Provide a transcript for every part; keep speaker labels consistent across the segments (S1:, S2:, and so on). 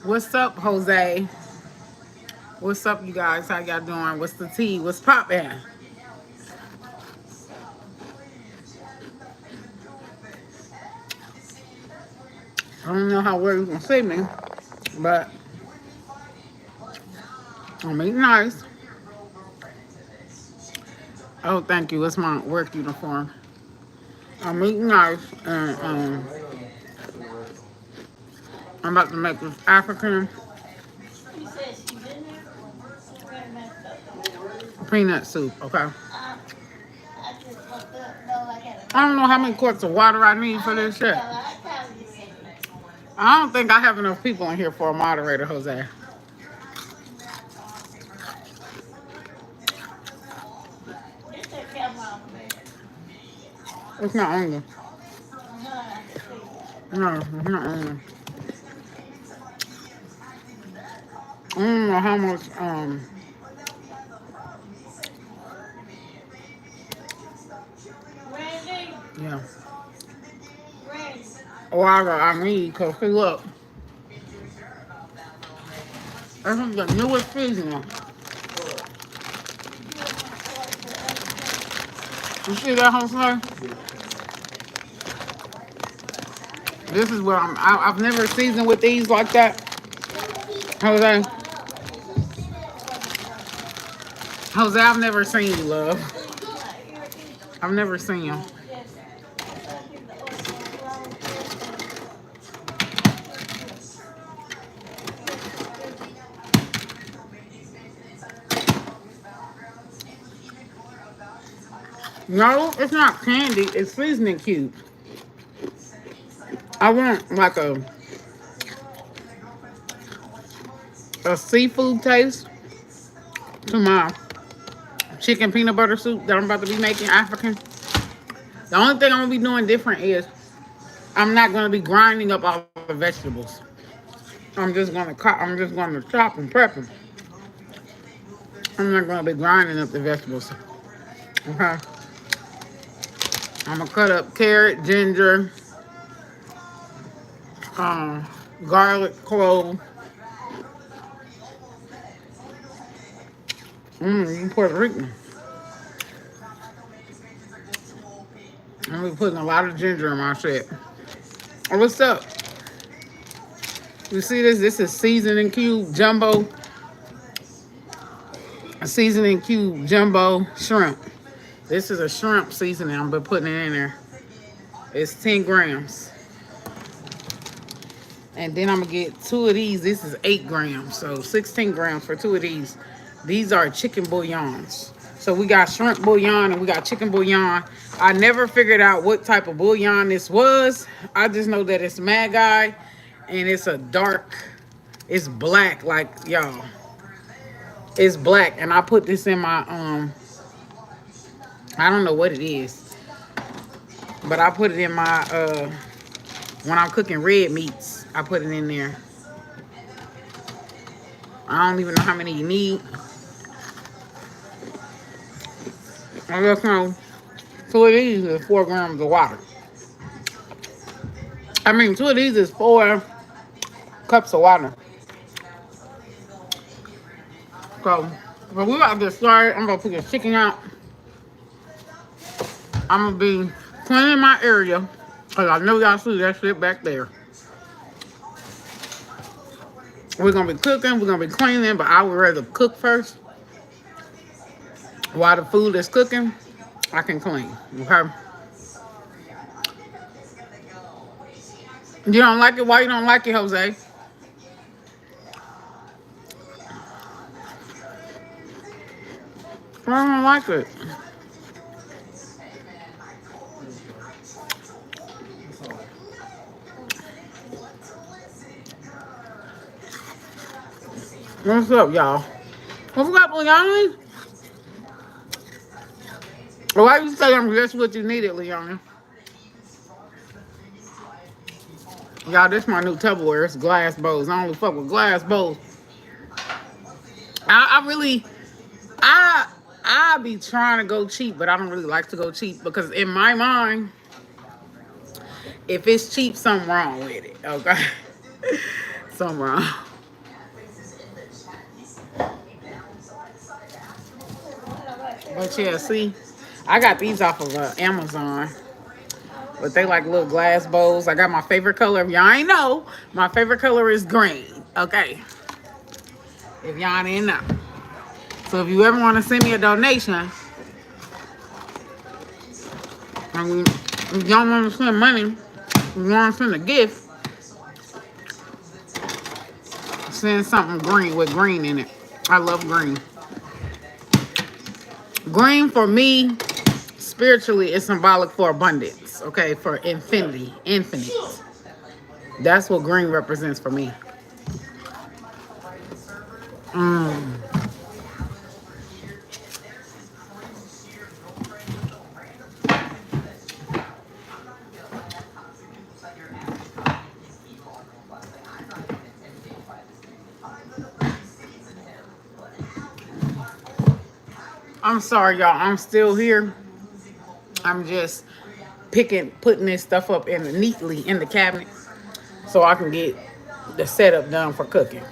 S1: What's up, Jose? What's up, you guys? How y'all doing? What's the tea? What's poppin'? I don't know how well you can see me, but I'm eating nice. Oh, thank you. It's my work uniform. I'm eating nice, and I'm about to make this African peanut soup, okay? I don't know how many quarts of water I need for this shit. I don't think I have enough people in here for a moderator, Jose. It's not onion. No, it's not onion. I don't know how much, yeah, water I need, because see, look, this is the newest seasoning. You see that, Jose? This is where I've never seasoned with these like that. Jose, I've never seen you, love. I've never seen you. No, it's not candy. It's seasoning cubes. I want like a seafood taste to my chicken peanut butter soup that I'm about to be making African. The only thing I'm gonna be doing different is I'm not gonna be grinding up all the vegetables. I'm just gonna chop and prep them. I'm not gonna be grinding up the vegetables. Okay. I'm gonna cut up carrot, ginger, garlic, clove. You Puerto Rican. I'm gonna be putting a lot of ginger in my shit. Oh, what's up? You see this? This is seasoning cube jumbo. A seasoning cube jumbo shrimp. This is a shrimp seasoning. I'm gonna be putting it in there. It's 10 grams. And then I'm gonna get 2 of these. This is 8 grams. So 16 grams for 2 of these. These are chicken bouillons. So we got shrimp bouillon and we got chicken bouillon. I never figured out what type of bouillon this was. I just know that it's Mad Guy and it's a dark, it's black, like y'all. It's black, and I put this in my I don't know what it is, but I put it in my when I'm cooking red meats, I put it in there. I don't even know how many you need. I just know 2 of these is 4 grams of water. I mean, 2 of these is 4 cups of water. So, but we got to get started. I'm gonna put the chicken out. I'm gonna be cleaning my area, cause I know y'all see that shit back there. We're gonna be cooking, we're gonna be cleaning, but I would rather cook first. While the food is cooking, I can clean, okay? You don't like it? Why you don't like it, Jose? I don't like it. What's up, y'all? What's up, Leonie? Why you say I'm just what you needed, Leonie? Y'all, this my new Tupperware. It's glass bowls. I only fuck with glass bowls. I really, I be trying to go cheap, but I don't really like to go cheap because in my mind, if it's cheap, something wrong with it. Okay, something wrong. But yeah, see, I got these off of Amazon. But they like little glass bowls. I got my favorite color. If y'all ain't know, my favorite color is green. Okay. If y'all didn't know. So if you ever want to send me a donation, I mean, if y'all want to send money, if you want to send a gift, send something green with green in it. I love green. Green for me, spiritually, is symbolic for abundance. Okay, for infinity, infinite. That's what green represents for me. I'm sorry, y'all. I'm still here. I'm just putting this stuff up neatly in the cabinet so I can get the setup done for cooking.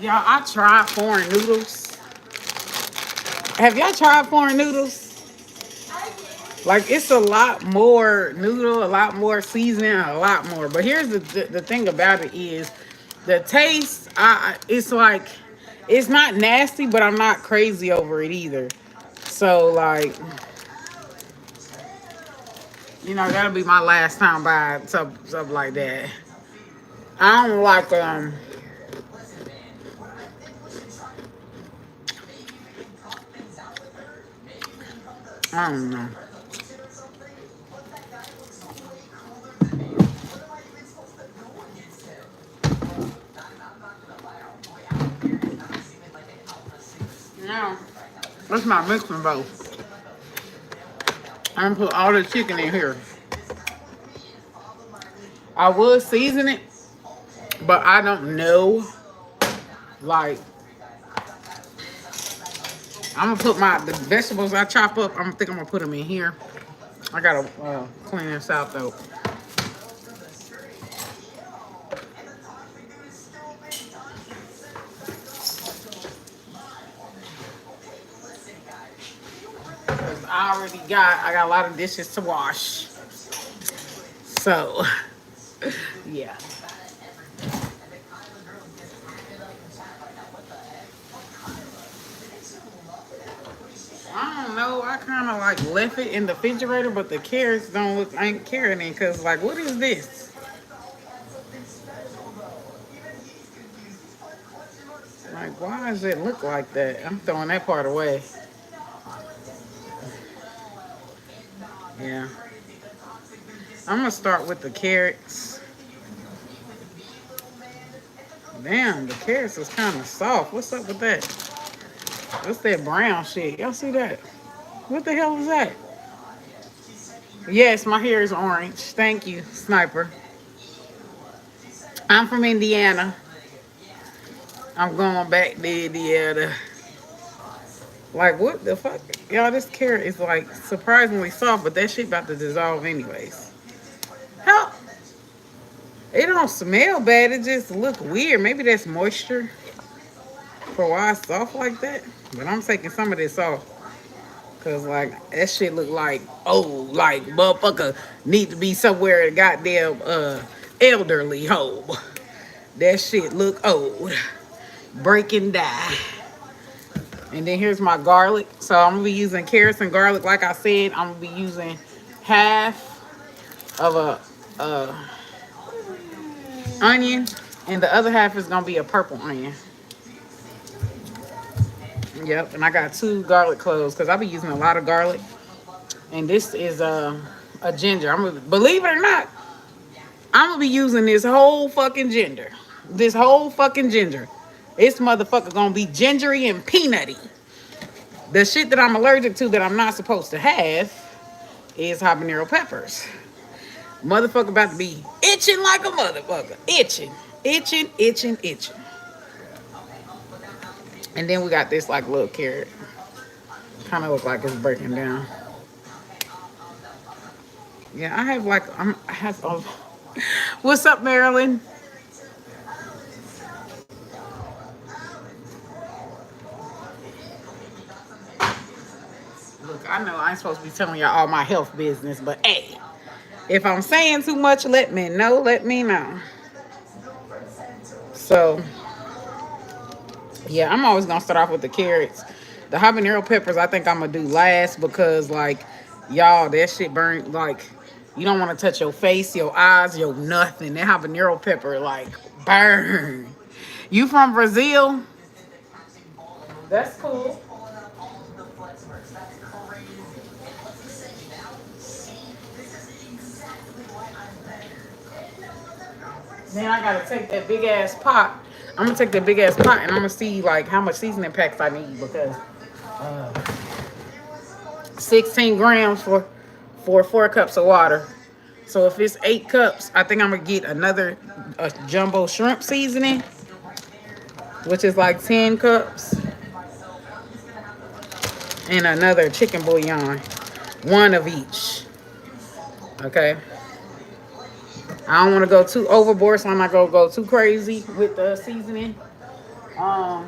S1: Y'all, I tried foreign noodles. Have y'all tried foreign noodles? Like, it's a lot more noodle, a lot more seasoning, a lot more. But here's the thing about it is the taste, it's like, it's not nasty, but I'm not crazy over it either. So, like, you know, that'll be my last time buying something like that. I don't like, I don't know. Now, that's my mixing bowl. I'm gonna put all the chicken in here. I would season it, but I don't know. Like, I'm gonna put the vegetables I chop up. I'm gonna put them in here. I gotta clean this out though. Cause I got a lot of dishes to wash. So, yeah. I don't know. I kind of like left it in the refrigerator, but the carrots don't look. I ain't carrying it because, like, what is this? Like, why does it look like that? I'm throwing that part away. Yeah. I'm gonna start with the carrots. Damn, the carrots is kind of soft. What's up with that? What's that brown shit? Y'all see that? What the hell is that? Yes, my hair is orange. Thank you, Sniper. I'm from Indiana. I'm going back to Indiana. Like, what the fuck? Y'all, this carrot is, like, surprisingly soft, but that shit about to dissolve anyways. How? It don't smell bad. It just look weird. Maybe that's moisture for why it's soft like that. But I'm taking some of this off. Because, like, that shit look like, oh, like, motherfucker need to be somewhere goddamn elderly home. That shit look old. Break and die. And then here's my garlic. So I'm gonna be using carrots and garlic. Like I said, I'm gonna be using half of a onion, and the other half is gonna be a purple onion. Yep, and I got 2 garlic cloves because I'll be using a lot of garlic. And this is a ginger. Believe it or not, I'm gonna be using this whole fucking ginger. This whole fucking ginger. This motherfucker gonna be gingery and peanutty. The shit that I'm allergic to that I'm not supposed to have is habanero peppers. Motherfucker about to be itching like a motherfucker. Itching. Itching, itching, itching. And then we got this like little carrot. Kind of look like it's breaking down. Yeah, I have like, I have, what's up, Marilyn? Look, I know I ain't supposed to be telling y'all all my health business, but hey, if I'm saying too much, let me know. Let me know. So, yeah, I'm always going to start off with the carrots. The habanero peppers, I think I'm going to do last because, like, y'all, that shit burn, like, you don't want to touch your face, your eyes, your nothing. That habanero pepper, like, burn. You from Brazil? That's cool. Then I gotta take that big ass pot. I'm gonna take that big ass pot and I'm gonna see like how much seasoning packs I need because 16 grams for 4 cups of water. So if it's 8 cups, I think I'm gonna get another jumbo shrimp seasoning, which is like 10 cups, and another chicken bouillon, 1 of each. Okay. I don't want to go too overboard, so I'm not gonna go too crazy with the seasoning. I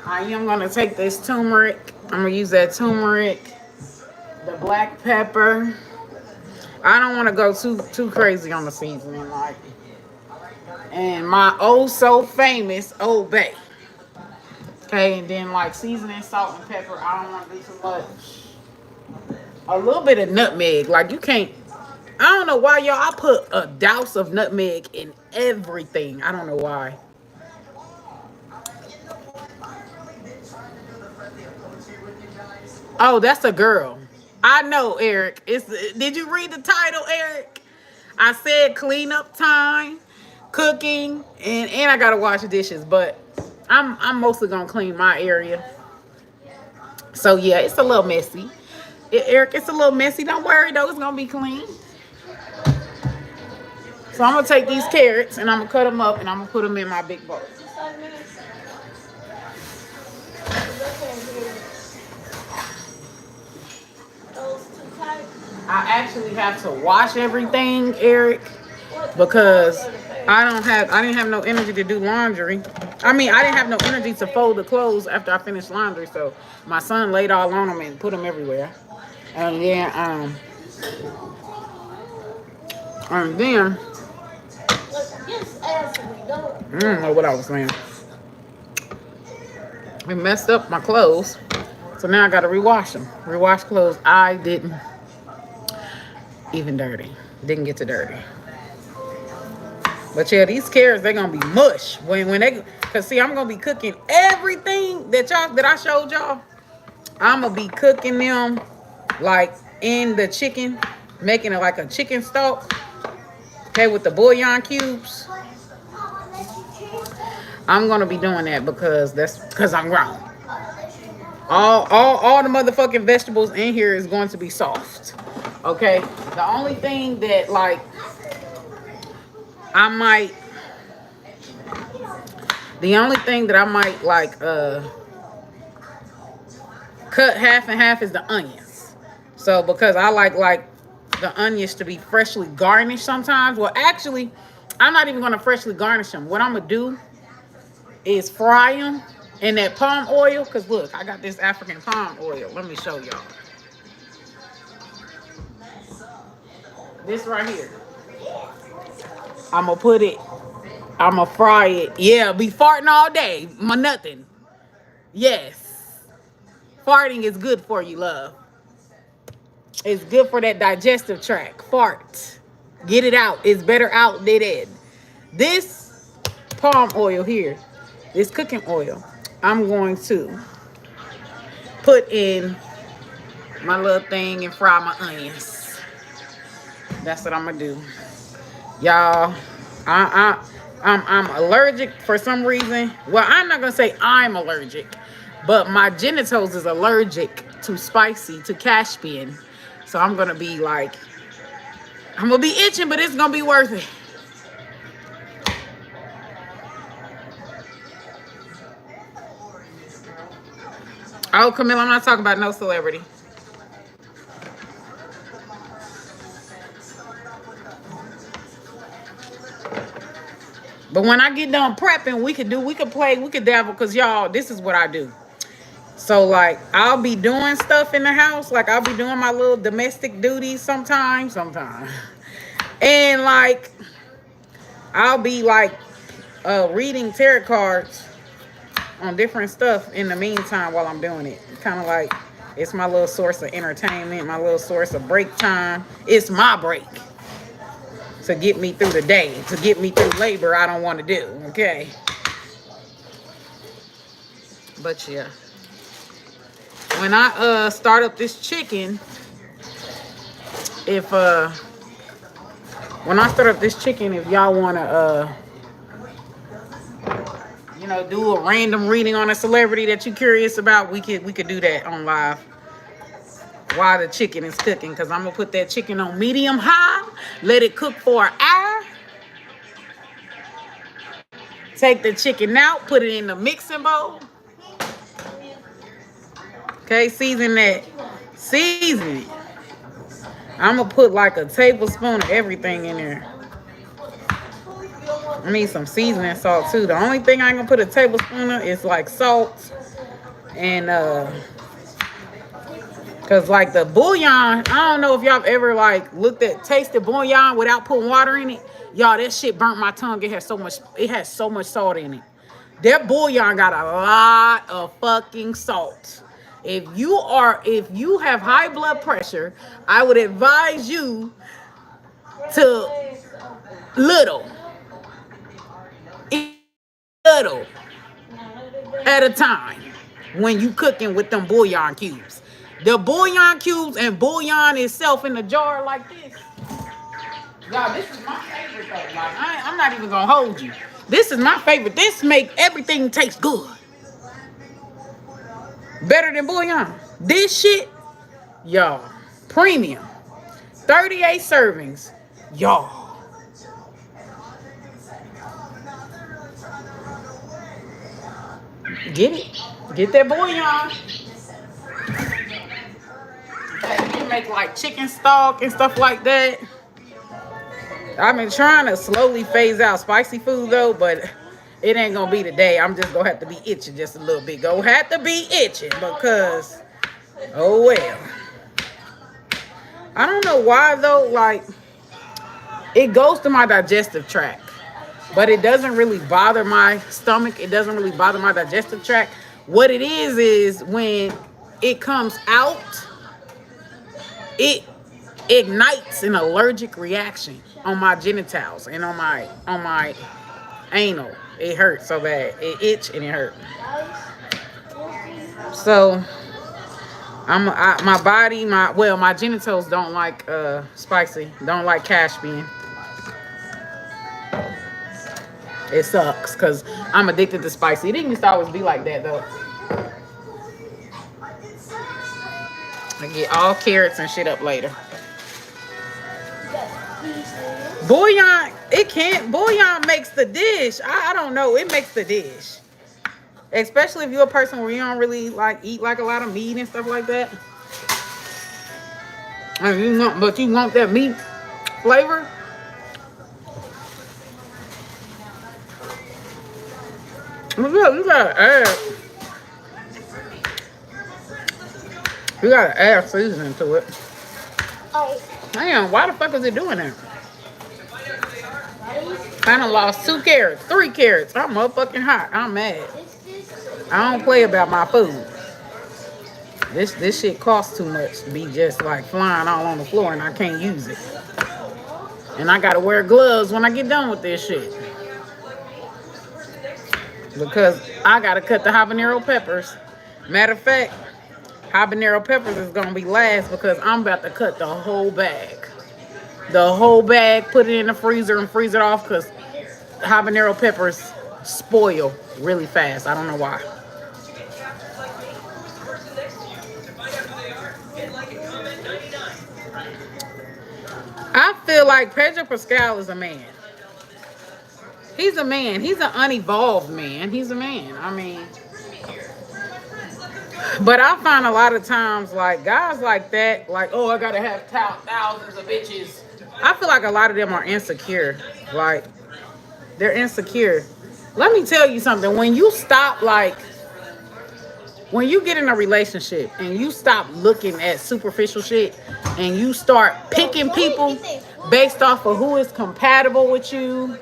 S1: am gonna take this turmeric. I'm gonna use that turmeric, the black pepper. I don't want to go too crazy on the seasoning, like. And my oh so famous Old Bay. Okay, and then like seasoning, salt and pepper. I don't want to do too much. A little bit of nutmeg, like you can't. I don't know why, y'all. I put a douse of nutmeg in everything. I don't know why. Oh, that's a girl. I know, Eric. Did you read the title, Eric? I said clean up time, cooking, and I gotta wash dishes. But I'm mostly gonna clean my area. So yeah, it's a little messy. Eric, it's a little messy. Don't worry though, it's gonna be clean. So I'm gonna take these carrots and I'm gonna cut them up and I'm gonna put them in my big bowl. I actually have to wash everything, Eric, because I didn't have no energy to do laundry. I mean, I didn't have no energy to fold the clothes after I finished laundry, so my son laid all on them and put them everywhere. And then I don't know what I was saying. It messed up my clothes, so now I gotta rewash them. Rewash clothes. I didn't even dirty. Didn't get to dirty. But yeah, these carrots, they're gonna be mush when they, cause see, I'm gonna be cooking everything that I showed y'all. I'm gonna be cooking them like in the chicken, making it like a chicken stock. Okay, with the bouillon cubes. I'm gonna be doing that because I'm grown. All the motherfucking vegetables in here is going to be soft. Okay. The only thing that like I might like cut half and half is the onions. So because I like the onions to be freshly garnished sometimes. Well, actually, I'm not even gonna freshly garnish them. What I'm gonna do is fry them in that palm oil. Cause look, I got this African palm oil. Let me show y'all. This right here. I'm gonna put it, I'm gonna fry it. Yeah, be farting all day. My nothing. Yes. Farting is good for you, love. It's good for that digestive tract. Fart. Get it out. It's better out than in. This palm oil here, this cooking oil, I'm going to put in my little thing and fry my onions. That's what I'm gonna do. Y'all, I'm allergic for some reason. Well, I'm not gonna say I'm allergic, but my genitals is allergic to spicy, to caspian. So I'm gonna be like, I'm gonna be itching, but it's gonna be worth it. Oh, Camille, I'm not talking about no celebrity. But when I get done prepping, we could play, we could dabble, because y'all, this is what I do. So, like, I'll be doing stuff in the house. Like, I'll be doing my little domestic duties sometimes. And, like, I'll be, like, reading tarot cards on different stuff in the meantime while I'm doing it. Kind of like, it's my little source of entertainment, my little source of break time. It's my break to get me through the day, to get me through labor I don't want to do, okay? But yeah, when I start up this chicken, if y'all want to you know, do a random reading on a celebrity that you're curious about, we could do that on live while the chicken is cooking, because I'm gonna put that chicken on medium high, let it cook for an hour, take the chicken out, put it in the mixing bowl, okay, season it. I'm gonna put like a tablespoon of everything in there. I need some seasoning salt too. The only thing I ain't gonna put a tablespoon of is like salt and cause like the bouillon, I don't know if y'all ever like tasted bouillon without putting water in it. Y'all, that shit burnt my tongue. It has so much salt in it. That bouillon got a lot of fucking salt. If you have high blood pressure, I would advise you to little at a time when you cooking with them bouillon cubes. The bouillon cubes and bouillon itself in a jar like this. Y'all, this is my favorite though. Like, I'm not even gonna hold you. This is my favorite. This make everything taste good. Better than bouillon. This shit, y'all, premium. 38 servings. Y'all. Get it. Get that bouillon. Okay, you make like chicken stock and stuff like that. I've been trying to slowly phase out spicy food though, but it ain't gonna be today. I'm just gonna have to be itching just a little bit. Gonna have to be itching because, oh well. I don't know why though, like, it goes to my digestive tract, but it doesn't really bother my stomach. It doesn't really bother my digestive tract. What it is when it comes out, it ignites an allergic reaction on my genitals and on my anal. It hurts so bad. It itch and it hurt. So my genitals don't like spicy, don't like caspian. It sucks because I'm addicted to spicy. It didn't used to always be like that though. I get all carrots and shit up later. Bouillon, bouillon makes the dish. I don't know, it makes the dish. Especially if you're a person where you don't really like eat like a lot of meat and stuff like that. And you want that meat flavor. You gotta add seasoning to it. Damn, why the fuck is it doing that? I done lost 2 carrots, 3 carrots. I'm motherfucking hot. I'm mad. I don't play about my food. This shit costs too much to be just like flying all on the floor and I can't use it. And I gotta wear gloves when I get done with this shit. Because I gotta cut the habanero peppers. Matter of fact, habanero peppers is gonna be last because I'm about to cut the whole bag. The whole bag, put it in the freezer and freeze it off because habanero peppers spoil really fast. I don't know why. I feel like Pedro Pascal is a man. He's a man. He's an unevolved man. He's a man. I mean, but I find a lot of times, like, guys like that, like, oh, I gotta have thousands of bitches. I feel like a lot of them are insecure. Like, they're insecure. Let me tell you something. When you stop, like, when you get in a relationship and you stop looking at superficial shit and you start picking people based off of who is compatible with you,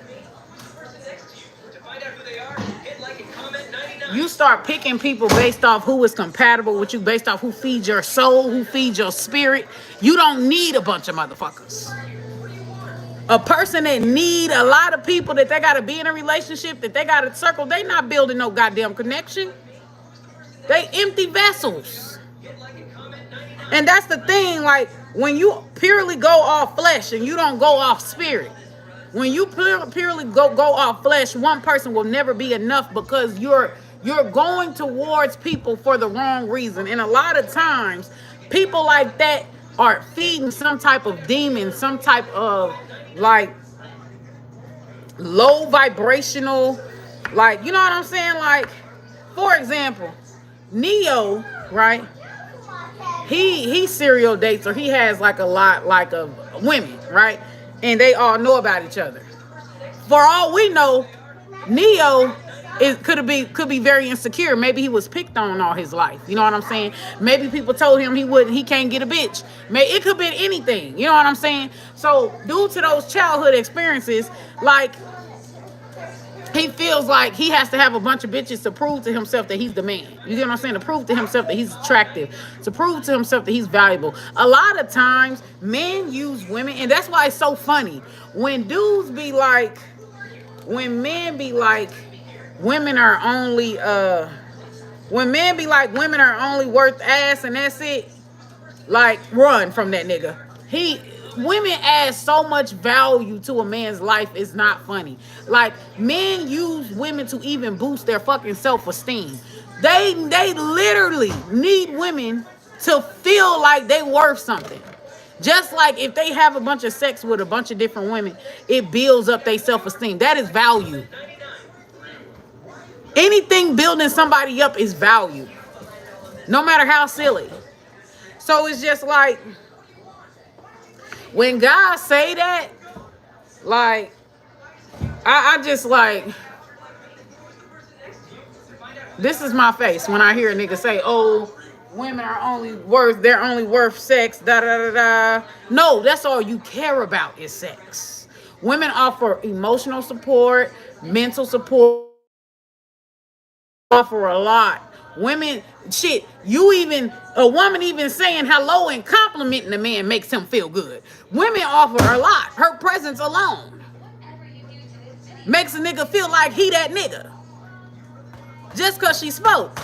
S1: you start picking people based off who is compatible with you, based off who feeds your soul, who feeds your spirit. You don't need a bunch of motherfuckers. A person that need a lot of people that they got to be in a relationship, that they got to circle, they not building no goddamn connection. They empty vessels. And that's the thing, like, when you purely go off flesh and you don't go off spirit, when you purely go off flesh, one person will never be enough because you're going towards people for the wrong reason. And a lot of times, people like that are feeding some type of demon, some type of, like, low vibrational, like, you know what I'm saying? Like, for example, Neo, right? He serial dates, or he has like a lot like of women, right? And they all know about each other. For all we know, Neo could be very insecure. Maybe he was picked on all his life. You know what I'm saying? Maybe people told him he can't get a bitch. It could be anything. You know what I'm saying? So due to those childhood experiences, like, he feels like he has to have a bunch of bitches to prove to himself that he's the man. You get what I'm saying? To prove to himself that he's attractive. To prove to himself that he's valuable. A lot of times, men use women, and that's why it's so funny. When dudes be like, when men be like, women are only, when men be like, women are only worth ass and that's it, like, run from that nigga. Women add so much value to a man's life, it's not funny. Like, men use women to even boost their fucking self-esteem. They literally need women to feel like they worth something. Just like if they have a bunch of sex with a bunch of different women, it builds up their self-esteem. That is value. Anything building somebody up is value. No matter how silly. So it's just like, when guys say that, like, I just like, this is my face when I hear a nigga say, oh, women are they're only worth sex, da da da da. No, that's all you care about is sex. Women offer emotional support, mental support, offer a lot. Women, shit, a woman even saying hello and complimenting a man makes him feel good. Women offer a lot. Her presence alone makes a nigga feel like he that nigga. Just because she spoke.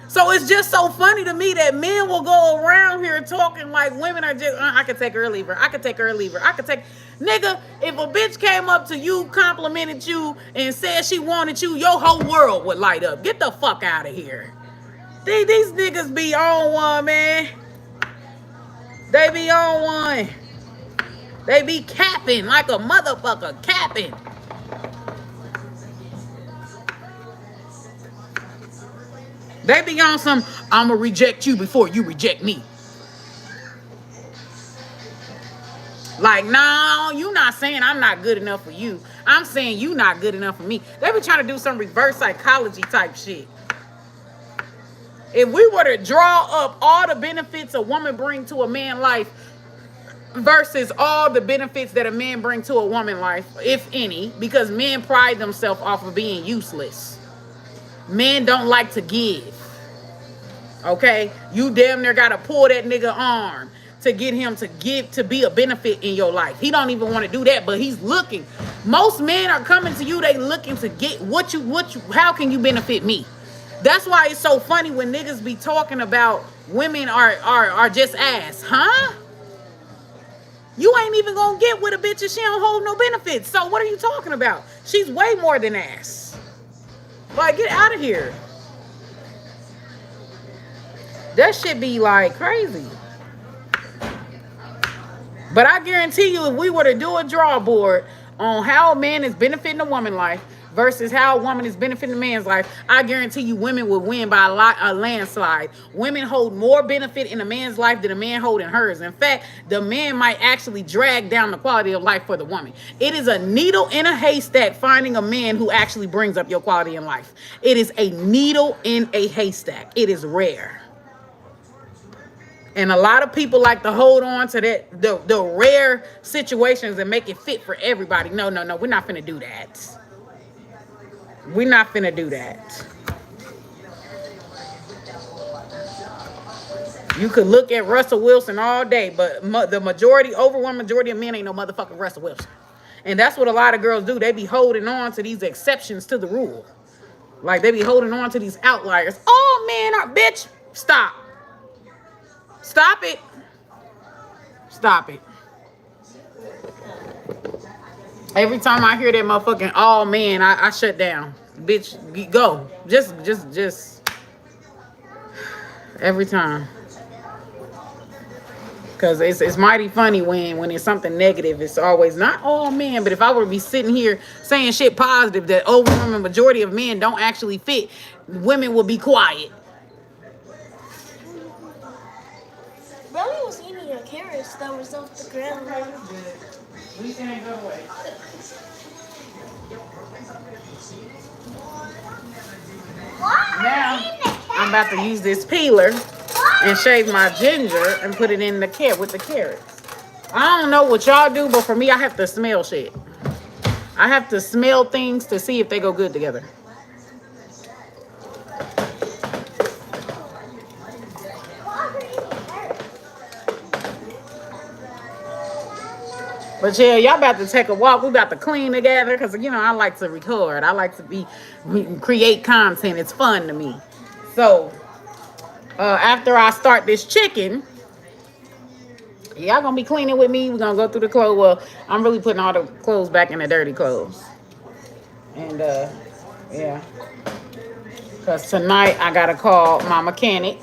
S1: So it's just so funny to me that men will go around here talking like women are just, I could take her or leave her. I could take her or leave her. Nigga, if a bitch came up to you, complimented you, and said she wanted you, your whole world would light up. Get the fuck out of here. These niggas be on one, man. They be on one. They be capping like a motherfucker, capping. They be on some, I'ma reject you before you reject me. Like, no, you not saying I'm not good enough for you. I'm saying you not good enough for me. They be trying to do some reverse psychology type shit. If we were to draw up all the benefits a woman bring to a man's life, versus all the benefits that a man bring to a woman life, if any, because men pride themselves off of being useless. Men don't like to give. Okay, you damn near gotta pull that nigga arm to get him to give, to be a benefit in your life. He don't even want to do that, but he's looking. Most men are coming to you, they looking to get what you how can you benefit me? That's why it's so funny when niggas be talking about women are just ass, huh? You ain't even gonna get with a bitch if she don't hold no benefits. So what are you talking about? She's way more than ass. Like, get out of here. That shit be like crazy. But I guarantee you, if we were to do a draw board on how a man is benefiting a woman's life versus how a woman is benefiting a man's life, I guarantee you women would win by a landslide. Women hold more benefit in a man's life than a man hold in hers. In fact, the man might actually drag down the quality of life for the woman. It is a needle in a haystack finding a man who actually brings up your quality in life. It is a needle in a haystack. It is rare. And a lot of people like to hold on to that the rare situations and make it fit for everybody. No, we're not finna do that. We're not finna do that. You could look at Russell Wilson all day, but the overwhelming majority of men ain't no motherfucking Russell Wilson. And that's what a lot of girls do. They be holding on to these exceptions to the rule. Like, they be holding on to these outliers. Oh, man, bitch, stop. Stop it. Stop it. Every time I hear that motherfucking "oh man," I shut down. Bitch, go. Just every time. Cause it's mighty funny when it's something negative. It's always not "oh man," but if I were to be sitting here saying shit positive that overwhelming majority of men don't actually fit, women will be quiet.
S2: Remy was eating a carrot that was off the ground.
S1: We can't go away. Now I'm about to use this peeler and shave my ginger and put it in the carrot with the carrots. I don't know what y'all do, but for me, I have to smell shit. I have to smell things to see if they go good together. But yeah, y'all about to take a walk. We about to clean together because, you know, I like to record. I like to create content. It's fun to me. So after I start this chicken, y'all gonna be cleaning with me. We're gonna go through the clothes. Well, I'm really putting all the clothes back in the dirty clothes. And yeah, because tonight I gotta call my mechanic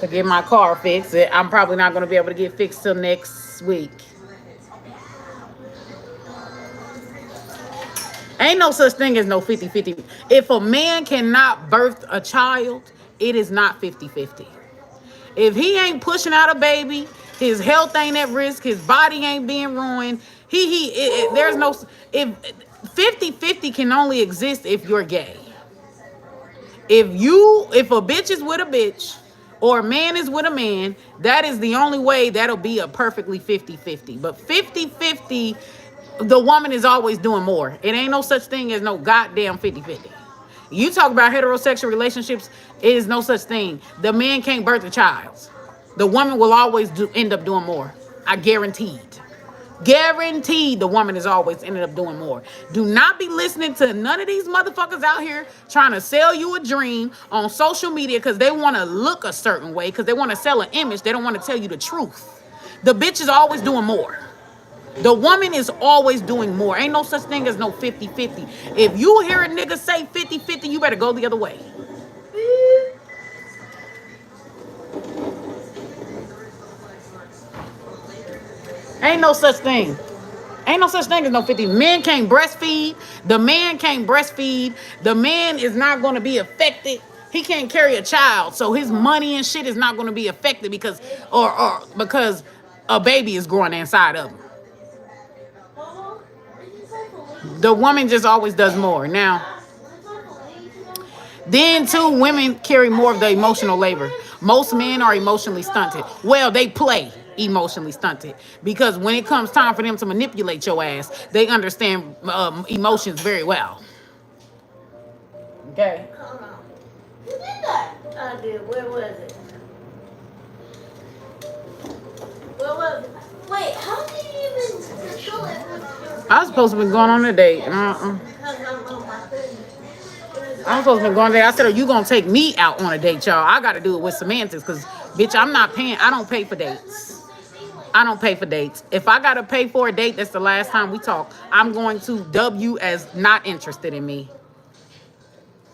S1: to get my car fixed. I'm probably not going to be able to get fixed till next week. Ain't no such thing as no 50-50. If a man cannot birth a child, it is not 50-50. If he ain't pushing out a baby, his health ain't at risk, his body ain't being ruined, there's no, if 50-50 can only exist if you're gay. If a bitch is with a bitch or a man is with a man, that is the only way that'll be a perfectly 50-50. But 50-50, the woman is always doing more. It ain't no such thing as no goddamn 50-50. You talk about heterosexual relationships, it is no such thing. The man can't birth a child. The woman will always end up doing more. I guaranteed. Guaranteed the woman is always ended up doing more. Do not be listening to none of these motherfuckers out here trying to sell you a dream on social media because they want to look a certain way, because they want to sell an image. They don't want to tell you the truth. The bitch is always doing more. The woman is always doing more. Ain't no such thing as no 50-50. If you hear a nigga say 50-50, you better go the other way. Ain't no such thing. Ain't no such thing as no 50. Men can't breastfeed. The man can't breastfeed. The man is not going to be affected. He can't carry a child, so his money and shit is not going to be affected because a baby is growing inside of him. The woman just always does more. Now, then too, women carry more of the emotional labor. Most men are emotionally stunted. Well, they play emotionally stunted because when it comes time for them to manipulate your ass, they understand emotions very well. Okay.
S2: Hold on. Who did that? I did. Where was it? Where was it? Wait, how did you even control it?
S1: I was supposed to be going on a date.
S2: Because I'm on my thing.
S1: I'm supposed to be going on a date. I said, are you going to take me out on a date, y'all? I got to do it with semantics because, bitch, I'm not paying. I don't pay for dates. I don't pay for dates. If I got to pay for a date, that's the last time we talk. I'm going to dub you as not interested in me.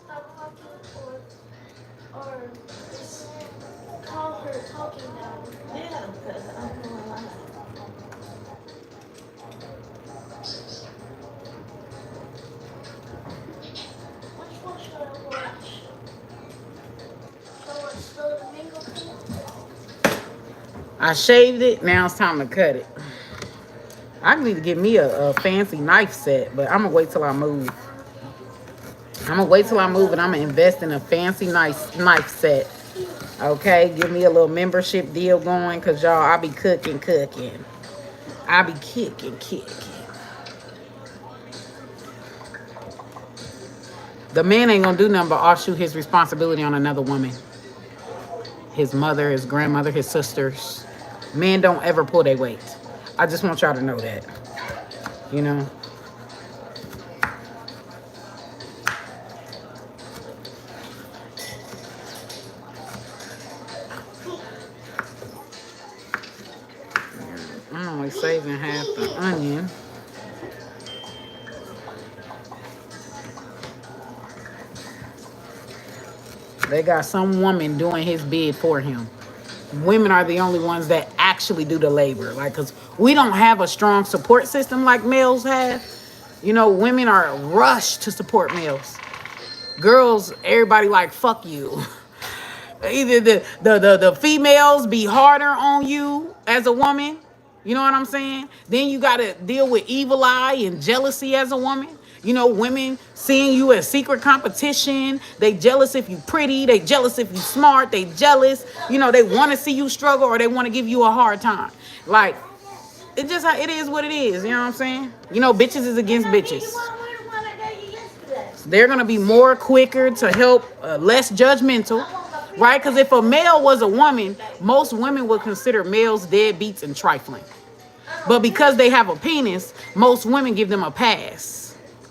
S2: Stop talking or just call her talking now. Yeah, because I'm going to lie. Which one should I watch? Should I watch Slow to Mingle?
S1: I shaved it. Now it's time to cut it. I need to get me a fancy knife set, but I'm going to wait till I move. I'm going to wait till I move and I'm going to invest in a fancy knife set. Okay? Give me a little membership deal going because, y'all, I be cooking. I be kicking. The man ain't going to do nothing but offshoot his responsibility on another woman. His mother, his grandmother, his sisters. Men don't ever pull their weight. I just want y'all to know that. You know? I'm only saving half the onion. They got some woman doing his bid for him. Women are the only ones that actually do the labor. Like, because we don't have a strong support system like males have. You know, women are rushed to support males. Girls, everybody like, fuck you. Either the females be harder on you as a woman. You know what I'm saying? Then you got to deal with evil eye and jealousy as a woman. You know, women seeing you as secret competition. They jealous if you pretty. They jealous if you smart. They jealous. You know, they want to see you struggle or they want to give you a hard time. Like, it just, it is what it is. You know what I'm saying? You know, bitches is against bitches. They're going to be more quicker to help, less judgmental. Right? Because if a male was a woman, most women would consider males deadbeats and trifling. But because they have a penis, most women give them a pass.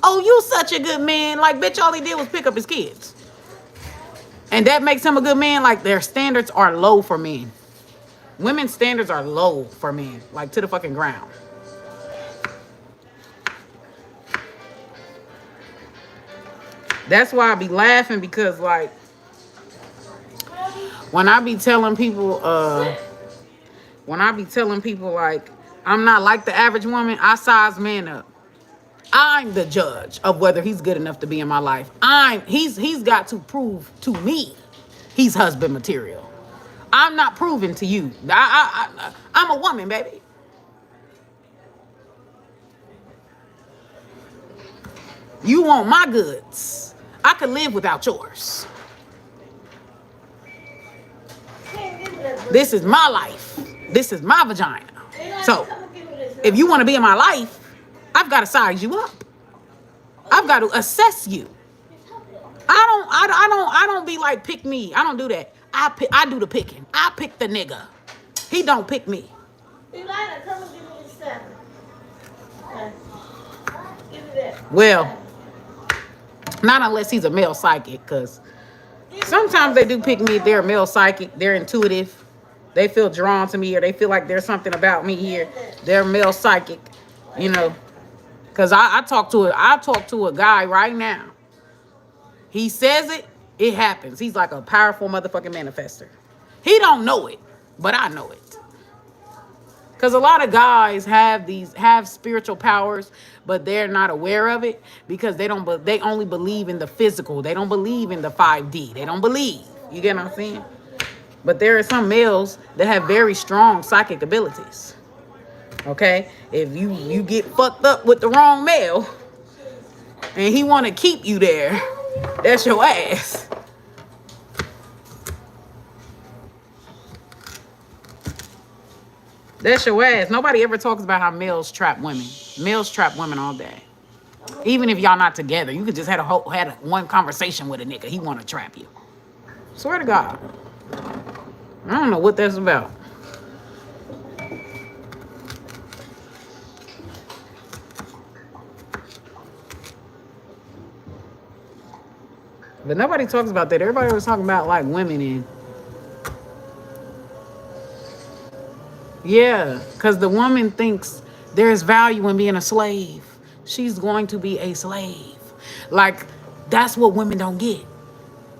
S1: Oh, you such a good man. Like, bitch, all he did was pick up his kids. And that makes him a good man. Like, their standards are low for men. Women's standards are low for men. Like, to the fucking ground. That's why I be laughing because, like, when I be telling people, like, I'm not like the average woman, I size men up. I'm the judge of whether he's good enough to be in my life. He's got to prove to me he's husband material. I'm not proving to you. I'm a woman, baby. You want my goods. I could live without yours. This is my life. This is my vagina. So, if you want to be in my life, I've got to size you up. I've got to assess you. I don't be like, pick me. I don't do that. I do the picking. I pick the nigga. He don't pick me.
S2: Elena, come and give me this stuff. Give me that.
S1: Well, not unless he's a male psychic, because sometimes they do pick me if they're a male psychic. They're intuitive. They feel drawn to me or they feel like there's something about me here. They're male psychic, you know. Because I talk to a guy right now. He says it, it happens. He's like a powerful motherfucking manifester. He don't know it, but I know it. Because a lot of guys have spiritual powers, but they're not aware of it because they only believe in the physical. They don't believe in the 5D. They don't believe. You get what I'm saying? But there are some males that have very strong psychic abilities. Okay? If you get fucked up with the wrong male and he want to keep you there, that's your ass. That's your ass. Nobody ever talks about how males trap women. Males trap women all day. Even if y'all not together, you could just had one conversation with a nigga. He want to trap you. Swear to God. I don't know what that's about. But nobody talks about that. Everybody was talking about like women and yeah, because the woman thinks there's value in being a slave. She's going to be a slave. Like, that's what women don't get.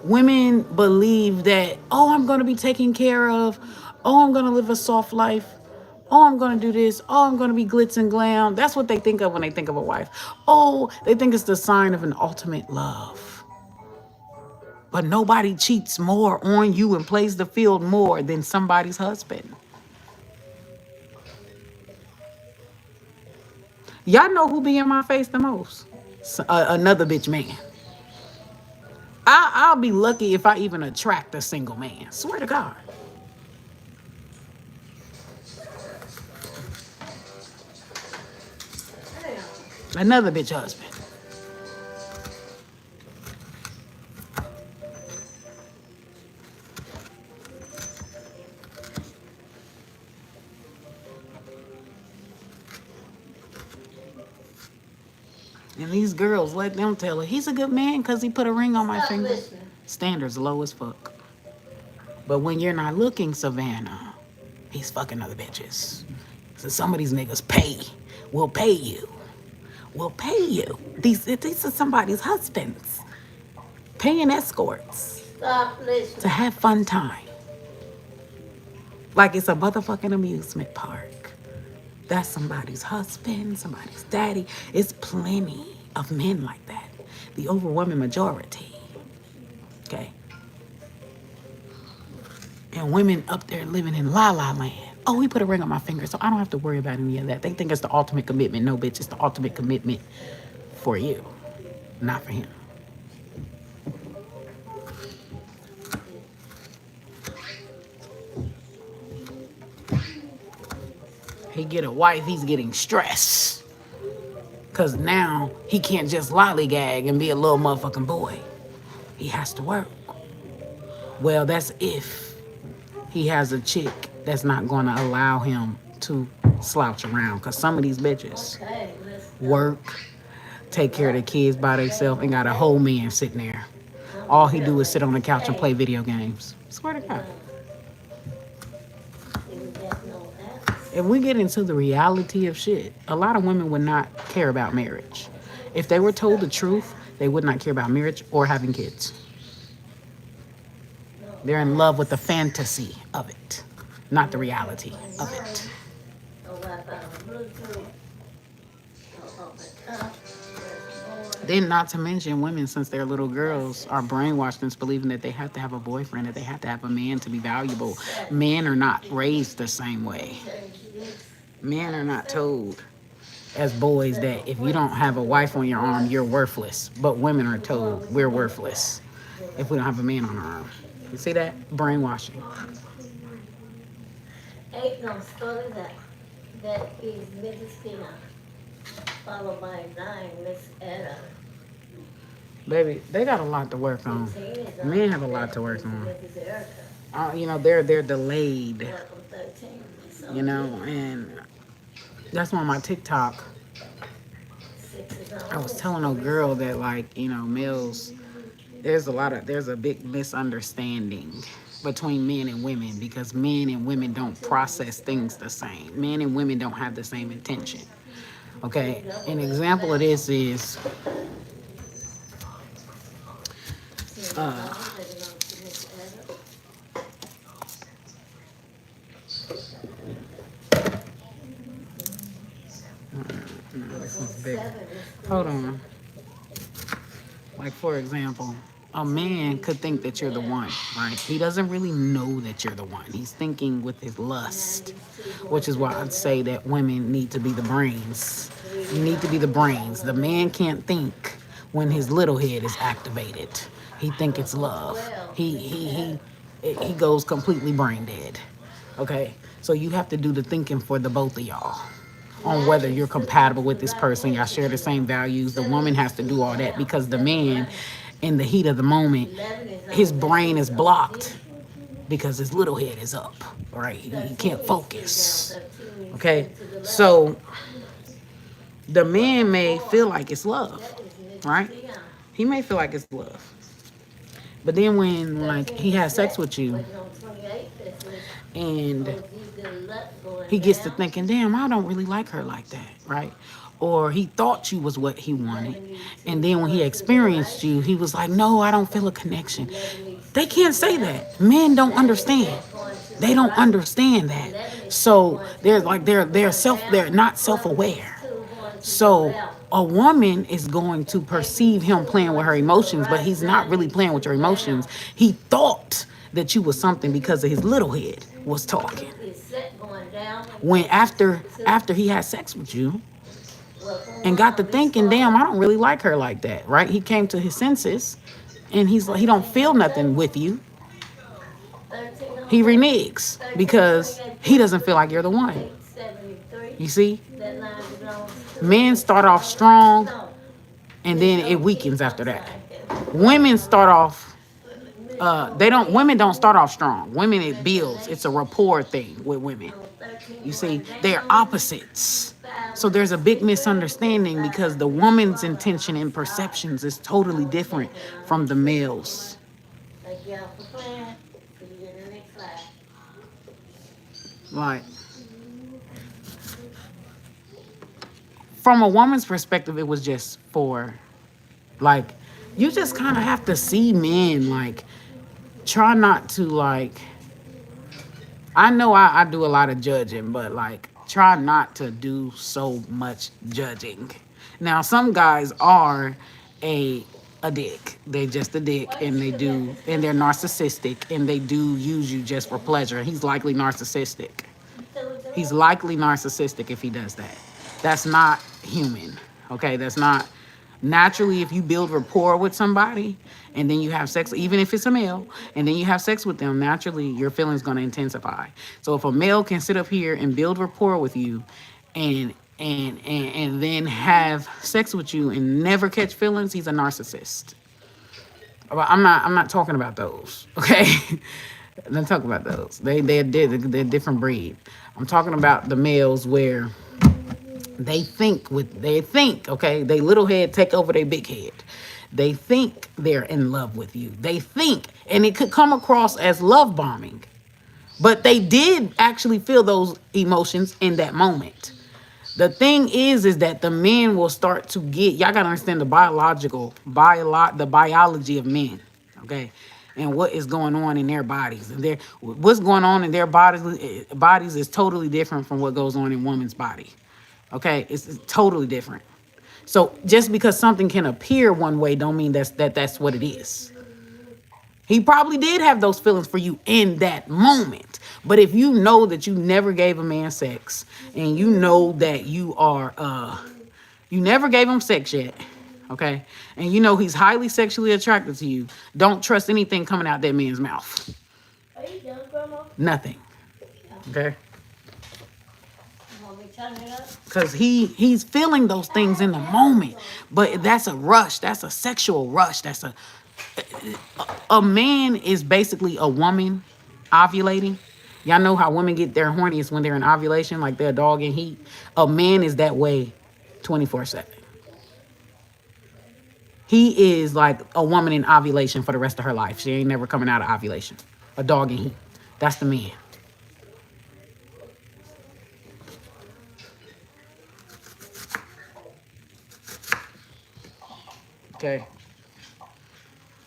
S1: Women believe that, oh, I'm going to be taken care of. Oh, I'm going to live a soft life. Oh, I'm going to do this. Oh, I'm going to be glitz and glam. That's what they think of when they think of a wife. Oh, they think it's the sign of an ultimate love. But nobody cheats more on you and plays the field more than somebody's husband. Y'all know who be in my face the most? Another bitch man. I'll be lucky if I even attract a single man. Swear to God. Another bitch husband. And these girls, let them tell her, he's a good man because he put a ring on my finger. Standards low as fuck. But when you're not looking, Savannah, he's fucking other bitches. So some of these niggas will pay you. Will pay you. These are somebody's husbands. Paying escorts. To have fun time. Like it's a motherfucking amusement park. That's somebody's husband, somebody's daddy. It's plenty of men like that. The overwhelming majority. Okay? And women up there living in la la land. Oh, he put a ring on my finger, so I don't have to worry about any of that. They think it's the ultimate commitment. No, bitch, it's the ultimate commitment for you, not for him. He get a wife, he's getting stressed. Because now he can't just lollygag and be a little motherfucking boy. He has to work. Well, that's if he has a chick that's not going to allow him to slouch around. Because some of these bitches work, take care of the kids by themselves, and got a whole man sitting there. All he do is sit on the couch and play video games. Swear to God. If we get into the reality of shit, a lot of women would not care about marriage. If they were told the truth, they would not care about marriage or having kids. They're in love with the fantasy of it, not the reality of it. Then not to mention women, since they're little girls, are brainwashed into believing that they have to have a boyfriend, that they have to have a man to be valuable. Men are not raised the same way. Men are not told as boys that if you don't have a wife on your arm, you're worthless. But women are told we're worthless if we don't have a man on our arm. You see that? Brainwashing.
S2: Ain't no story that is medicine followed by 9 Miss Era.
S1: Baby, they got a lot to work on. Men have a lot to work on. You know, they're delayed. You know, and that's on my TikTok. I was telling a girl that, like, you know, males, there's a big misunderstanding between men and women because men and women don't process things the same. Men and women don't have the same intention. Okay, an example of this is this one's big. Hold on. Like, for example, a man could think that you're the one, right? He doesn't really know that you're the one. He's thinking with his lust, which is why I'd say that women need to be the brains. You need to be the brains. The man can't think when his little head is activated. He think it's love. He goes completely brain dead. Okay? So you have to do the thinking for the both of y'all on whether you're compatible with this person. Y'all share the same values. The woman has to do all that because the man, in the heat of the moment, his brain is blocked because his little head is up, right? He can't focus. Okay? So the man may feel like it's love, right? He may feel like it's love. But then when like he has sex with you and he gets to thinking, damn, I don't really like her like that, right? Or he thought you was what he wanted. And then when he experienced you, he was like, no, I don't feel a connection. They can't say that. Men don't understand. They don't understand that. So they're not self-aware. So a woman is going to perceive him playing with her emotions, but he's not really playing with your emotions. He thought that you was something because of his little head was talking. When after he had sex with you and got to thinking, damn, I don't really like her like that, right? He came to his senses and he's like, he don't feel nothing with you. He reneges because he doesn't feel like you're the one. You see? Men start off strong and then it weakens after that. Women start off women don't start off strong. Women, it builds. It's a rapport thing with women. You see, they're opposites. So there's a big misunderstanding because the woman's intention and perceptions is totally different from the male's.
S2: Thank y'all for playing. See you in the next slide.
S1: Like, from a woman's perspective, it was just for, like, you just kind of have to see men, like, try not to, like, I know I do a lot of judging, but, like, try not to do so much judging. Now, some guys are a dick. They just a dick, and they're narcissistic, and they do use you just for pleasure. He's likely narcissistic. He's likely narcissistic if he does that. That's not human, okay? That's not naturally. If you build rapport with somebody and then you have sex, even if it's a male, and then you have sex with them, naturally your feelings going to intensify. So if a male can sit up here and build rapport with you and then have sex with you and never catch feelings, he's a narcissist. I'm not talking about those, okay? I'm not talking about those. They're a different breed. I'm talking about the males where they think, okay? They little head take over their big head. They think they're in love with you. They think, and it could come across as love bombing, but they did actually feel those emotions in that moment. The thing is that the men will start to get, y'all gotta understand the biology of men, okay? And what is going on in their bodies. And what's going on in their bodies is totally different from what goes on in woman's body. Okay? It's totally different. So just because something can appear one way don't mean that's what it is. He probably did have those feelings for you in that moment. But if you know that you never gave a man sex and you know that you never gave him sex yet, okay? And you know he's highly sexually attracted to you, don't trust anything coming out that man's mouth.
S2: Are you done, Grandma?
S1: Nothing. Okay?
S2: You want me to turn it up?
S1: Because he's feeling those things in the moment. But that's a rush. That's a sexual rush. A man is basically a woman ovulating. Y'all know how women get their horniest when they're in ovulation, like they're a dog in heat. A man is that way 24/7. He is like a woman in ovulation for the rest of her life. She ain't never coming out of ovulation. A dog in heat. That's the man. Okay?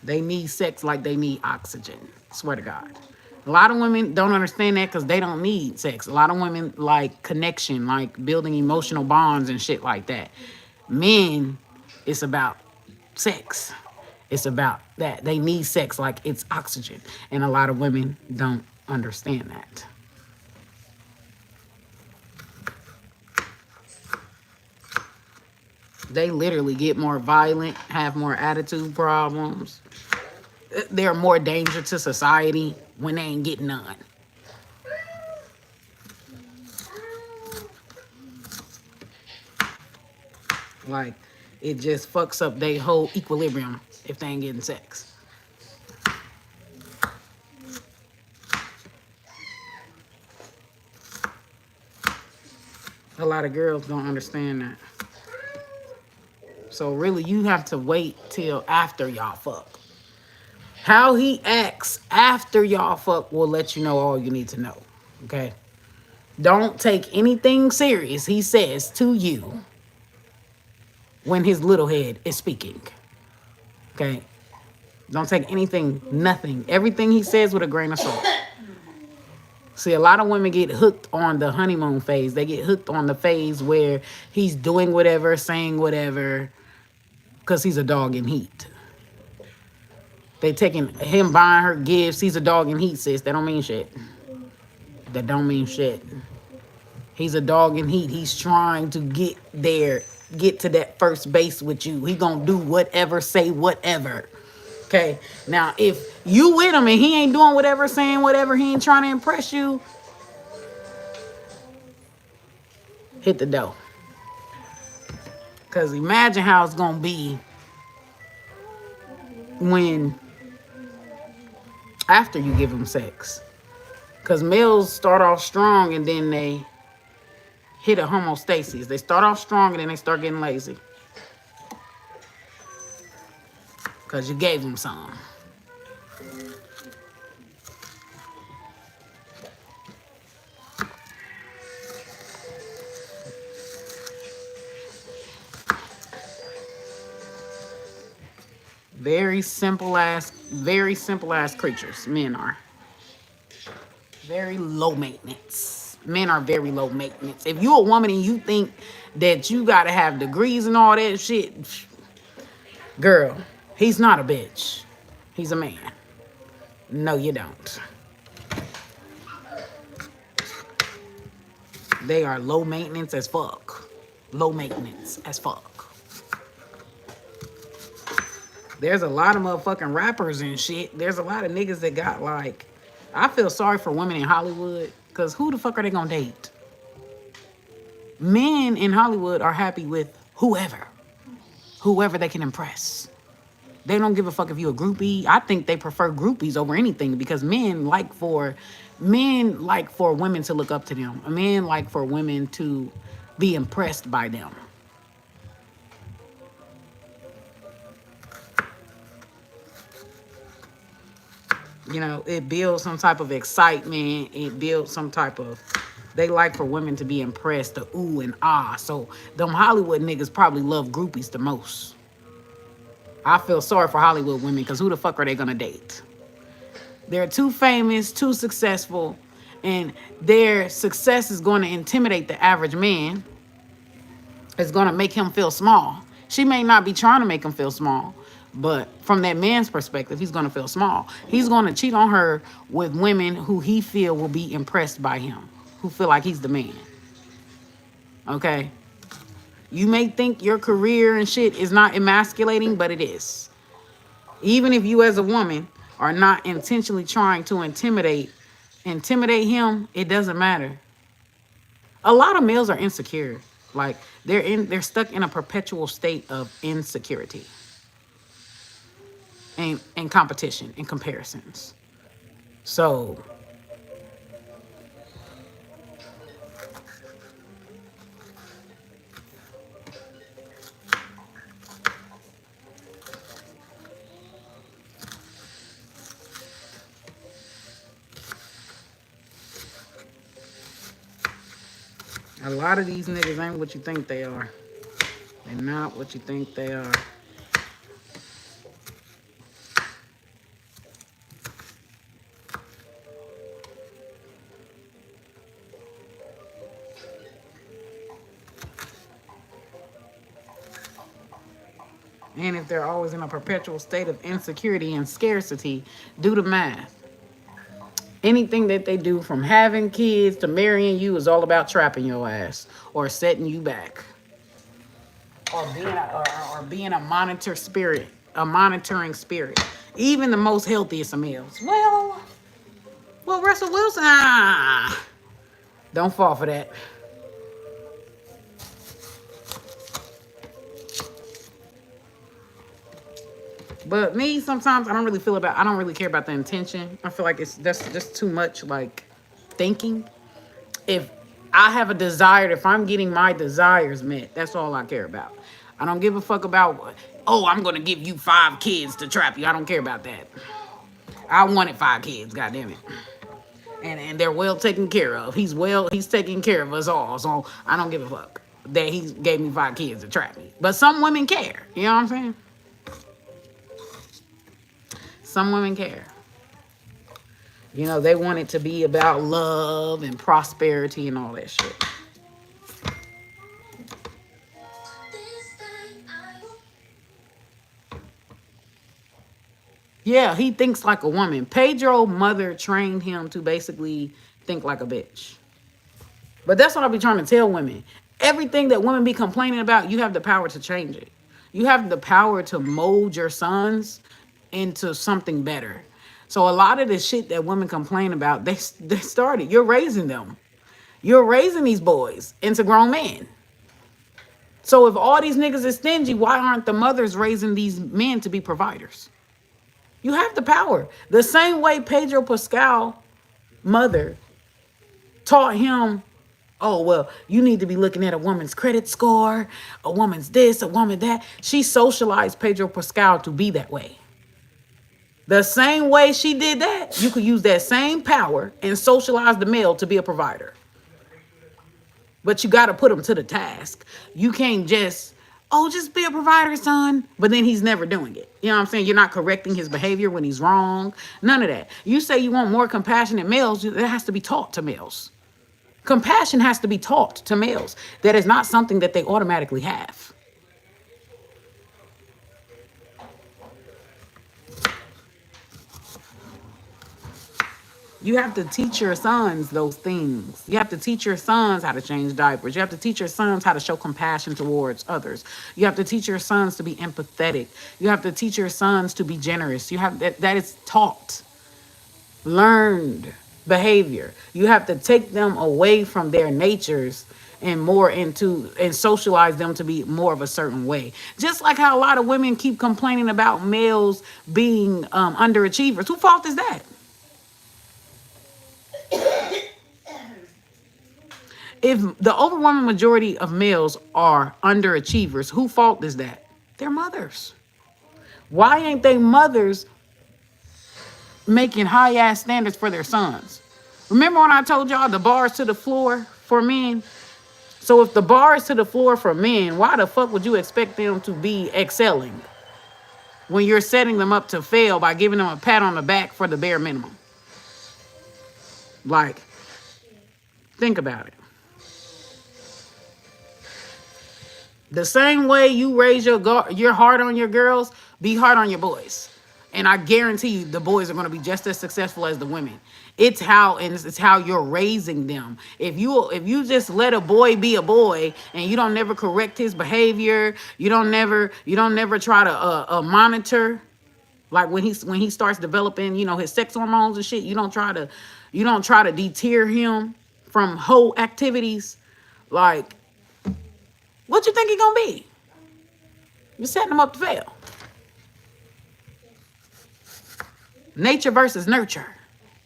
S1: They need sex like they need oxygen. Swear to God. A lot of women don't understand that because they don't need sex. A lot of women like connection, like building emotional bonds and shit like that. Men, it's about sex. It's about that. They need sex like it's oxygen. And a lot of women don't understand that. They literally get more violent, have more attitude problems. They're more danger to society when they ain't getting none. Like, it just fucks up their whole equilibrium if they ain't getting sex. A lot of girls don't understand that. So really, you have to wait till after y'all fuck. How he acts after y'all fuck will let you know all you need to know. Okay? Don't take anything serious he says to you when his little head is speaking. Okay? Don't take anything, nothing, everything he says with a grain of salt. See, a lot of women get hooked on the honeymoon phase. They get hooked on the phase where he's doing whatever, saying whatever, because he's a dog in heat. They taking him buying her gifts. He's a dog in heat, sis. That don't mean shit. That don't mean shit. He's a dog in heat. He's trying to get there, get to that first base with you. He gonna do whatever, say whatever. Okay. Now, if you with him and he ain't doing whatever, saying whatever, he ain't trying to impress you, hit the dough. Because imagine how it's gonna be when after you give him sex. Because males start off strong and then they hit a homeostasis. They start off strong and then they start getting lazy. Because you gave them some. Very simple ass creatures. Men are. Very low maintenance. Men are very low maintenance. If you a woman and you think that you gotta have degrees and all that shit, girl, he's not a bitch. He's a man. No, you don't. They are low maintenance as fuck. Low maintenance as fuck. There's a lot of motherfucking rappers and shit. There's a lot of niggas that got like, I feel sorry for women in Hollywood because who the fuck are they gonna date? Men in Hollywood are happy with whoever they can impress. They don't give a fuck if you a groupie. I think they prefer groupies over anything because men like for women to look up to them. Men like for women to be impressed by them. You know, it builds some type of excitement. It builds some type of, they like for women to be impressed, the ooh and ah. So them Hollywood niggas probably love groupies the most. I feel sorry for Hollywood women because who the fuck are they gonna date? They're too famous, too successful, and their success is going to intimidate the average man. It's going to make him feel small. She may not be trying to make him feel small, but from that man's perspective, he's going to feel small. He's going to cheat on her with women who he feel will be impressed by him, who feel like he's the man. Okay? You may think your career and shit is not emasculating, but it is. Even if you as a woman are not intentionally trying to intimidate him, it doesn't matter. A lot of males are insecure. Like they're stuck in a perpetual state of insecurity and competition and comparisons. So a lot of these niggas ain't what you think they are. They're not what you think they are. And if they're always in a perpetual state of insecurity and scarcity, do the math. Anything that they do from having kids to marrying you is all about trapping your ass or setting you back. Or being a monitoring spirit. Even the most healthiest of males. Well, Russell Wilson, don't fall for that. But me, sometimes I don't really care about the intention. I feel like that's just too much like thinking. If I have a desire, if I'm getting my desires met, that's all I care about. I don't give a fuck about, oh, I'm gonna give you 5 kids to trap you. I don't care about that. I wanted 5 kids, goddamn it. And they're well taken care of. He's taking care of us all. So I don't give a fuck that he gave me 5 kids to trap me. But some women care. You know what I'm saying? Some women care. You know, they want it to be about love and prosperity and all that shit. Yeah, he thinks like a woman. Pedro's mother trained him to basically think like a bitch. But that's what I be trying to tell women. Everything that women be complaining about, you have the power to change it. You have the power to mold your sons into something better. So a lot of the shit that women complain about, they started. You're raising them. You're raising these boys into grown men. So if all these niggas is stingy, why aren't the mothers raising these men to be providers? You have the power. The same way Pedro Pascal's mother taught him, oh, well, you need to be looking at a woman's credit score, a woman's this, a woman that. She socialized Pedro Pascal to be that way. The same way she did that, you could use that same power and socialize the male to be a provider. But you got to put him to the task. You can't just be a provider, son. But then he's never doing it. You know what I'm saying? You're not correcting his behavior when he's wrong. None of that. You say you want more compassionate males, it has to be taught to males. Compassion has to be taught to males. That is not something that they automatically have. You have to teach your sons those things. You have to teach your sons how to change diapers. You have to teach your sons how to show compassion towards others. You have to teach your sons to be empathetic. You have to teach your sons to be generous. You have that is taught, learned behavior. You have to take them away from their natures and more into and socialize them to be more of a certain way. Just like how a lot of women keep complaining about males being underachievers. Whose fault is that? If the overwhelming majority of males are underachievers, whose fault is that? Their mothers. Why ain't they mothers making high ass standards for their sons? Remember when I told y'all the bar is to the floor for men? So if the bar is to the floor for men, why the fuck would you expect them to be excelling when you're setting them up to fail by giving them a pat on the back for the bare minimum? Like, think about it. The same way you raise your hard on your girls, be hard on your boys. And I guarantee you the boys are going to be just as successful as the women. It's how you're raising them. If you just let a boy be a boy and you don't never correct his behavior, you don't never try to monitor, like when he starts developing, his sex hormones and shit, you don't try to deter him from whole activities. Like, what you think he gonna be? You're setting him up to fail. Nature versus nurture.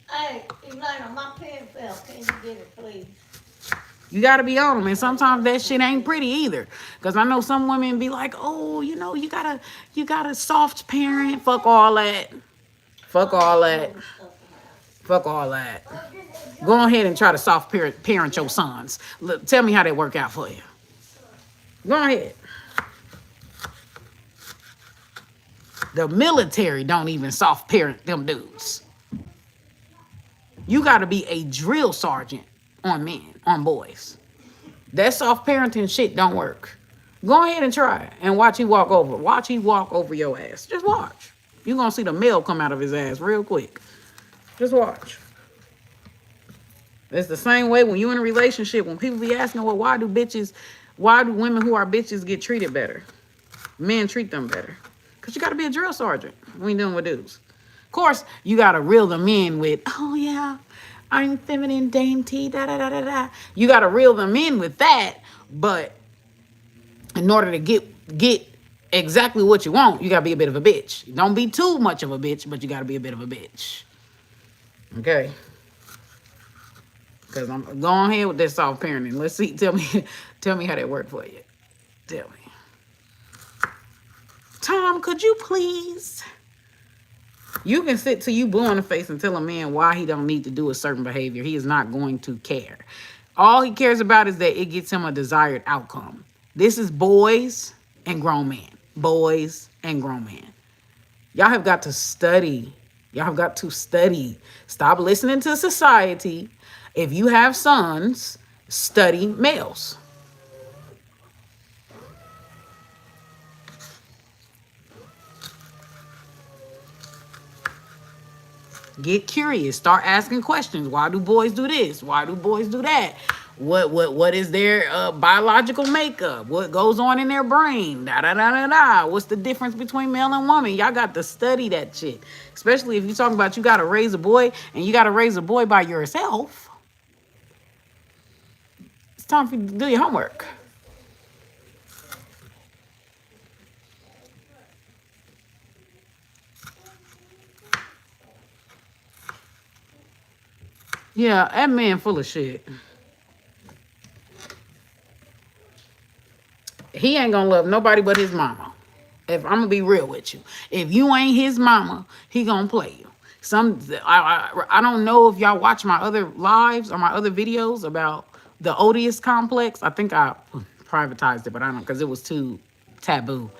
S2: Hey, Elena, my pen fell. Can you get it, please?
S1: You gotta be on them, and sometimes that shit ain't pretty either. Cause I know some women be like, oh, you gotta soft parent. Fuck all that. Fuck all that. Fuck all that. Go ahead and try to soft parent your sons. Look, tell me how they work out for you. Go ahead. The military don't even soft parent them dudes. You got to be a drill sergeant on men, on boys. That soft parenting shit don't work. Go ahead and try it and watch he walk over. Watch he walk over your ass. Just watch. You're going to see the male come out of his ass real quick. Just watch. It's the same way when you're in a relationship, when people be asking, well, why do women who are bitches get treated better? Men treat them better. Because you got to be a drill sergeant when you're dealing with dudes. Of course, you got to reel them in with, oh, yeah, I'm feminine, dainty, da-da-da-da-da. You got to reel them in with that. But in order to get exactly what you want, you gotta be a bit of a bitch. Don't be too much of a bitch, but you gotta be a bit of a bitch. Okay. Because I'm going ahead with that soft parenting. Let's see. Tell me how that worked for you. Tell me. Tom, could you please? You can sit till you blue in the face and tell a man why he don't need to do a certain behavior. He is not going to care. All he cares about is that it gets him a desired outcome. This is boys and grown men. Boys and grown men. Y'all have got to study. Y'all have got to study. Stop listening to society. If you have sons, study males. Get curious. Start asking questions. Why do boys do this? Why do boys do that? What is their biological makeup? What goes on in their brain? Da da da da da. What's the difference between male and woman? Y'all got to study that shit. Especially if you're talking about you got to raise a boy and you got to raise a boy by yourself. It's time for you to do your homework. Yeah, that man full of shit. He ain't gonna love nobody but his mama. If I'm gonna be real with you, if you ain't his mama, he gonna play you. I don't know if y'all watch my other lives or my other videos about the odious complex. I think I privatized it, but I don't, because it was too taboo.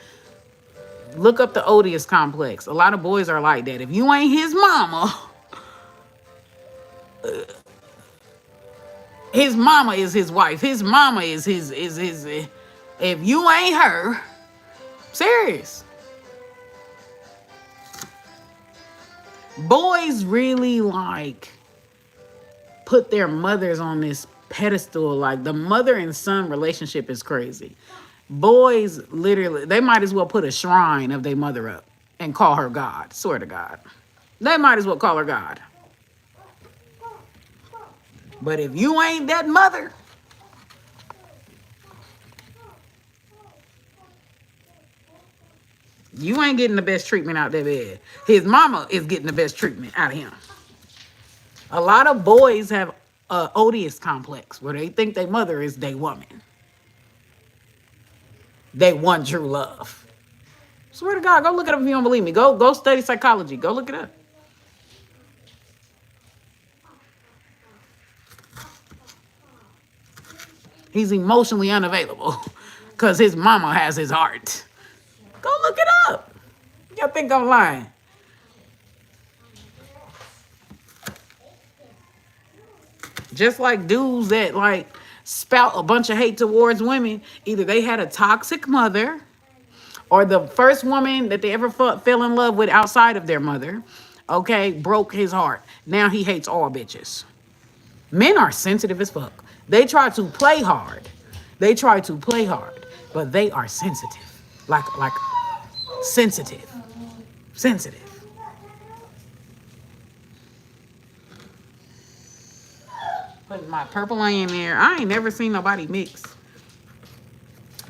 S1: Look up the odious complex. A lot of boys are like that. If you ain't his mama, his mama is his wife. His mama is his. If you ain't her, serious. Boys really like put their mothers on this pedestal. Like the mother and son relationship is crazy. Boys literally, they might as well put a shrine of their mother up and call her God. Swear to God. They might as well call her God. But if you ain't that mother, you ain't getting the best treatment out that bed. His mama is getting the best treatment out of him. A lot of boys have a odious complex where they think their mother is their woman. They want true love. Swear to God, go look it up if you don't believe me. Go study psychology. Go look it up. He's emotionally unavailable because his mama has his heart. Go look it up. Y'all think I'm lying? Just like dudes that like spout a bunch of hate towards women, either they had a toxic mother or the first woman that they ever fell in love with outside of their mother, okay, broke his heart. Now he hates all bitches. Men are sensitive as fuck. They try to play hard. But they are sensitive. Like sensitive. Sensitive. Put my purple onion there. I ain't never seen nobody mix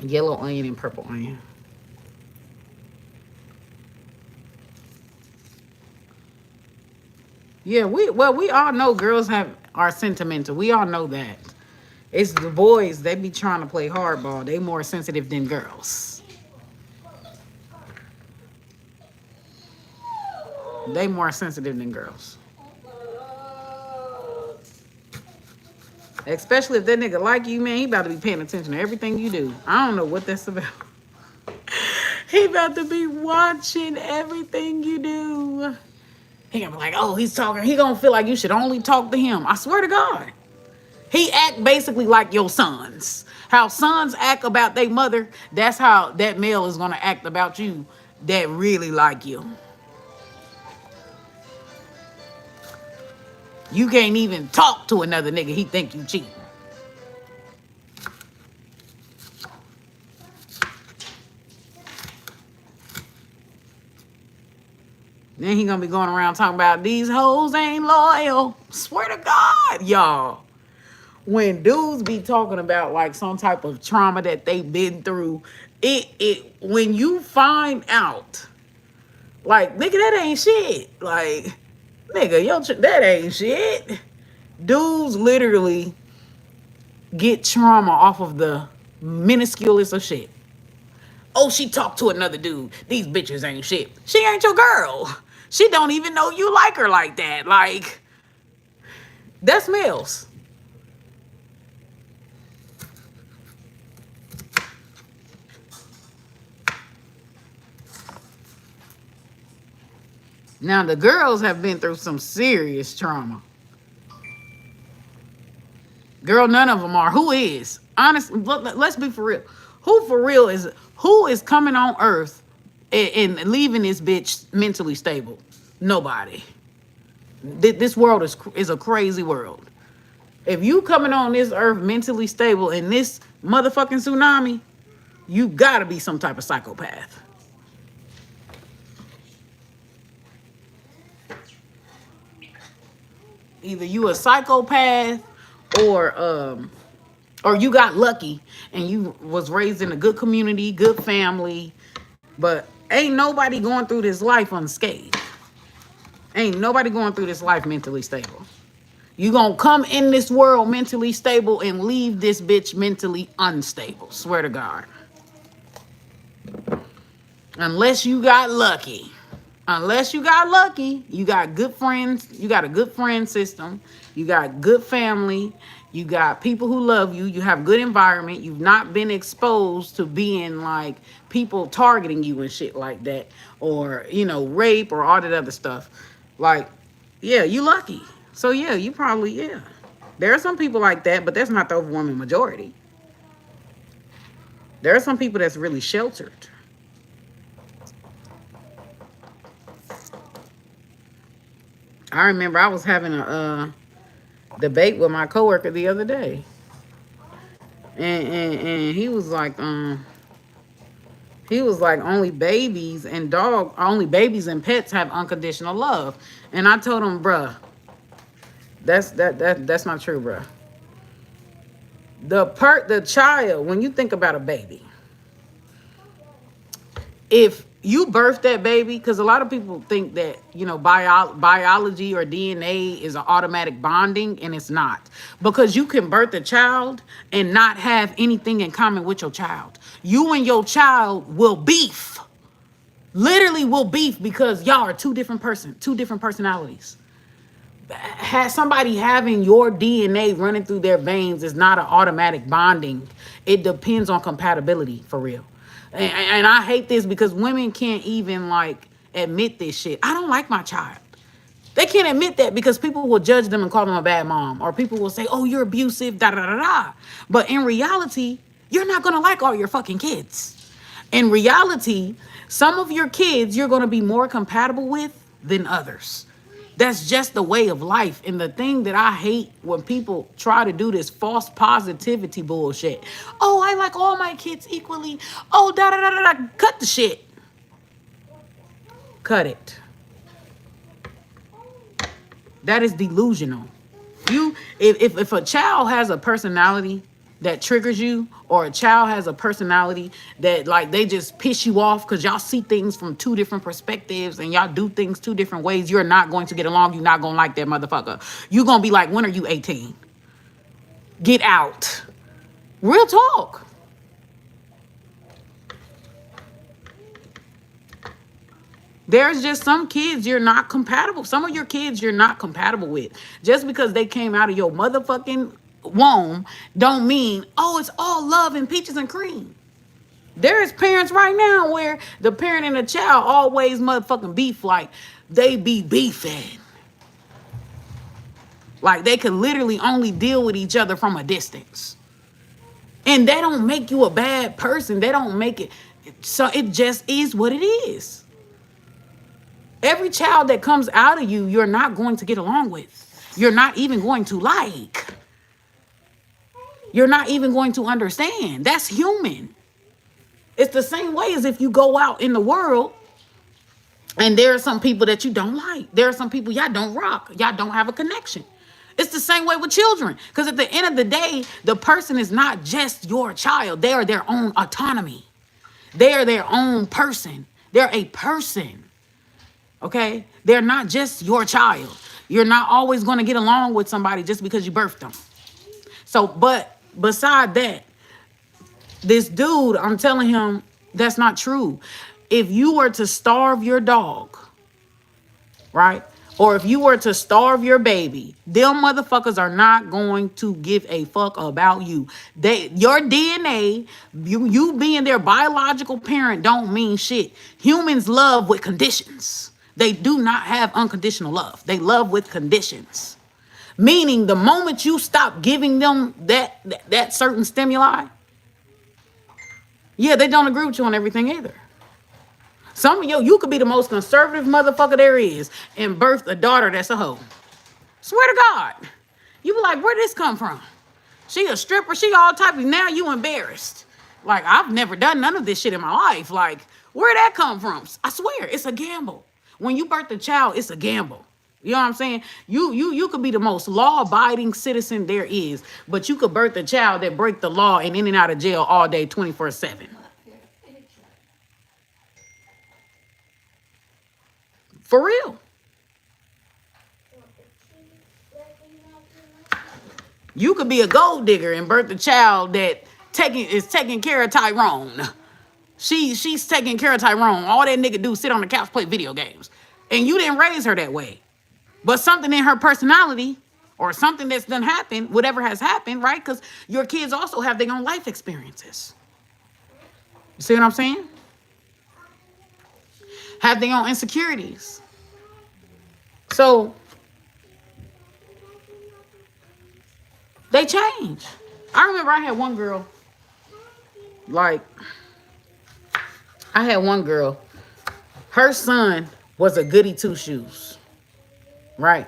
S1: yellow onion and purple onion. Yeah, we all know girls are sentimental. We all know that. It's the boys, they be trying to play hardball. They more sensitive than girls. They more sensitive than girls. Especially if that nigga like you, man, he about to be paying attention to everything you do. I don't know what that's about. He about to be watching everything you do. He gonna be like, oh, he's talking. He gonna feel like you should only talk to him. I swear to God. He act basically like your sons. How sons act about their mother, that's how that male is gonna act about you that really like you. You can't even talk to another nigga, he think you cheating. Then he gonna be going around talking about these hoes ain't loyal. Swear to God, y'all. when dudes be talking about like some type of trauma that they've been through, it when you find out, like, nigga, that ain't shit. Like, nigga, that ain't shit. Dudes literally get trauma off of the minusculest of shit. Oh, she talked to another dude. These bitches ain't shit. She ain't your girl. She don't even know you like her like that. Like, that's males. Now, the girls have been through some serious trauma. Girl, none of them are. Who is? Honestly, let's be for real. Who is coming on earth and leaving this bitch mentally stable? Nobody. This world is a crazy world. If you coming on this earth mentally stable in this motherfucking tsunami, you gotta be some type of psychopath. Either you a psychopath or you got lucky and you was raised in a good community, good family, but ain't nobody going through this life unscathed. Ain't nobody going through this life mentally stable. You gonna come in this world mentally stable and leave this bitch mentally unstable. Swear to God. Unless you got lucky. Unless you got lucky, you got good friends, you got a good friend system, you got good family, you got people who love you, you have good environment, you've not been exposed to being like people targeting you and shit like that, or, you know, rape or all that other stuff. Like, yeah, you lucky. So yeah, you probably, yeah. There are some people like that, but that's not the overwhelming majority. There are some people that's really sheltered. I remember I was having a debate with my coworker the other day, and he was like only babies and pets have unconditional love, and I told him, bruh, that's not true, bruh. The child, when you think about a baby, if you birth that baby, because a lot of people think that, you know, biology or DNA is an automatic bonding, and it's not. Because you can birth a child and not have anything in common with your child. You and your child will beef. Literally will beef because y'all are two different personalities. Somebody having your DNA running through their veins is not an automatic bonding. It depends on compatibility, for real. And I hate this because women can't even like admit this shit. I don't like my child. They can't admit that because people will judge them and call them a bad mom, or people will say, oh, you're abusive, da da da da. But in reality, you're not gonna like all your fucking kids. In reality, some of your kids you're gonna be more compatible with than others. That's just the way of life. And the thing that I hate when people try to do this false positivity bullshit. Oh, I like all my kids equally. Oh, da da da da da. Cut the shit. Cut it. That is delusional. If a child has a personality that triggers you, or a child has a personality that like they just piss you off because y'all see things from two different perspectives and y'all do things two different ways, you're not going to get along. You're not going to like that motherfucker. You're going to be like, when are you 18? Get out. Real talk. There's just some kids you're not compatible. Some of your kids you're not compatible with. Just because they came out of your motherfucking womb don't mean, oh, it's all love and peaches and cream. There's parents right now where the parent and the child always motherfucking beef, like they be beefing. Like they could literally only deal with each other from a distance. And they don't make you a bad person. They don't make it. So it just is what it is. Every child that comes out of you, you're not going to get along with. You're not even going to like. You're not even going to understand. That's human. It's the same way as if you go out in the world and there are some people that you don't like. There are some people y'all don't rock. Y'all don't have a connection. It's the same way with children. Because at the end of the day, the person is not just your child. They are their own autonomy. They are their own person. They're a person. Okay? They're not just your child. You're not always going to get along with somebody just because you birthed them. So, but beside that, this dude, I'm telling him that's not true. If you were to starve your dog, right? Or if you were to starve your baby, them motherfuckers are not going to give a fuck about you. Your DNA, you being their biological parent don't mean shit. Humans love with conditions. They do not have unconditional love. They love with conditions. Meaning the moment you stop giving them that certain stimuli, yeah, they don't agree with you on everything either. Some of you could be the most conservative motherfucker there is and birth a daughter that's a hoe. Swear to God. You be like, where'd this come from? She a stripper, she all type of, now you embarrassed. Like, I've never done none of this shit in my life. Like, where'd that come from? I swear, it's a gamble. When you birth a child, it's a gamble. You know what I'm saying? You could be the most law-abiding citizen there is, but you could birth a child that break the law and in and out of jail all day, 24/7. For real. You could be a gold digger and birth a child that is taking care of Tyrone. She's taking care of Tyrone. All that nigga do is sit on the couch, play video games. And you didn't raise her that way. But something in her personality or something that's done happen, whatever has happened, right? Because your kids also have their own life experiences. You see what I'm saying? Have their own insecurities. So they change. I remember I had one girl, her son was a goody two shoes, right?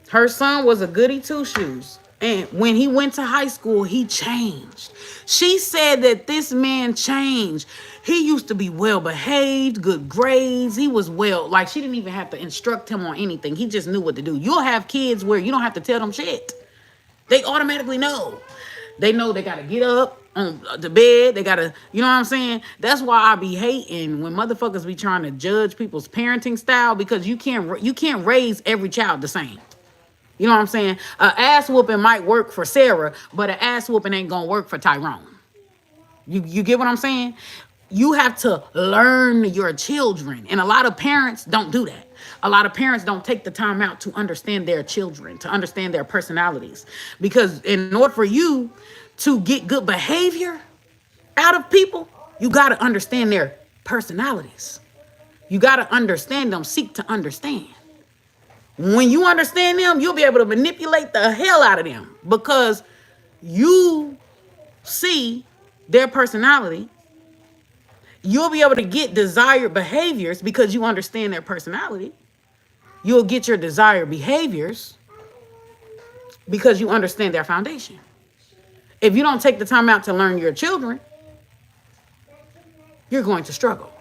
S1: Her son was a goody two shoes. And when he went to high school, he changed. She said that this man changed. He used to be well behaved, good grades. He was like she didn't even have to instruct him on anything. He just knew what to do. You'll have kids where you don't have to tell them shit. They automatically know. They know they got to get up on the bed. They got to, you know what I'm saying? That's why I be hating when motherfuckers be trying to judge people's parenting style, because you can't raise every child the same. You know what I'm saying? An ass whooping might work for Sarah, but an ass whooping ain't gonna work for Tyrone. You get what I'm saying? You have to learn your children. And a lot of parents don't do that. A lot of parents don't take the time out to understand their children, to understand their personalities. Because in order for you to get good behavior out of people, you got to understand their personalities. You got to understand them, seek to understand. When you understand them, you'll be able to manipulate the hell out of them because you see their personality. You'll be able to get desired behaviors because you understand their personality. You'll get your desired behaviors because you understand their foundation. If you don't take the time out to learn your children, you're going to struggle.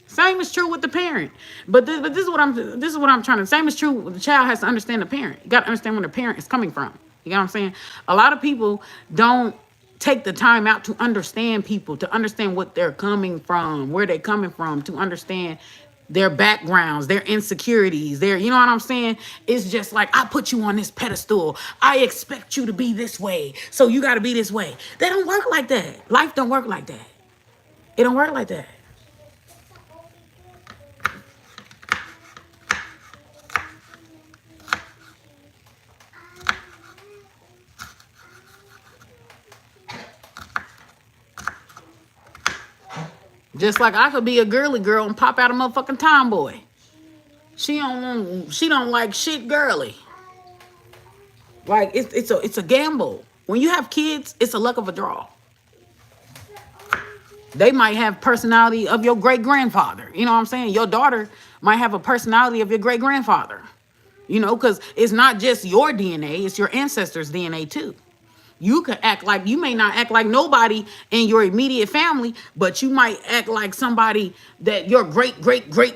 S1: Same is true with the parent. But this is what I'm trying to. Same is true. The child has to understand the parent. You got to understand where the parent is coming from. You know what I'm saying? A lot of people don't take the time out to understand people, to understand what they're coming from, where they're coming from, to understand their backgrounds, their insecurities, you know what I'm saying? It's just like, I put you on this pedestal. I expect you to be this way. So you got to be this way. They don't work like that. Life don't work like that. It don't work like that. Just like I could be a girly girl and pop out a motherfucking tomboy. She don't like shit girly. Like it's a gamble. When you have kids, it's a luck of a draw. They might have personality of your great grandfather. You know what I'm saying? Your daughter might have a personality of your great grandfather. You know, because it's not just your DNA, it's your ancestors' DNA too. You could act like, you may not act like nobody in your immediate family, but you might act like somebody that your great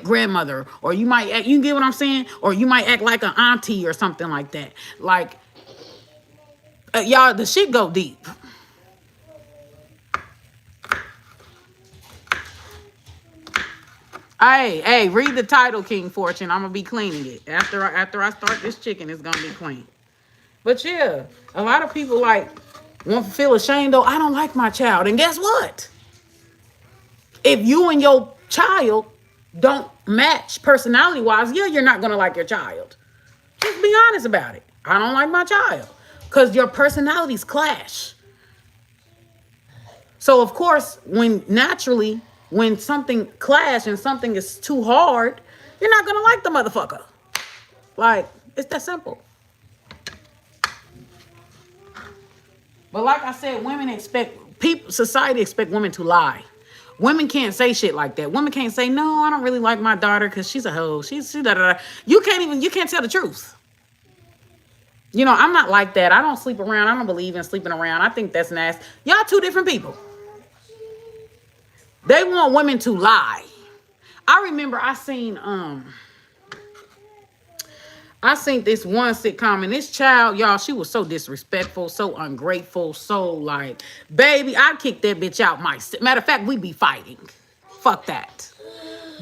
S1: grandmother, or you might act, you get what I'm saying? Or you might act like an auntie or something like that. Like, y'all, the shit go deep. Hey, read the title, King Fortune. I'm gonna be cleaning it after I start this chicken. It's gonna be clean. But yeah, a lot of people like want to feel ashamed though. I don't like my child, and guess what? If you and your child don't match personality wise, yeah, you're not gonna like your child. Just be honest about it. I don't like my child because your personalities clash. So of course, when something clash and something is too hard, you're not gonna like the motherfucker. Like, it's that simple. But like I said, society expect women to lie. Women can't say shit like that. Women can't say, no, I don't really like my daughter because she's a hoe. She's da da da. You can't tell the truth. You know, I'm not like that. I don't sleep around. I don't believe in sleeping around. I think that's nasty. Y'all two different people. They want women to lie. I remember I seen this one sitcom, and this child, y'all, she was so disrespectful, so ungrateful, so like, baby, I'd kick that bitch out myself. Matter of fact, we'd be fighting. Fuck that.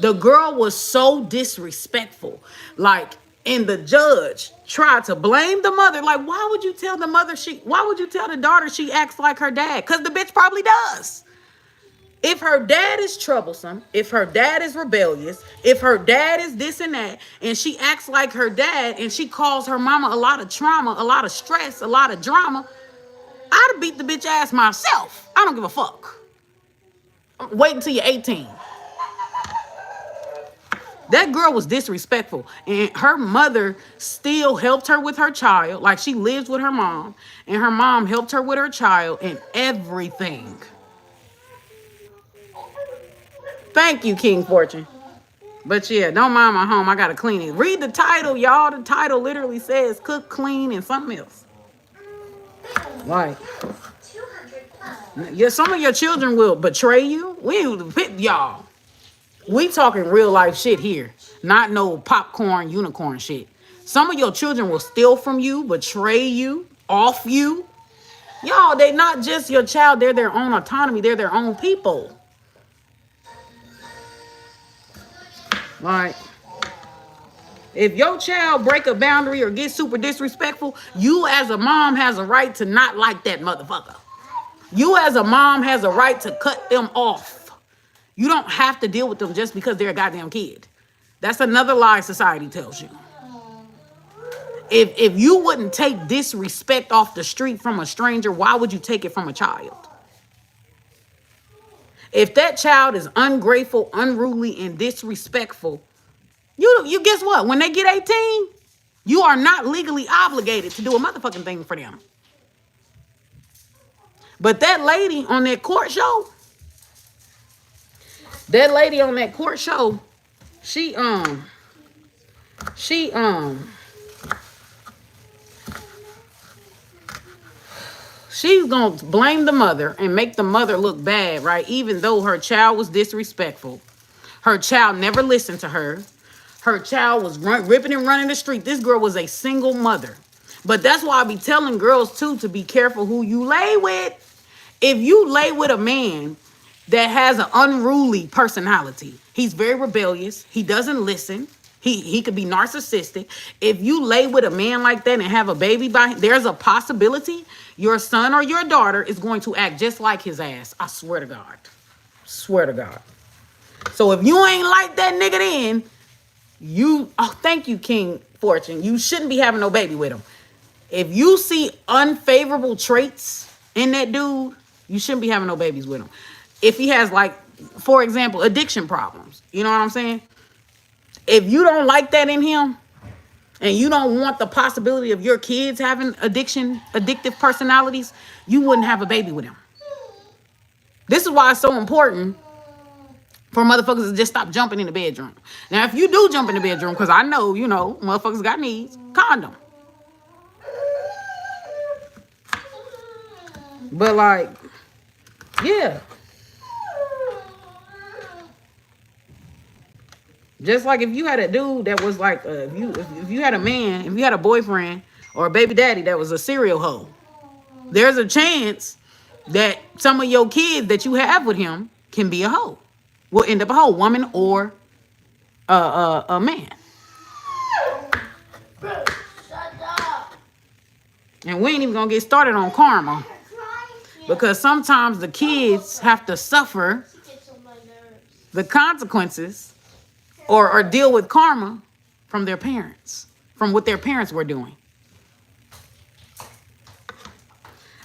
S1: The girl was so disrespectful. Like, and the judge tried to blame the mother. Like, why would you tell the daughter she acts like her dad? Because the bitch probably does. If her dad is troublesome, if her dad is rebellious, if her dad is this and that, and she acts like her dad, and she calls her mama a lot of trauma, a lot of stress, a lot of drama, I'd have beat the bitch ass myself. I don't give a fuck. Wait until you're 18. That girl was disrespectful, and her mother still helped her with her child. Like, she lives with her mom, and her mom helped her with her child and everything. Thank you, King Fortune. But yeah, don't mind my home. I gotta clean it. Read the title, y'all. The title literally says cook, clean, and something else. Like, yeah, some of your children will betray you. Y'all. We talking real life shit here. Not no popcorn unicorn shit. Some of your children will steal from you, betray you, off you. Y'all, they not just your child. They're their own autonomy. They're their own people. Like, if your child break a boundary or get super disrespectful, you as a mom has a right to not like that motherfucker. You as a mom has a right to cut them off. You don't have to deal with them just because they're a goddamn kid. That's another lie society tells you. If you wouldn't take disrespect off the street from a stranger, why would you take it from a child? If that child is ungrateful, unruly, and disrespectful, you guess what? When they get 18, you are not legally obligated to do a motherfucking thing for them. But that lady on that court show, she's gonna blame the mother and make the mother look bad, right? Even though her child was disrespectful. Her child never listened to her. Her child was ripping and running the street. This girl was a single mother. But that's why I be telling girls too to be careful who you lay with. If you lay with a man that has an unruly personality, he's very rebellious, he doesn't listen, he could be narcissistic. If you lay with a man like that and have a baby by him, there's a possibility your son or your daughter is going to act just like his ass. I swear to God. Swear to God. So if you ain't like that nigga then, thank you, King Fortune. You shouldn't be having no baby with him. If you see unfavorable traits in that dude, you shouldn't be having no babies with him. If he has, like, for example, addiction problems, you know what I'm saying? If you don't like that in him, and you don't want the possibility of your kids having addictive personalities, you wouldn't have a baby with him. This is why it's so important for motherfuckers to just stop jumping in the bedroom. Now, if you do jump in the bedroom, because I know, motherfuckers got needs, condom. But like, yeah. Just like if you had a dude that was like, if you had a man, if you had a boyfriend or a baby daddy that was a serial hoe, there's a chance that some of your kids that you have with him can be a hoe, will end up a hoe, woman or a man.
S2: Bro, shut up.
S1: And we ain't even gonna get started on karma, because sometimes the kids have to suffer
S2: She gets on my nerves.
S1: the consequences or deal with karma from their parents, from what their parents were doing.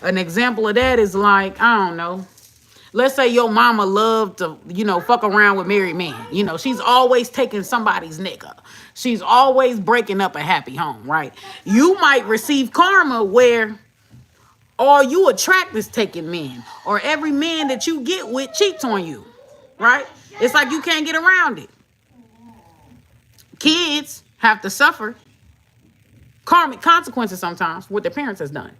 S1: An example of that is like, I don't know. Let's say your mama loved to, fuck around with married men. She's always taking somebody's nigga. She's always breaking up a happy home, right? You might receive karma where all you attract is taking men, or every man that you get with cheats on you, right? It's like you can't get around it. Kids have to suffer karmic consequences sometimes for what their parents has done.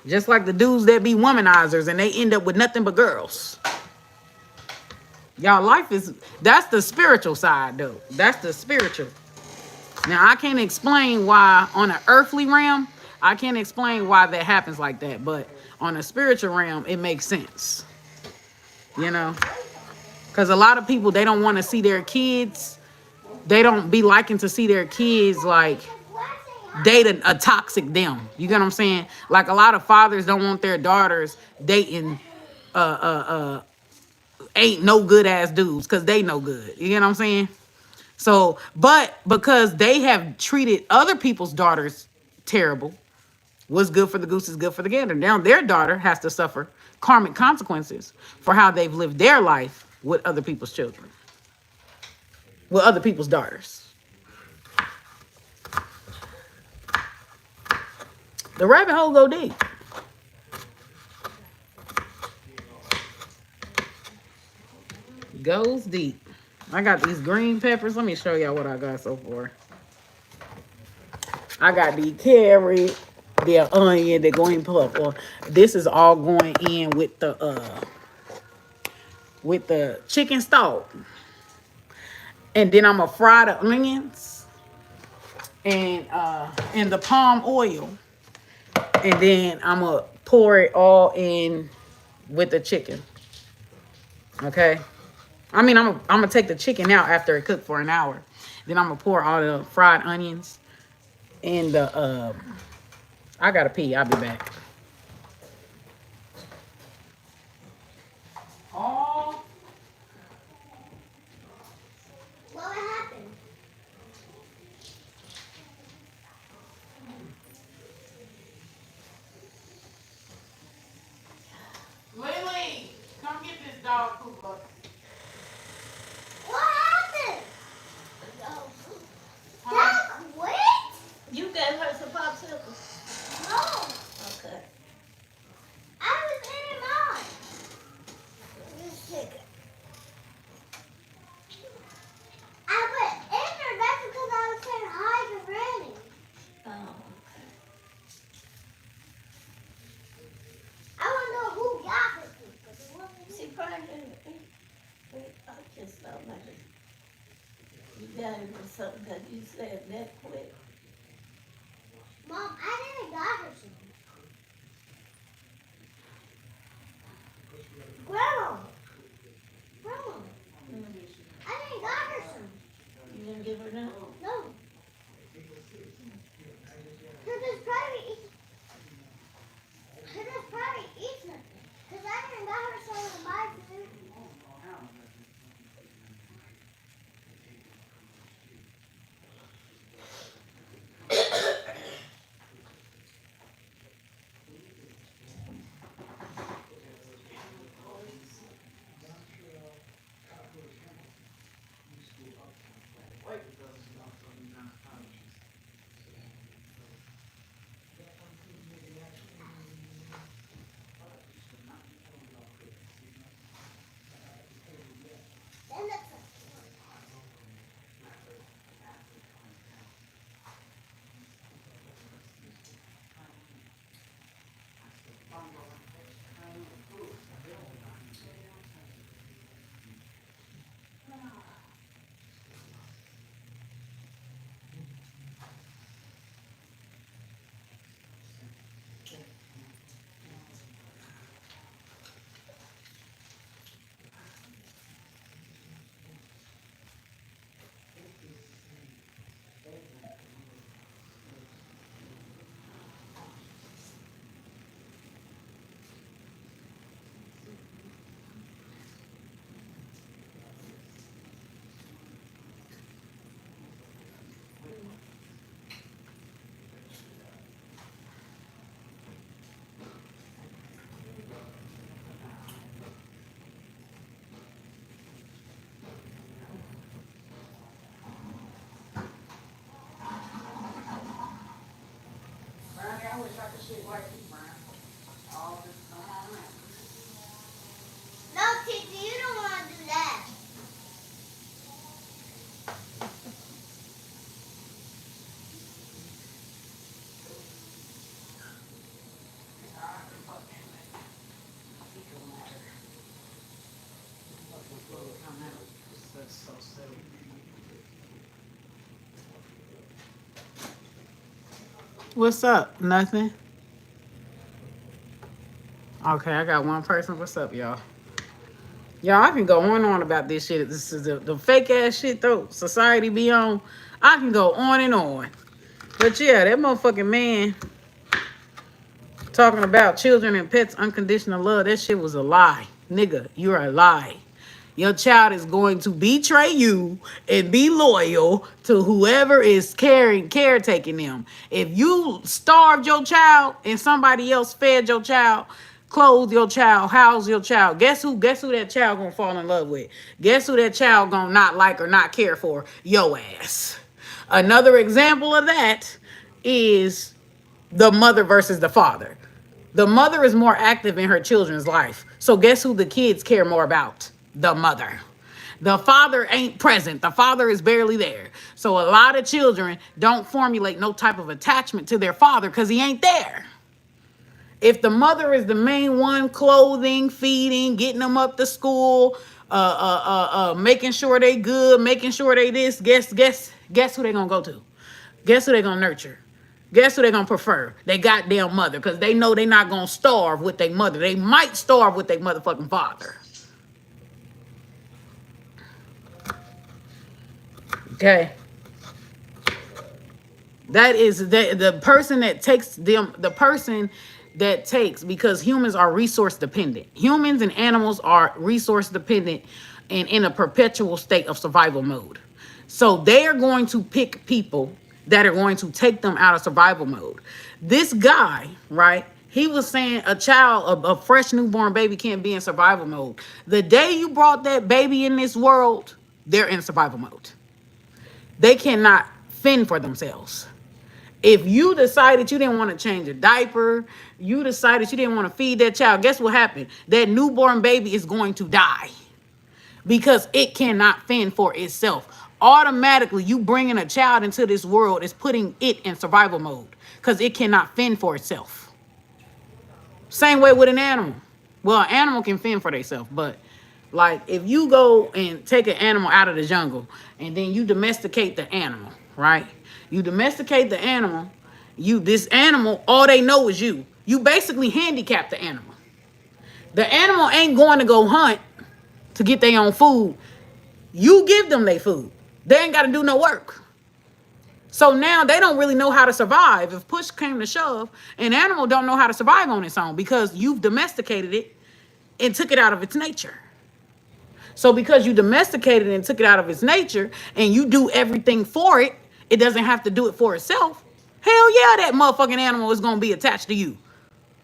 S1: Just like the dudes that be womanizers and they end up with nothing but girls. Y'all, that's the spiritual side though. That's the spiritual. Now, I can't explain why on an earthly realm, I can't explain why that happens like that. But on a spiritual realm, it makes sense. Because a lot of people, they don't want to see their kids. They don't be liking to see their kids like date a toxic them. You get what I'm saying? Like a lot of fathers don't want their daughters dating ain't no good ass dudes because they no good. You get what I'm saying? So, but because they have treated other people's daughters terrible, what's good for the goose is good for the gander. Now their daughter has to suffer karmic consequences for how they've lived their life with other people's children, with other people's daughters. The rabbit hole go deep. Goes deep. I got these green peppers. Let me show y'all what I got so far. I got the carrot, the onion, the green pepper. This is all going in with the chicken stock. And then I'm gonna fry the onions and in the palm oil. And then I'm gonna pour it all in with the chicken. Okay? I mean, I'm gonna take the chicken out after it cooked for an hour. Then I'm gonna pour all the fried onions in the I gotta pee. I'll be back. Oh,
S2: What happened?
S1: Lily, come get this dog poop up.
S2: What happened? Oh.
S1: Huh?
S2: Dad, quit? You gave her some popsicles? No. Okay. I was in mine. Just take it. I put in her. That's because I was saying hi to Remy. Oh, okay. I want to know who got her food, because it wasn't. She probably didn't. I just don't know. You got it or something because you said that quick. Mom, I didn't got her something. Grandma. Grandma. I didn't got her some. You didn't give her none? No. Her just probably eat something. Because I didn't got her some to buy food. No, Titi, you don't want to do that.
S1: What's up? Nothing. Okay, I got one person. What's up, y'all? Y'all, I can go on and on about this shit. This is the fake ass shit though. Society be on. I can go on and on. But yeah, that motherfucking man talking about children and pets unconditional love. That shit was a lie. Nigga, you're a lie. Your child is going to betray you and be loyal to whoever is caretaking them. If you starved your child and somebody else fed your child, clothed your child, housed your child, guess who that child gonna fall in love with? Guess who that child gonna not like or not care for? Yo ass. Another example of that is the mother versus the father. The mother is more active in her children's life. So guess who the kids care more about? The mother. The father ain't present. The father is barely there. So a lot of children don't formulate no type of attachment to their father because he ain't there. If the mother is the main one, clothing, feeding, getting them up to school, making sure they good, making sure they this, guess who they gonna go to? Guess who they gonna nurture? Guess who they gonna prefer? They goddamn mother, because they know they not gonna starve with their mother. They might starve with their motherfucking father. Okay. That is the person that takes them, the person that takes, because humans are resource dependent. Humans and animals are resource dependent and in a perpetual state of survival mode. So they are going to pick people that are going to take them out of survival mode. This guy, right? He was saying a child, a fresh newborn baby can't be in survival mode. The day you brought that baby in this world, they're in survival mode. They cannot fend for themselves. If you decided you didn't want to change a diaper, you decided you didn't want to feed that child, guess what happened? That newborn baby is going to die because it cannot fend for itself. Automatically, you bringing a child into this world is putting it in survival mode because it cannot fend for itself. Same way with an animal. Well, an animal can fend for themselves, but like if you go and take an animal out of the jungle and then you domesticate the animal, right? You domesticate the animal, this animal, all they know is you. You basically handicap the animal. The animal ain't going to go hunt to get their own food. You give them their food. They ain't got to do no work. So now they don't really know how to survive. If push came to shove, an animal don't know how to survive on its own because you've domesticated it and took it out of its nature. So because you domesticated it and took it out of its nature and you do everything for it, it doesn't have to do it for itself. Hell yeah, that motherfucking animal is going to be attached to you.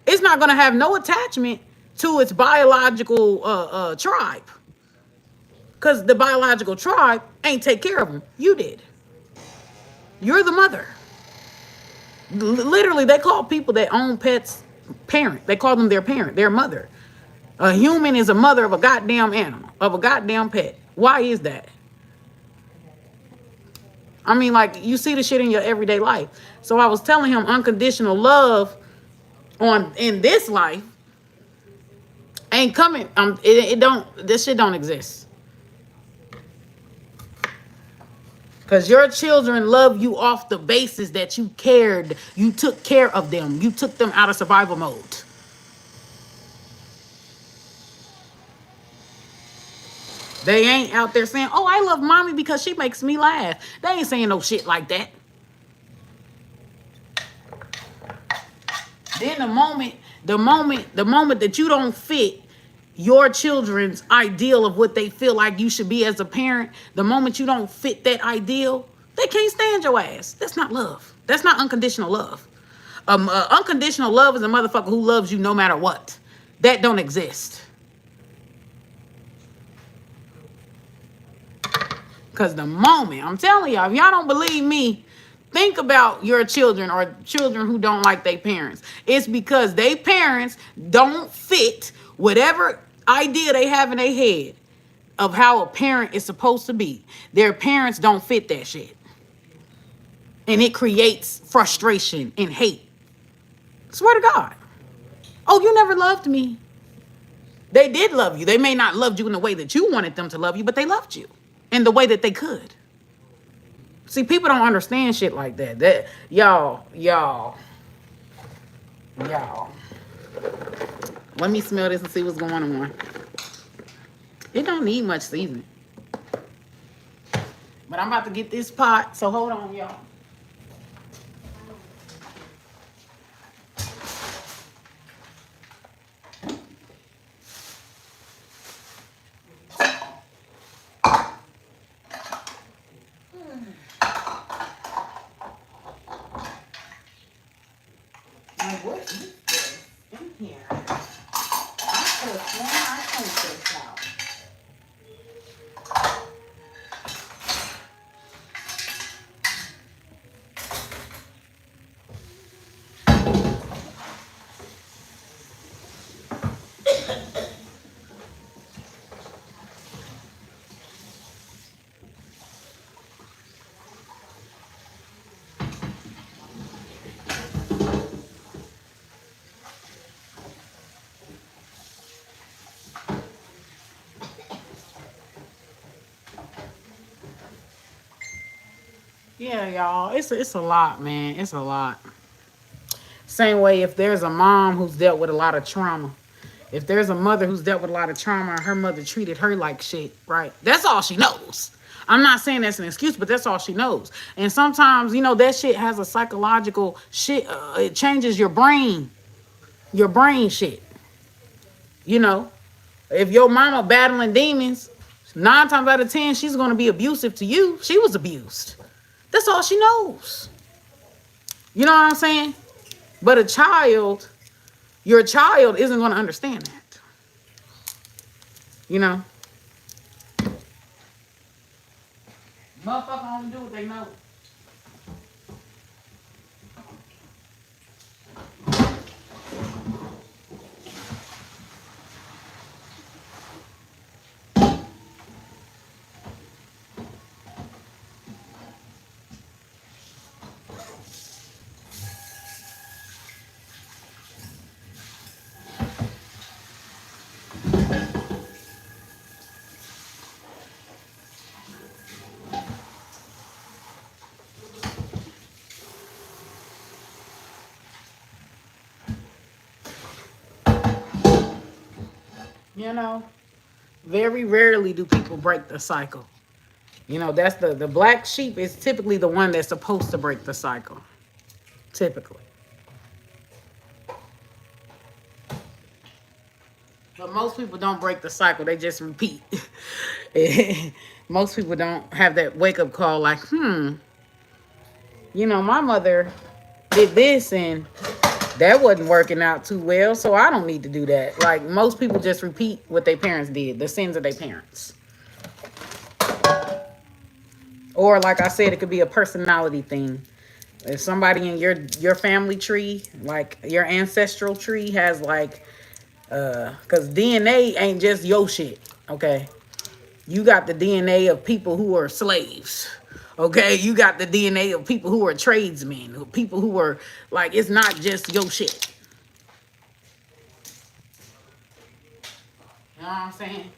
S1: It's not going to have no attachment to its biological tribe. Because the biological tribe ain't take care of them. You did. You're the mother. Literally, they call people that own pets parent. They call them their parent, their mother. A human is a mother of a goddamn animal, of a goddamn pet. Why is that? I mean, like, you see the shit in your everyday life. So I was telling him unconditional love in this life ain't coming. This shit don't exist. Because your children love you off the basis that you cared. You took care of them. You took them out of survival mode. They ain't out there saying, oh, I love mommy because she makes me laugh. They ain't saying no shit like that. Then the moment that you don't fit your children's ideal of what they feel like you should be as a parent, the moment you don't fit that ideal, they can't stand your ass. That's not love. That's not unconditional love. Unconditional love is a motherfucker who loves you no matter what. That don't exist. Because the moment, I'm telling y'all, if y'all don't believe me, Think about your children or children who don't like their parents. It's because their parents don't fit whatever idea they have in their head of how a parent is supposed to be. Their parents don't fit that shit. And it creates frustration and hate. Swear to God. Oh, you never loved me. They did love you. They may not love you in the way that you wanted them to love you, but they loved you in the way that they could. See, people don't understand shit like that. Y'all. Let me smell this and see what's going on. It don't need much seasoning. But I'm about to get this pot, so hold on, y'all. Like, what is this in here? I could have sworn I cleaned this out. Yeah, y'all, it's a lot, man. It's a lot. Same way, if there's a mom who's dealt with a lot of trauma, if there's a mother who's dealt with a lot of trauma and her mother treated her like shit, right? That's all she knows. I'm not saying that's an excuse, but that's all she knows. And sometimes, you know, that shit has a psychological shit. It changes your brain shit. You know, if your mama battling demons, 9 times out of 10, she's going to be abusive to you. She was abused. That's all she knows. You know what I'm saying? But your child isn't going to understand that. You know? Motherfucker only do what they know. You know, very rarely do people break the cycle. You know, that's the black sheep is typically the one that's supposed to break the cycle. Typically. But most people don't break the cycle. They just repeat. Most people don't have that wake-up call like, you know, my mother did this and that wasn't working out too well, so I don't need to do that. Like, most people just repeat what their parents did, the sins of their parents. Or, like I said, it could be a personality thing. If somebody in your family tree, like your ancestral tree has like, because DNA ain't just your shit, okay? You got the DNA of people who are slaves. Okay, you got the DNA of people who are tradesmen, people who are like, it's not just your shit. You know what I'm saying?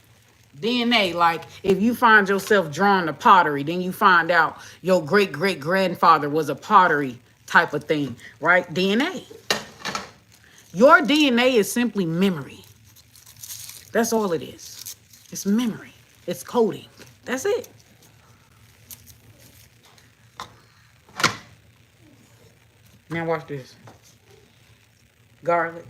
S1: DNA, like if you find yourself drawn to pottery, then you find out your great-great-grandfather was a pottery type of thing, right? DNA. Your DNA is simply memory. That's all it is. It's memory. It's coding. That's it. Now watch this. Garlic.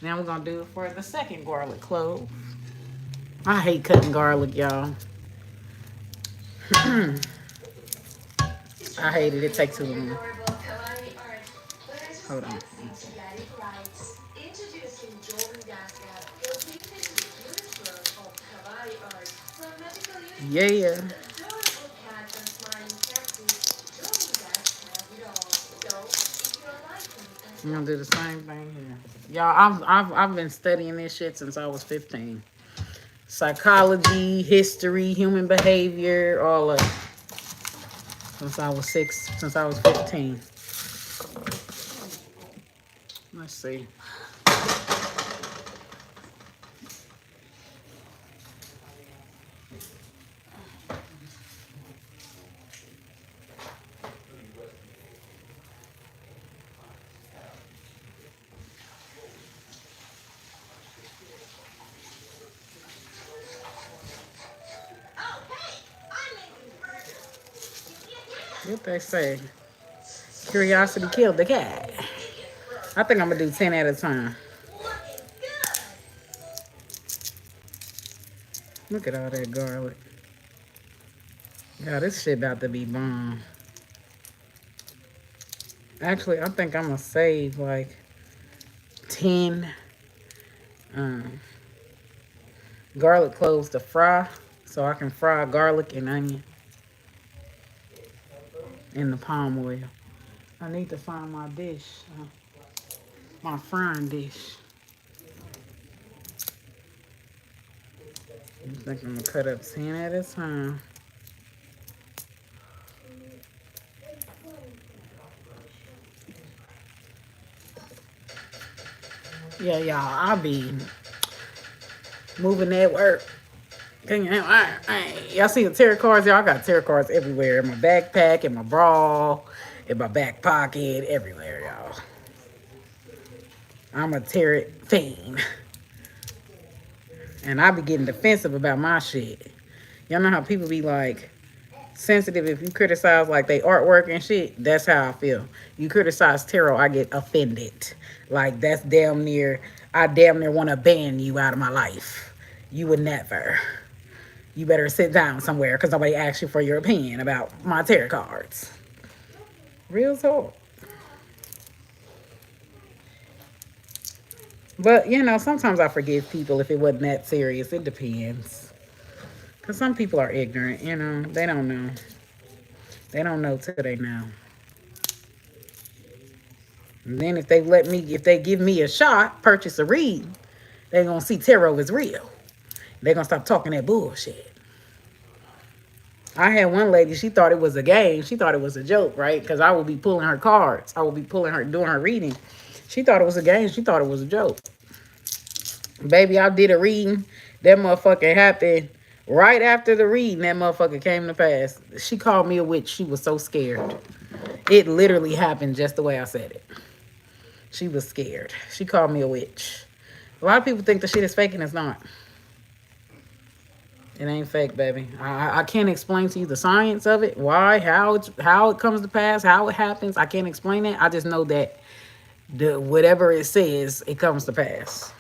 S1: Now we're going to do it for the second garlic clove. I hate cutting garlic, y'all. I hate it. It takes too long. Hold on. Yeah. I'm gonna do the same thing here. Y'all, I've been studying this shit since I was 15. Psychology, history, human behavior, all of it. Since I was 15. Let's see. What they say? Curiosity killed the cat. I think I'm gonna do 10 at a time. Look at all that garlic. Yeah, this shit about to be bomb. Actually, I think I'm gonna save like 10 um, garlic cloves to fry, so I can fry garlic and onion in the palm oil. I need to find my dish, my frying dish. I think I'm gonna cut up 10 at a time. Yeah, y'all, I'll be moving that work. Y'all see the tarot cards? Y'all got tarot cards everywhere. In my backpack, in my bra, in my back pocket, everywhere, y'all. I'm a tarot fiend. And I be getting defensive about my shit. Y'all know how people be like sensitive if you criticize like they artwork and shit? That's how I feel. You criticize tarot, I get offended. Like that's damn near, I damn near want to ban you out of my life. You would never. You better sit down somewhere because nobody asked you for your opinion about my tarot cards. Real talk. But, you know, sometimes I forgive people if it wasn't that serious. It depends. Because some people are ignorant, you know. They don't know. They don't know till they know. And then if they give me a shot, purchase a read, they're going to see tarot is real. They're going to stop talking that bullshit. I had one lady, she thought it was a game. She thought it was a joke, right? Because I would be pulling her cards. I would be pulling her, doing her reading. She thought it was a game. She thought it was a joke. Baby, I did a reading. That motherfucker happened right after the reading. That motherfucker came to pass. She called me a witch. She was so scared. It literally happened just the way I said it. She was scared. She called me a witch. A lot of people think the shit is fake and it's not. It ain't fake, baby. I can't explain to you the science of it, why, how it comes to pass, how it happens. I can't explain it. I just know that whatever it says, it comes to pass.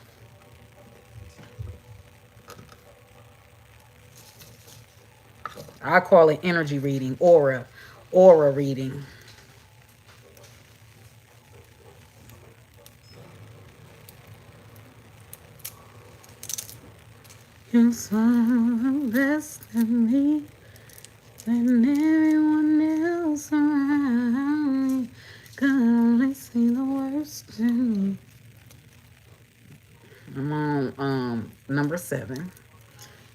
S1: I call it energy reading, aura reading. You're so best than me than everyone else around me. Cause I only see the worst in me. I'm on number 7.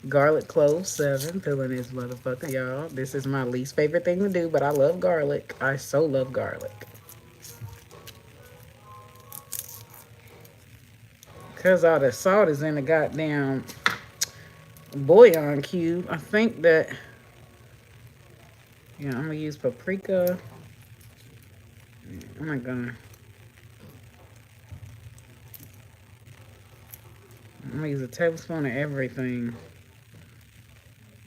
S1: Garlic clove 7. Feeling this motherfucker, y'all. This is my least favorite thing to do, but I love garlic. I so love garlic. Cause all the salt is in the goddamn bouillon cube. I think that, yeah, I'm gonna use paprika. I'm gonna use a tablespoon of everything.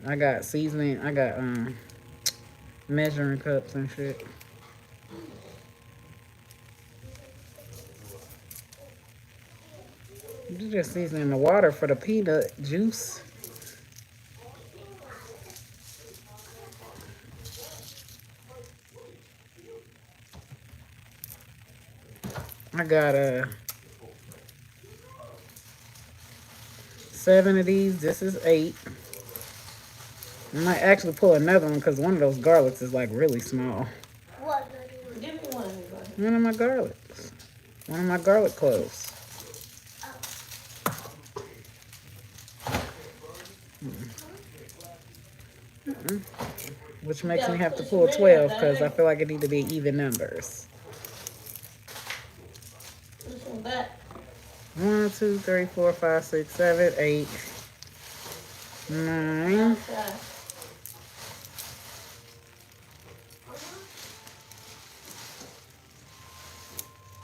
S1: I got seasoning. I got measuring cups and shit. You just seasoning the water for the peanut juice. I got 7 of these. This is 8. I might actually pull another one because one of those garlics is like really small.
S2: What? Give me one.
S1: One of my garlics. One of my garlic cloves. Which makes me have to pull 12 because I feel like it need to be even numbers.
S2: Push them back.
S1: 1, 2, 3, 4, 5, 6, 7, 8, 9.
S2: Outside.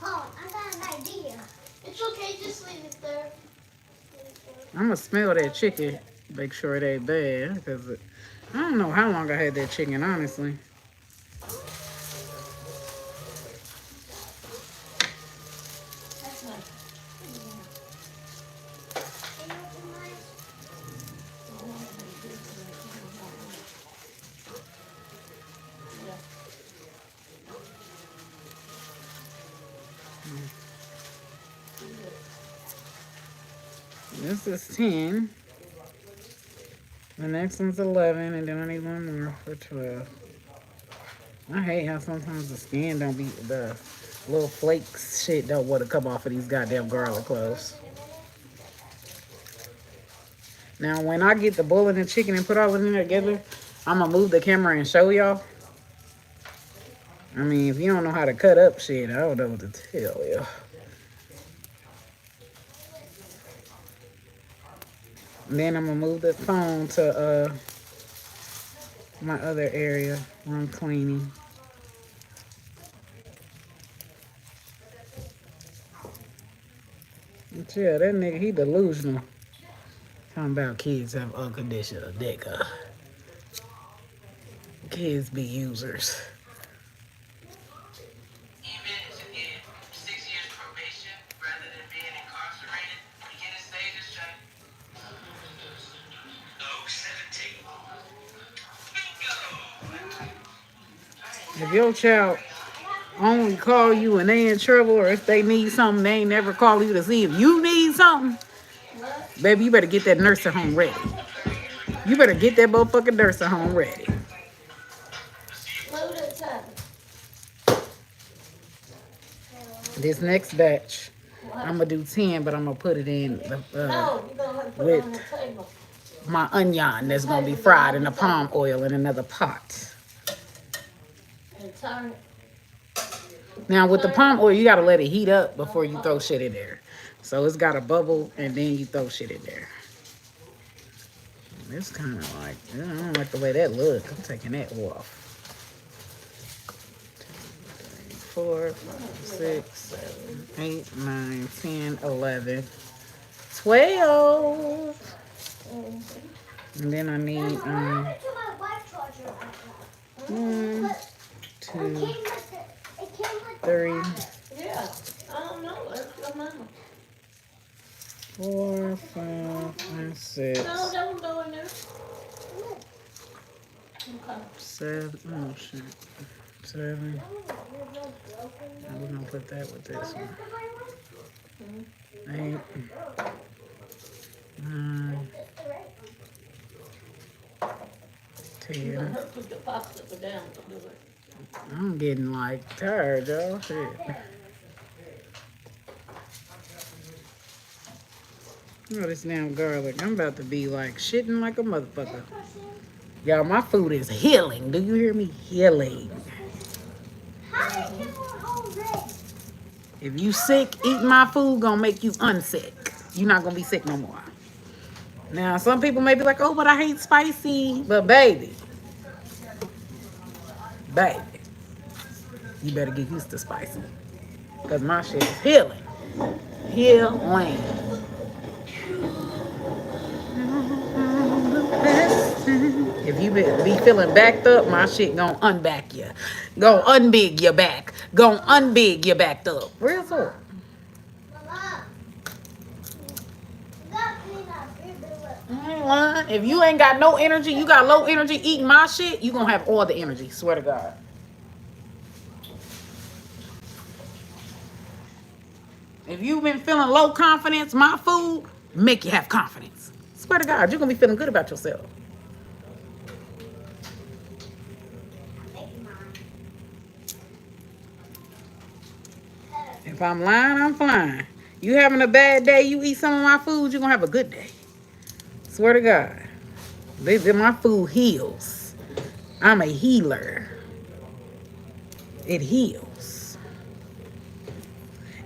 S2: Oh, I got an idea. It's okay, just leave it there.
S1: I'm gonna smell that chicken. Make sure it ain't bad because I don't know how long I had that chicken, honestly.
S2: That's nice.
S1: This is 10. The next one's 11, and then I need one more for 12. I hate how sometimes the skin don't be, the little flakes shit don't want to come off of these goddamn garlic cloves. Now, when I get the bull and the chicken and put all of them together, I'm going to move the camera and show y'all. I mean, if you don't know how to cut up shit, I don't know what to tell you. Then I'm going to move the phone to my other area where I'm cleaning. But yeah, that nigga, he delusional. Talking about kids have unconditional dick. Kids be users.
S3: Even in 6 years probation, rather than being incarcerated, begin a stage check. Oh, 17. Bingo!
S1: If your child only call you when they in trouble or if they need something, they ain't never call you to see if you need something, baby, you better get that nursing home ready. You better get that motherfucking nursing home ready.
S2: Load it up.
S1: This next batch, I'm going to do 10, but I'm going to put it in
S2: No, you're gonna have to put
S1: with
S2: it on the table.
S1: my onion that's going to be fried in the palm oil in another pot.
S2: And turn it.
S1: Now, with the palm oil, you got to let it heat up before you throw shit in there. So it's got to bubble, and then you throw shit in there. It's kind of like, I don't like the way that look. I'm taking that off. 4, 5, 6, 7, 8, 9, 10, 11, 12. And then I need 1, 2, 3,
S2: Yeah, I don't know. That's your mama.
S1: 4, 5, 6,
S2: No, don't go in there. Okay.
S1: 7. Oh shit. 7. Now we're gonna put that with this one. 8, 9, 10.
S2: Put your popsicle down to do it.
S1: I'm getting like tired, y'all. Shit. Oh, this damn garlic. I'm about to be like shitting like a motherfucker. Y'all, my food is healing. Do you hear me? Healing. If you sick, eating my food gonna make you unsick. You're not gonna be sick no more. Now, some people may be like, oh, but I hate spicy. But baby, you better get used to spicy. Because my shit is healing. Healing. If you be feeling backed up, my shit gonna unback you. Go unbig your back. Go unbig your backed up. Real talk. I ain't lying. If you ain't got no energy, you got low energy eating my shit, you gonna have all the energy. Swear to God. If you've been feeling low confidence, my food make you have confidence. Swear to God, you're going to be feeling good about yourself. If I'm lying, I'm flying. You having a bad day, you eat some of my food, you're going to have a good day. Swear to God. My food heals. I'm a healer. It heals.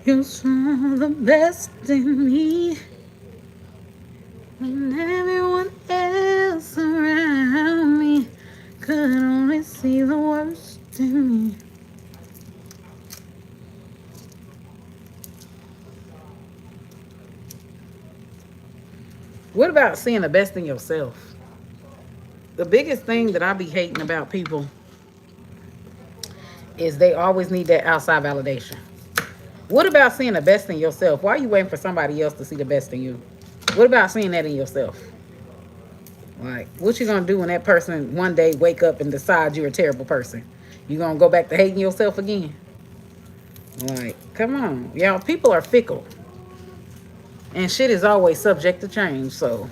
S1: You saw the best in me when everyone else around me could only see the worst in me. What about seeing the best in yourself? The biggest thing that I be hating about people is they always need that outside validation. What about seeing the best in yourself? Why are you waiting for somebody else to see the best in you? What about seeing that in yourself? Like, what you gonna do when that person one day wake up and decide you're a terrible person? You gonna go back to hating yourself again? Like, come on. Y'all, people are fickle. And shit is always subject to change. So,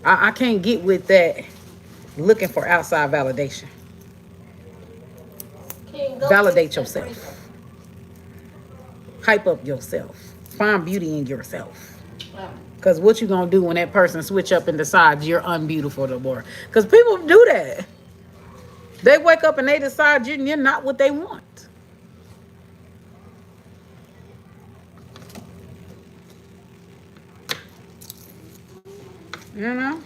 S1: I can't get with that looking for outside validation. Validate yourself. Hype up yourself. Find beauty in yourself. Because what you gonna do when that person switch up and decides you're unbeautiful no more? Because people do that. They wake up and they decide you're not what they want. You know?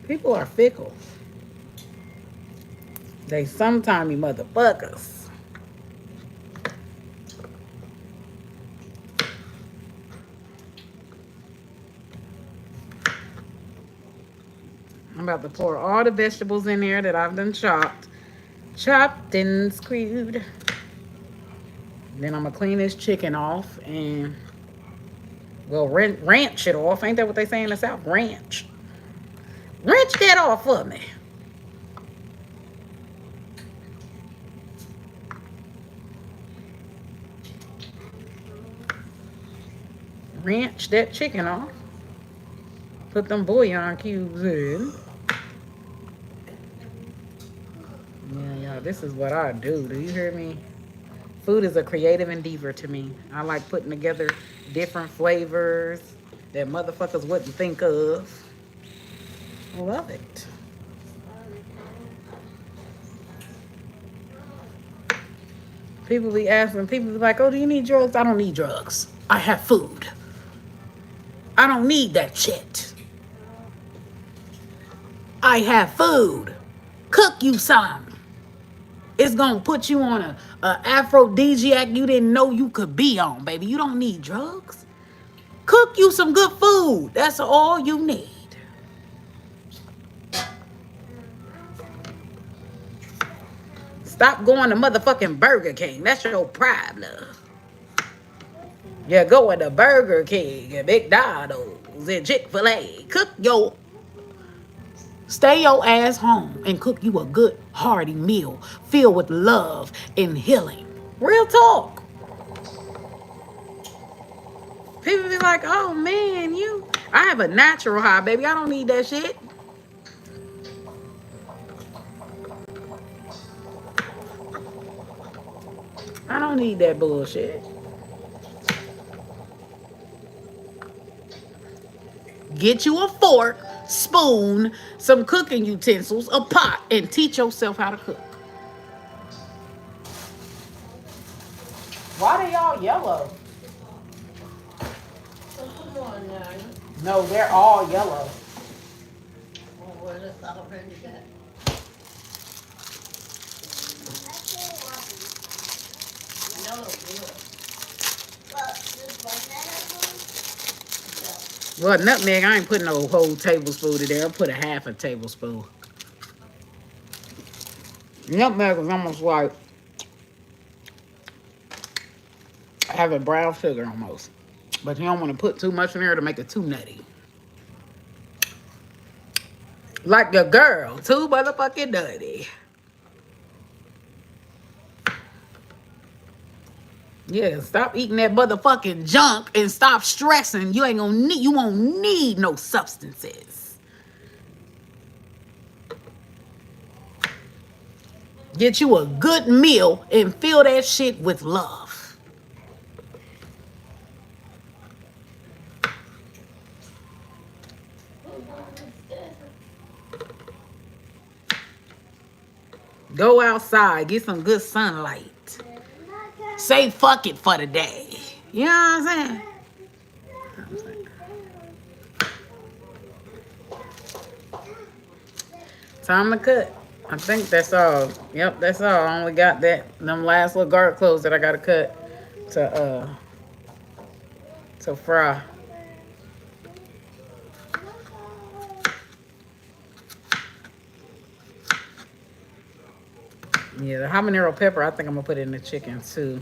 S1: People are fickle. They sometime be motherfuckers. I'm about to pour all the vegetables in there that I've done chopped. Chopped and screwed. Then I'm going to clean this chicken off and, well, ranch it off. Ain't that what they say in the South? Ranch. Ranch that off for me. Ranch that chicken off. Put them bouillon cubes in. Yeah, y'all, this is what I do. Do you hear me? Food is a creative endeavor to me. I like putting together different flavors that motherfuckers wouldn't think of. I love it. People be asking, people be like, oh, do you need drugs? I don't need drugs. I have food. I don't need that shit. I have food. Cook you some. It's gonna put you on a aphrodisiac you didn't know you could be on, baby. You don't need drugs. Cook you some good food. That's all you need. Stop going to motherfucking Burger King. That's your problem. Yeah, go to Burger King and McDonald's and Chick-fil-A. Stay your ass home and cook you a good, hearty meal filled with love and healing. Real talk. People be like, oh man, I have a natural high, baby. I don't need that shit. I don't need that bullshit. Get you a fork, spoon, some cooking utensils, a pot, and teach yourself how to cook. Why they all yellow?
S2: Come on now.
S1: No, they're all yellow.
S2: Oh, well, that's already got. No, good.
S1: Well, nutmeg, I ain't putting no whole tablespoon in there. I'll put a half a tablespoon. Nutmeg is almost like having brown sugar almost. But you don't want to put too much in there to make it too nutty. Like your girl, too motherfucking nutty. Yeah, stop eating that motherfucking junk and stop stressing. You won't need no substances. Get you a good meal and fill that shit with love. Go outside, get some good sunlight. Say fuck it for the day. You know what I'm saying? Time to cut. I think that's all. Yep, that's all. I only got them last little guard clothes that I gotta cut to fry. Yeah, the habanero pepper, I think I'm gonna put it in the chicken too.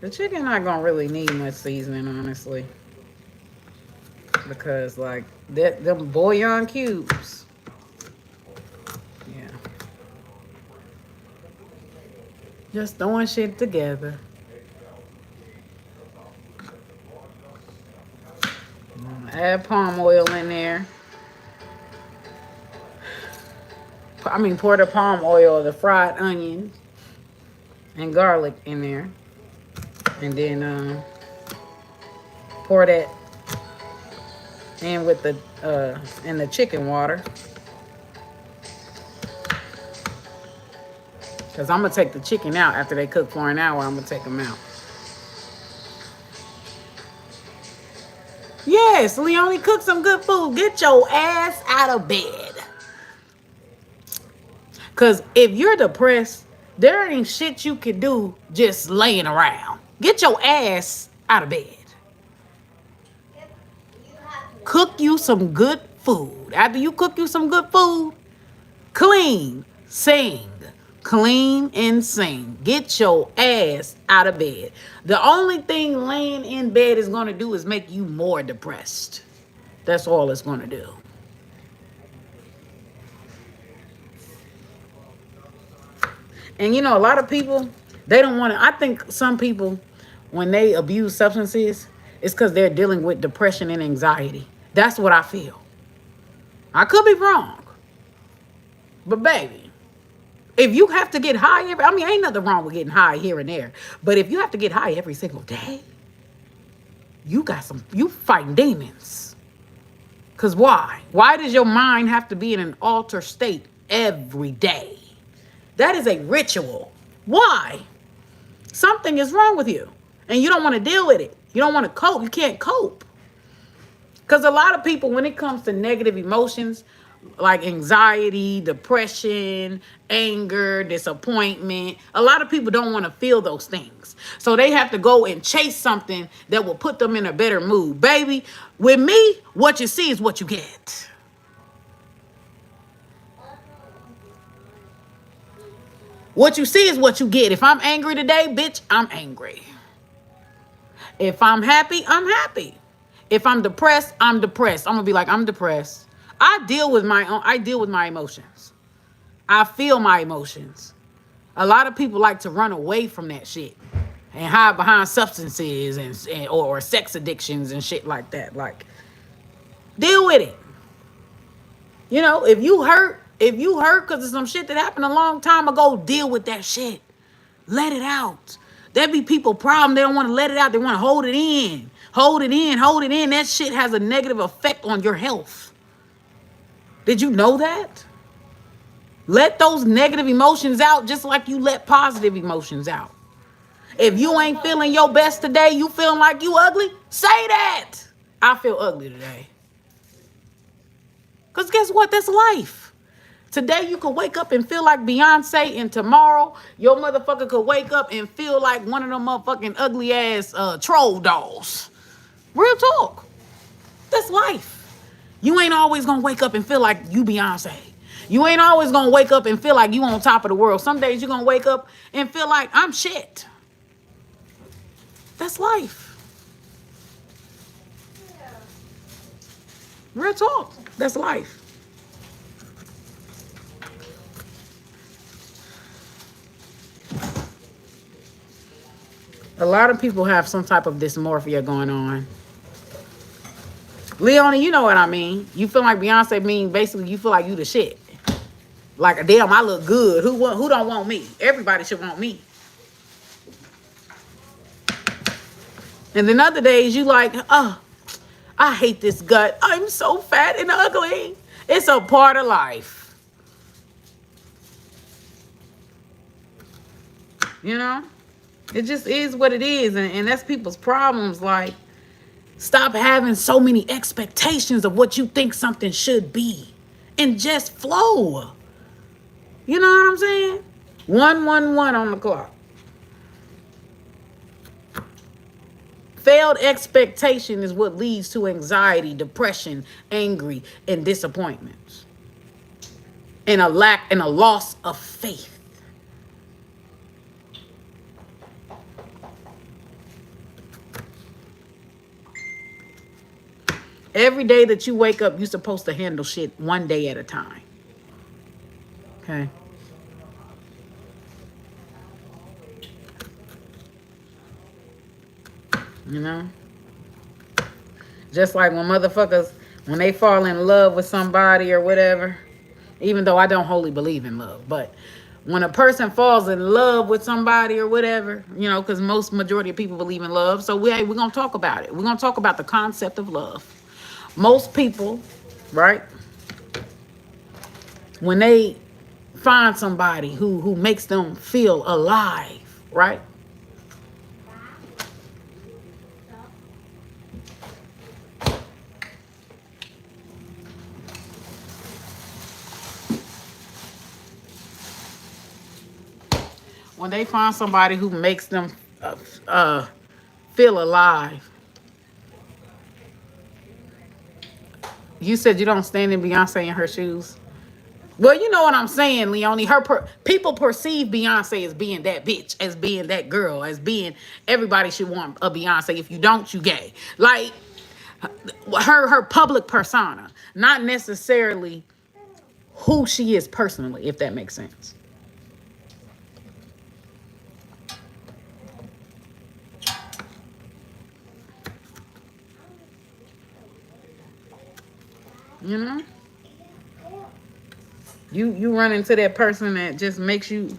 S1: The chicken not gonna really need much seasoning, honestly. Because like them bouillon cubes. Yeah. Just throwing shit together. Add palm oil in there. Pour the palm oil, the fried onions, and garlic in there. And then pour that in with the chicken water. Because I'm going to take the chicken out after they cook for an hour. I'm going to take them out. Yes, Leonie, cook some good food. Get your ass out of bed. Because if you're depressed, there ain't shit you can do just laying around. Get your ass out of bed. Cook you some good food. After you cook you some good food, clean, sing. Clean and sing. Get your ass out of bed. The only thing laying in bed is going to do is make you more depressed. That's all it's going to do. And a lot of people, they don't want to. I think some people, when they abuse substances, it's because they're dealing with depression and anxiety. That's what I feel. I could be wrong. But baby, if you have to get high ain't nothing wrong with getting high here and there. But if you have to get high every single day, you fighting demons. Because why? Why does your mind have to be in an altered state every day? That is a ritual. Why? Something is wrong with you. And you don't want to deal with it. You don't want to cope. You can't cope. Because a lot of people, when it comes to negative emotions, like anxiety, depression, anger, disappointment, a lot of people don't want to feel those things. So they have to go and chase something that will put them in a better mood. Baby, with me, what you see is what you get. What you see is what you get. If I'm angry today, bitch, I'm angry. If I'm happy, I'm happy. If I'm depressed, I'm depressed. I'm going to be like, I'm depressed. I deal with my emotions. I feel my emotions. A lot of people like to run away from that shit and hide behind substances or sex addictions and shit like that. Like, deal with it. If you hurt because of some shit that happened a long time ago, deal with that shit. Let it out. There be people problem. They don't want to let it out. They want to hold it in. Hold it in. Hold it in. That shit has a negative effect on your health. Did you know that? Let those negative emotions out just like you let positive emotions out. If you ain't feeling your best today, you feeling like you ugly, say that. I feel ugly today. Because guess what? That's life. Today you could wake up and feel like Beyonce, and tomorrow your motherfucker could wake up and feel like one of them motherfucking ugly ass troll dolls. Real talk. That's life. You ain't always gonna wake up and feel like you Beyonce. You ain't always gonna wake up and feel like you on top of the world. Some days you're gonna wake up and feel like I'm shit. That's life. Real talk. That's life. A lot of people have some type of dysmorphia going on. Leonie, you know what I mean. You feel like Beyonce mean basically you feel like you the shit. Like, damn, I look good. Who don't want me? Everybody should want me. And then other days you like, oh, I hate this gut. I'm so fat and ugly. It's a part of life. You know? It just is what it is. And that's people's problems. Like, stop having so many expectations of what you think something should be. And just flow. You know what I'm saying? 111 on the clock. Failed expectation is what leads to anxiety, depression, angry, and disappointments. And a lack and a loss of faith. Every day that you wake up, you're supposed to handle shit one day at a time. Okay? You know? Just like when motherfuckers, when they fall in love with somebody or whatever, even though I don't wholly believe in love, but when a person falls in love with somebody or whatever, you know, because majority of people believe in love, so we're going to talk about it. We're going to talk about the concept of love. Most people, right, when they find somebody who makes them feel alive, right? When they find somebody who makes them feel alive. You said you don't stand in Beyonce in her shoes. Well, you know what I'm saying, Leonie. People perceive Beyonce as being that bitch, as being that girl, as being everybody should want a Beyonce. If you don't, you gay. Like her public persona, not necessarily who she is personally, if that makes sense. You know, you run into that person that just makes you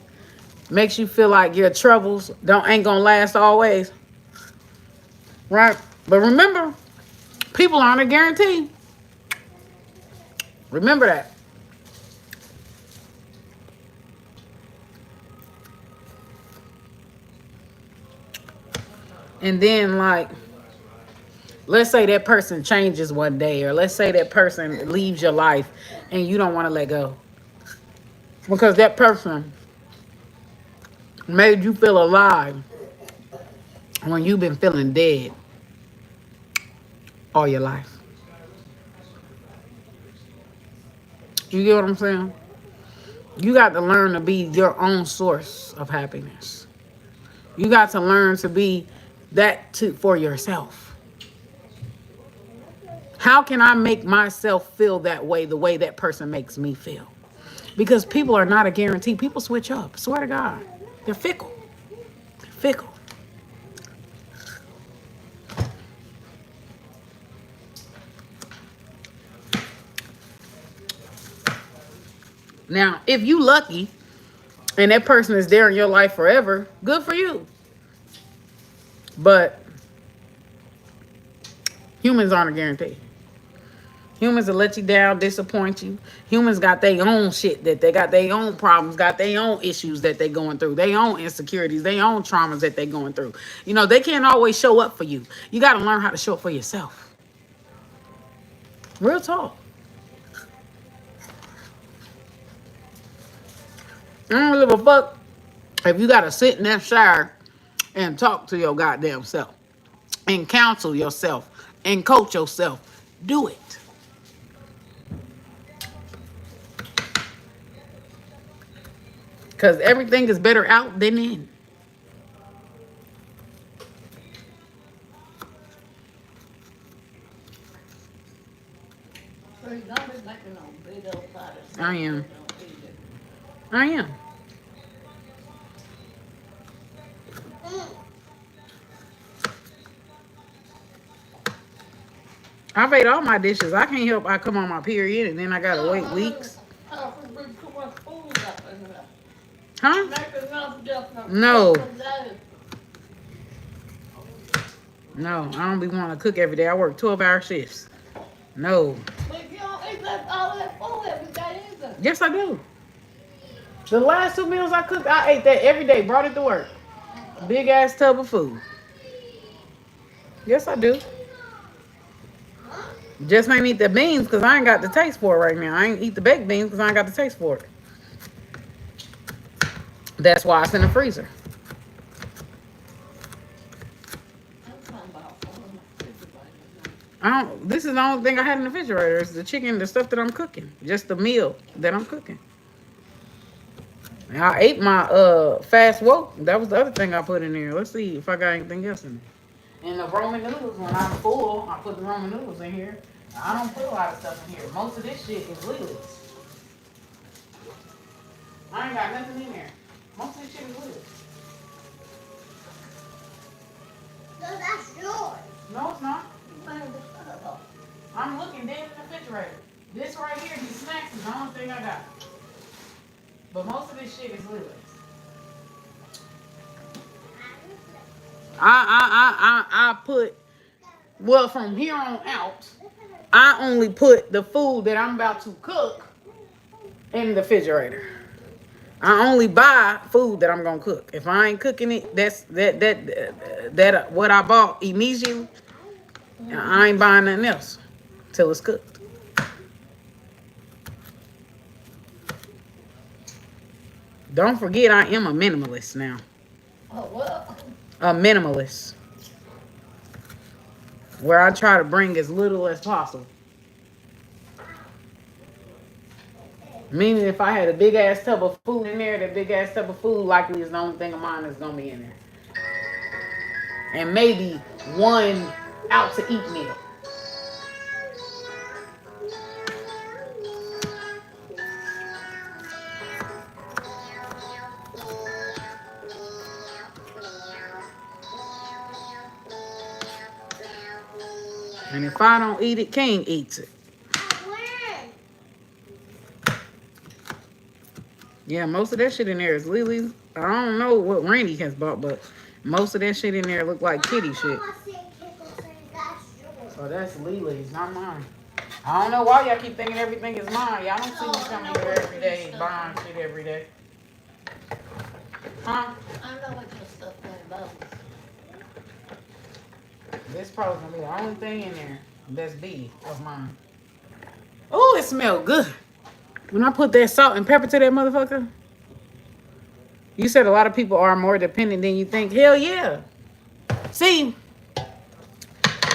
S1: feel like your troubles ain't gonna last always, right? But remember, people aren't a guarantee. Remember that. And then, like, let's say that person changes one day, or let's say that person leaves your life and you don't want to let go because that person made you feel alive when you've been feeling dead all your life. You get what I'm saying? You got to learn to be your own source of happiness. You got to learn to be that for yourself. How can I make myself feel that way, the way that person makes me feel? Because people are not a guarantee. People switch up. Swear to God. They're fickle. They're fickle. Now, if you lucky and that person is there in your life forever, good for you. But humans aren't a guarantee. Humans will let you down, disappoint you. Humans got their own shit, that they got their own problems, got their own issues that they going through, their own insecurities, their own traumas that they going through. You know, they can't always show up for you. You got to learn how to show up for yourself. Real talk. I don't give a fuck if you got to sit in that shower and talk to your goddamn self and counsel yourself and coach yourself. Do it. Because everything is better out than in. I am. I am. I've ate all my dishes. I can't help I come on my period and then I gotta wait weeks. Huh? No. No, I don't be wanting to cook every day. I work 12-hour shifts. No.
S2: But you don't eat that all that food every day either.
S1: Yes, I do. The last 2 meals I cooked, I ate that every day. Brought it to work. Big ass tub of food. Yes, I do. Just ain't eat the beans because I ain't got the taste for it right now. I ain't eat the baked beans because I ain't got the taste for it. That's why it's in the freezer. This is the only thing I had in the refrigerator. Is the chicken, the stuff that I'm cooking. Just the meal that I'm cooking. And I ate my fast woke. That was the other thing I put in there. Let's see if I got anything else in there. And the Roman noodles, when I'm full, I put the Roman noodles in here. I don't put a lot of stuff in here. Most of this shit is Lily's. I ain't got nothing in there. Most of this shit is Lily's.
S2: No, that's yours.
S1: No, it's not. I'm looking dead in the refrigerator. This right here, these snacks, is the only thing I got. But most of this shit is Lily's. I put, well, from here on out, I only put the food that I'm about to cook in the refrigerator. I only buy food that I'm gonna cook. If I ain't cooking it, that's what I bought immediately. I ain't buying nothing else till it's cooked. Don't forget, I am a minimalist now.
S2: Oh, what?
S1: A minimalist, where I try to bring as little as possible. Meaning, if I had a big ass tub of food in there, that big ass tub of food likely is the only thing of mine that's gonna be in there. And maybe one out to eat meal. And if I don't eat it, King eats it. Yeah, most of that shit in there is Lily's. I don't know what Randy has bought, but most of that shit in there look like kitty shit. So that's Lily's, not mine. I don't know why y'all keep thinking everything is mine. Y'all don't see me coming here every day buying shit every day. Huh?
S2: I know what your stuff about.
S1: This probably gonna be the only thing in there that's big of mine. Oh, it smells good. When I put that salt and pepper to that motherfucker, you said a lot of people are more dependent than you think. Hell yeah. See,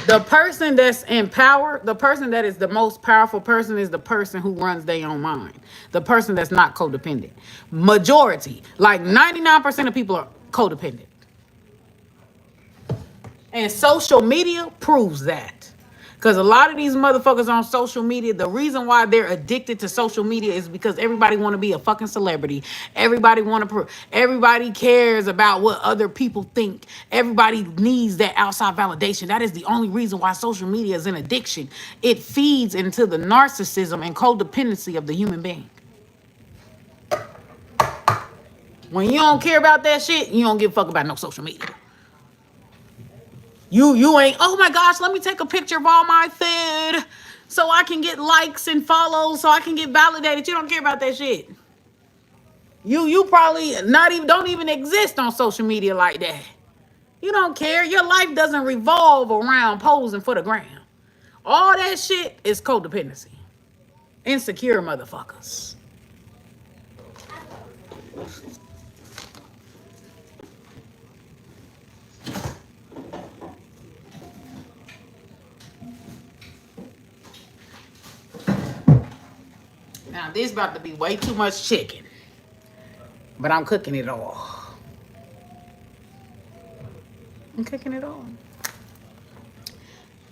S1: the person that's in power, the person that is the most powerful person is the person who runs their own mind. The person that's not codependent. Majority, like 99% of people are codependent. And social media proves that. Because a lot of these motherfuckers on social media, the reason why they're addicted to social media is because everybody want to be a fucking celebrity. Everybody cares about what other people think. Everybody needs that outside validation. That is the only reason why social media is an addiction. It feeds into the narcissism and codependency of the human being. When you don't care about that shit, you don't give a fuck about no social media. You ain't, oh my gosh, let me take a picture of all my food so I can get likes and follows, so I can get validated. You don't care about that shit. You probably don't even exist on social media like that. You don't care. Your life doesn't revolve around posing for the gram. All that shit is codependency. Insecure motherfuckers. Now, this about to be way too much chicken. But I'm cooking it all. I'm cooking it all.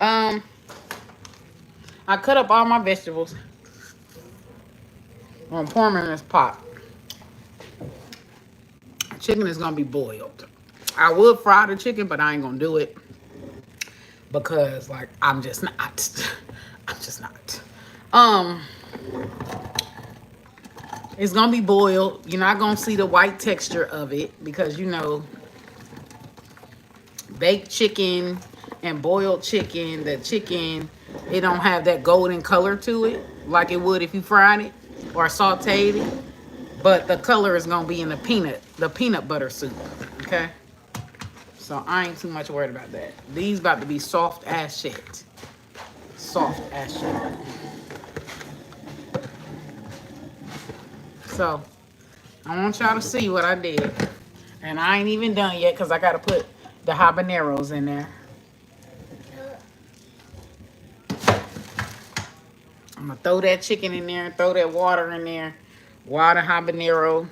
S1: I cut up all my vegetables. I'm gonna pour them in this pot. Chicken is gonna be boiled. I would fry the chicken, but I ain't gonna do it because, like, I'm just not. I'm just not. It's gonna be boiled. You're not gonna see the white texture of it because, you know, baked chicken and boiled chicken, the chicken, it don't have that golden color to it like it would if you fried it or sauteed it. But the color is gonna be in the peanut butter soup. Okay. So I ain't too much worried about that. These about to be soft as shit. Soft as shit. So I want y'all to see what I did. And I ain't even done yet because I gotta put the habaneros in there. I'm gonna throw that chicken in there, throw that water in there. Water, habanero.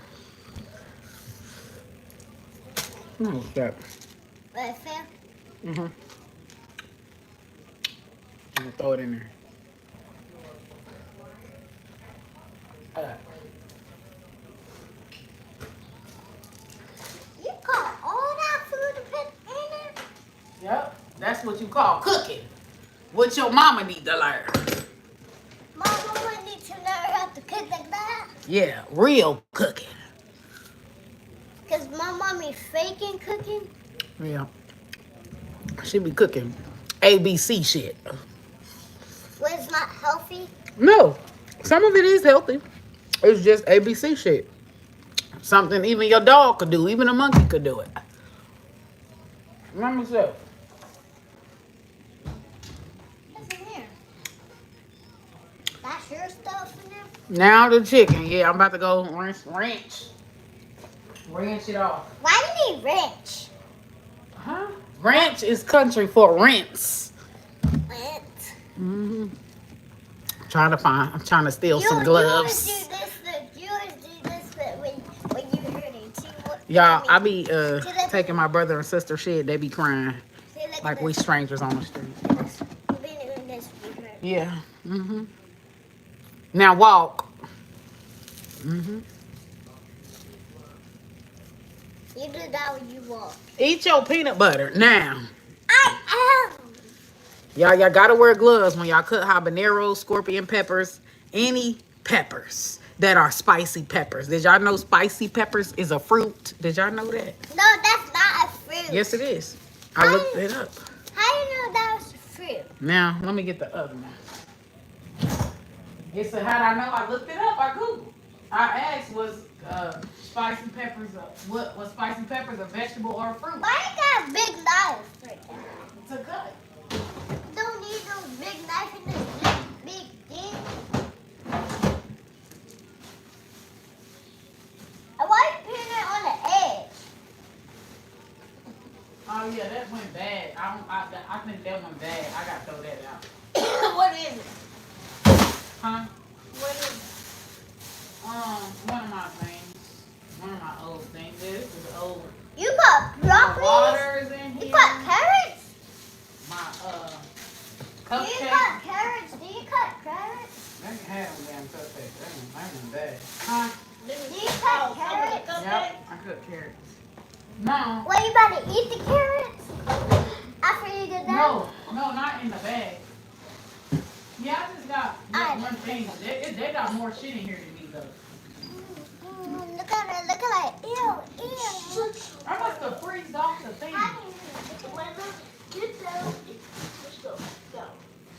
S1: Oh, that.
S2: Right there.
S1: Mm-hmm. I'm gonna throw it in there.
S2: You got all that food to put in there?
S1: Yep, that's what you call cooking. What your mama need to learn.
S2: Mama would need to learn how to cook like that.
S1: Yeah, real cooking.
S2: Because my mommy faking cooking.
S1: Yeah. She be cooking ABC shit.
S2: Well, it's not healthy.
S1: No, some of it is healthy. It's just ABC shit. Something even your dog could do, even a monkey could do it. Remember yourself.
S2: What's in there? That's your stuff in there?
S1: Now the chicken. Yeah, I'm about to go ranch it off.
S2: Why do you need ranch?
S1: Huh? Ranch is country for rinse.
S2: Ranch.
S1: Mm-hmm. I'm trying to steal some gloves.
S2: You always do this but when you're hurting.
S1: Y'all, I be taking my brother and sister shit. They be crying
S2: See,
S1: like we strangers on the street.
S2: You've been doing this before.
S1: Yeah. Mm-hmm. Now walk. Mm-hmm.
S2: You do that when you walk.
S1: Eat your peanut butter now.
S2: I am.
S1: Y'all gotta wear gloves when y'all cook habaneros, scorpion peppers, any peppers that are spicy peppers. Did y'all know spicy peppers is a fruit? Did y'all know that?
S2: No, that's not a fruit.
S1: Yes, it is. I looked it up.
S2: How do you know that was a fruit?
S1: Now, let me get the other one. It said, how did I know? I looked it up. I Googled. I asked, was spicy peppers, what was spicy peppers a vegetable or a fruit?
S2: Why you got a big knife right there?
S1: It's a gut.
S2: Don't need those big knife in this big thing. And why you putting it on the edge?
S1: Oh yeah, that went bad. I think that went bad. I gotta throw that out.
S2: What is it?
S1: Huh?
S2: What is it?
S1: One of my things. One of my old things. This is old.
S2: You got broccoli?
S1: Water is in here.
S2: You got carrots?
S1: My
S2: Do you
S1: cupcake.
S2: cut carrots? Do you cut carrots?
S1: I can have them damn cupcakes. That ain't bad. Huh?
S2: Do you cut carrots?
S1: Yep, I cook carrots. No.
S2: Well, you about to eat the carrots? After you get done?
S1: No, not in the bag. Yeah, I just got one thing. They got more shit in here than me though.
S2: Look at it. Ew.
S1: I must have freezed off the thing.
S2: Get down. Let's go. Go.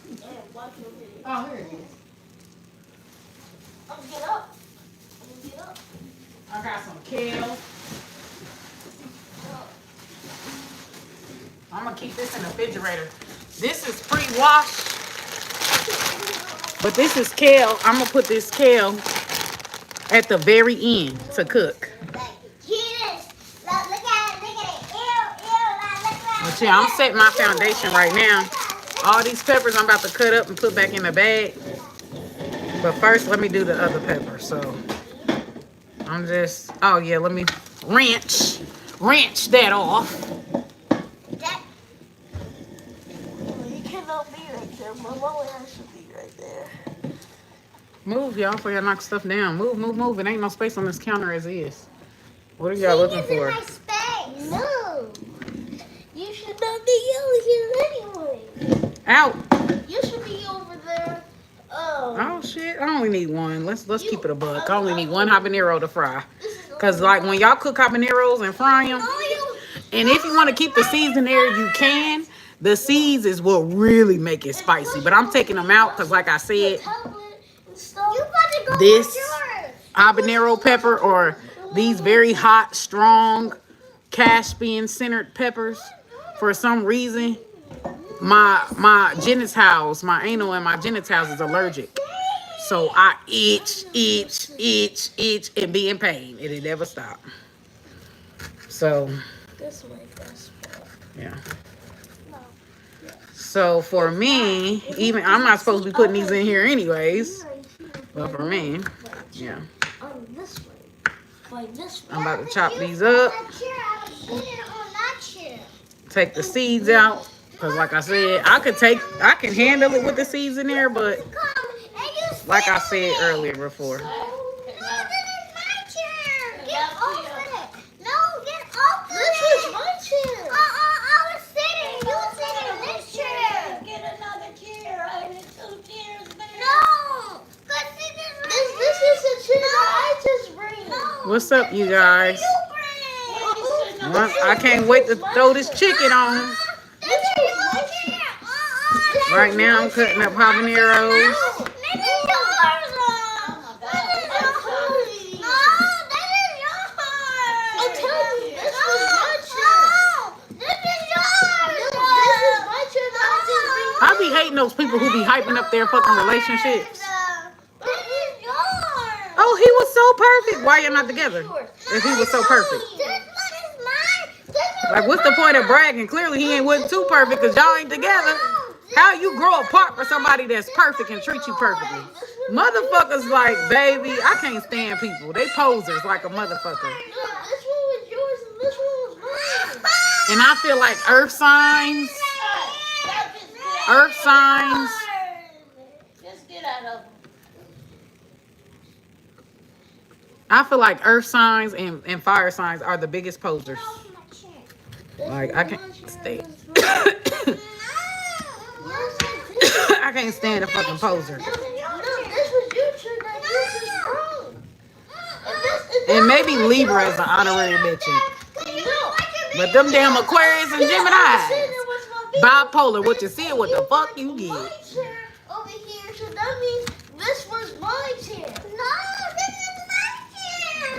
S2: And watch your video.
S1: Oh, here it is.
S2: Get up. Get up.
S1: I got some kale. I'm gonna keep this in the refrigerator. This is pre-washed, but this is kale. I'm gonna put this kale at the very end to cook. But yeah, I'm setting my foundation right now. All these peppers I'm about to cut up and put back in the bag. But first, let me do the other pepper. So I'm just, oh yeah, let me wrench that off.
S2: You cannot be right there. My mama has to be right there.
S1: Move, y'all, before y'all knock stuff down. Move, move, move. It ain't no space on this counter as is. What are y'all looking for?
S2: My space. No. You should not be over here anyway.
S1: Out.
S2: You should be over there.
S1: Oh shit! I only need one. Let's keep it a buck. I only need one habanero to fry. Cause like when y'all cook habaneros and fry them, and if you want to keep the seeds in there, you can. The seeds is what really make it spicy. But I'm taking them out because, like I said, this habanero pepper or these very hot, strong Caspian centered peppers, for some reason, my genitals, my anal and my genitals is allergic. So I itch, and be in pain. It'll never stop. So, yeah. So for me, even I'm not supposed to be putting these in here anyways. But for me, yeah. I'm about to chop these up. Take the seeds out. Because like I said, I can handle it with the seeds in there, but like I said earlier before. What's up, you guys? I can't wait to throw this chicken on. Right now, I'm cutting up habaneros. I be hating those people who be hyping up their fucking relationships. Oh, he was so perfect. Why y'all not together? If he was so perfect. Like, what's the point of bragging? Clearly, he wasn't too perfect because y'all ain't together. How you grow apart for somebody that's perfect and treat you perfectly? Motherfuckers like, baby, I can't stand people. They posers like a motherfucker. And I feel like earth signs.
S2: Just get out of them.
S1: I feel like earth signs and fire signs are the biggest posers. Like, I can't stand. I can't stand a fucking poser. And maybe Libra is an honorary mention. But them damn Aquarius and Gemini, bipolar, what you see, what the fuck you get.
S2: Over here, so that means this was my chair. No, this is my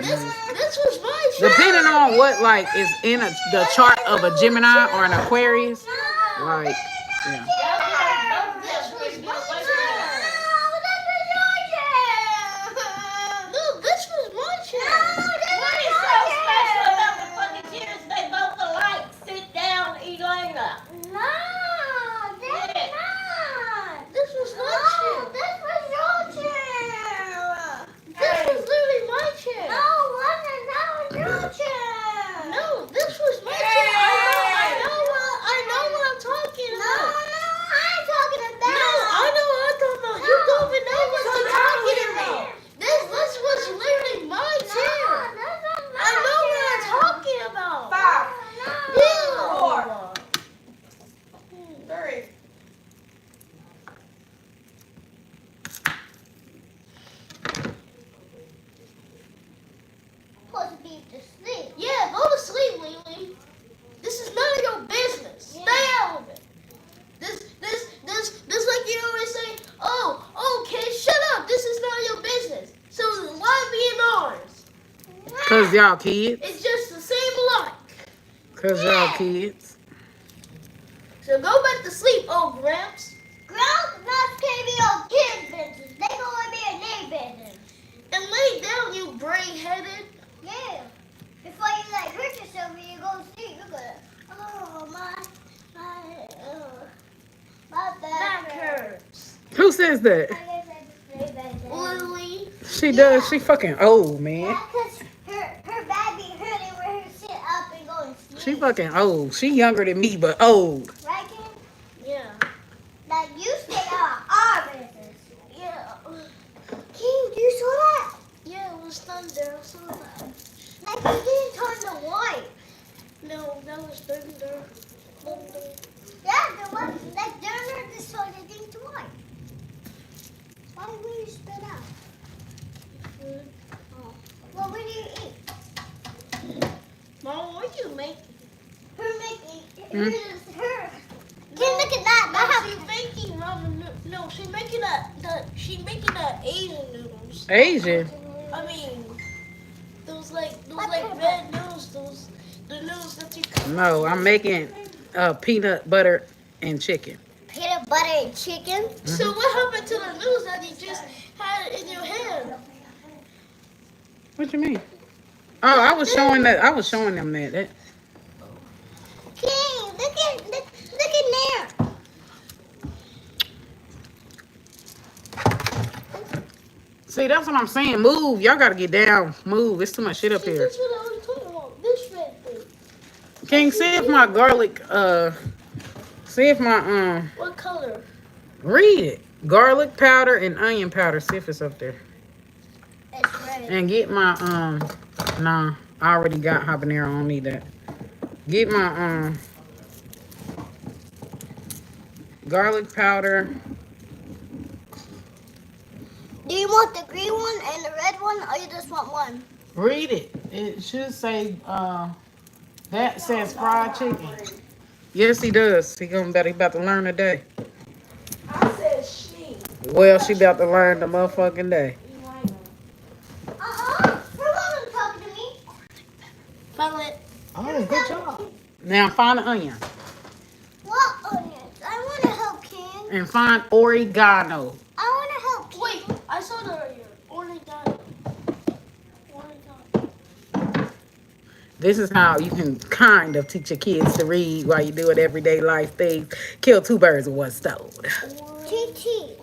S2: chair. This was my chair.
S1: Depending on what like is in the chart of a Gemini or an Aquarius, like yeah. Cause y'all kids.
S2: It's just the same alike.
S1: Cause y'all kids.
S2: So go back to sleep, old Gramps. Gramps can't be on kid business. They gonna be a day business. And lay down, you brain-headed. Yeah. Before you like hurt yourself when you go to sleep, you're gonna, my back hurts.
S1: Who says that?
S2: Lily.
S1: She does. She fucking old, man.
S2: Yeah, cause her back be hurting where her sit up and go and sleep.
S1: She fucking old. She younger than me, but old.
S2: Right, Kim? Yeah. Like you stay out of our business. Yeah. No, that was thunder. Yeah, there was that dinner decided to why. Why would you spit out? Food. Oh. Well, what do you eat? Mom, what are you making? Her making. Her. Can look at that. No, she's making ramen noodles. No, she's making the Asian noodles.
S1: Asian?
S2: I mean, those like red noodles. The noodles that you.
S1: No, I'm making peanut butter and chicken.
S2: Peanut butter and chicken. Mm-hmm. So what happened to the noodles that you just had in your hand?
S1: What you mean? Oh, I was showing them that.
S2: King, look in there.
S1: See, that's what I'm saying. Move. Y'all gotta get down. Move. It's too much shit up here.
S2: This is what I was talking about. This red thing.
S1: King, see if my garlic, see if my,
S2: What color?
S1: read it. Garlic powder and onion powder. See if it's up there.
S2: It's red.
S1: And get my, nah, I already got habanero. I don't need that. Get my, garlic powder.
S2: Do you want the green one and the red one, or you just want one?
S1: Read it. It should say, that says fried chicken. Yes, he does. He about to learn today.
S2: I said she.
S1: Well, she about to learn the motherfucking day.
S2: Her mom talking to me. Found it.
S1: Oh, good job. Now find the onion.
S2: What onions? I want to help King.
S1: And find oregano.
S2: I want to help King. Wait, I saw the oregano.
S1: This is how you can kind of teach your kids to read while you do it everyday life things. Kill two birds with one stone.
S2: T.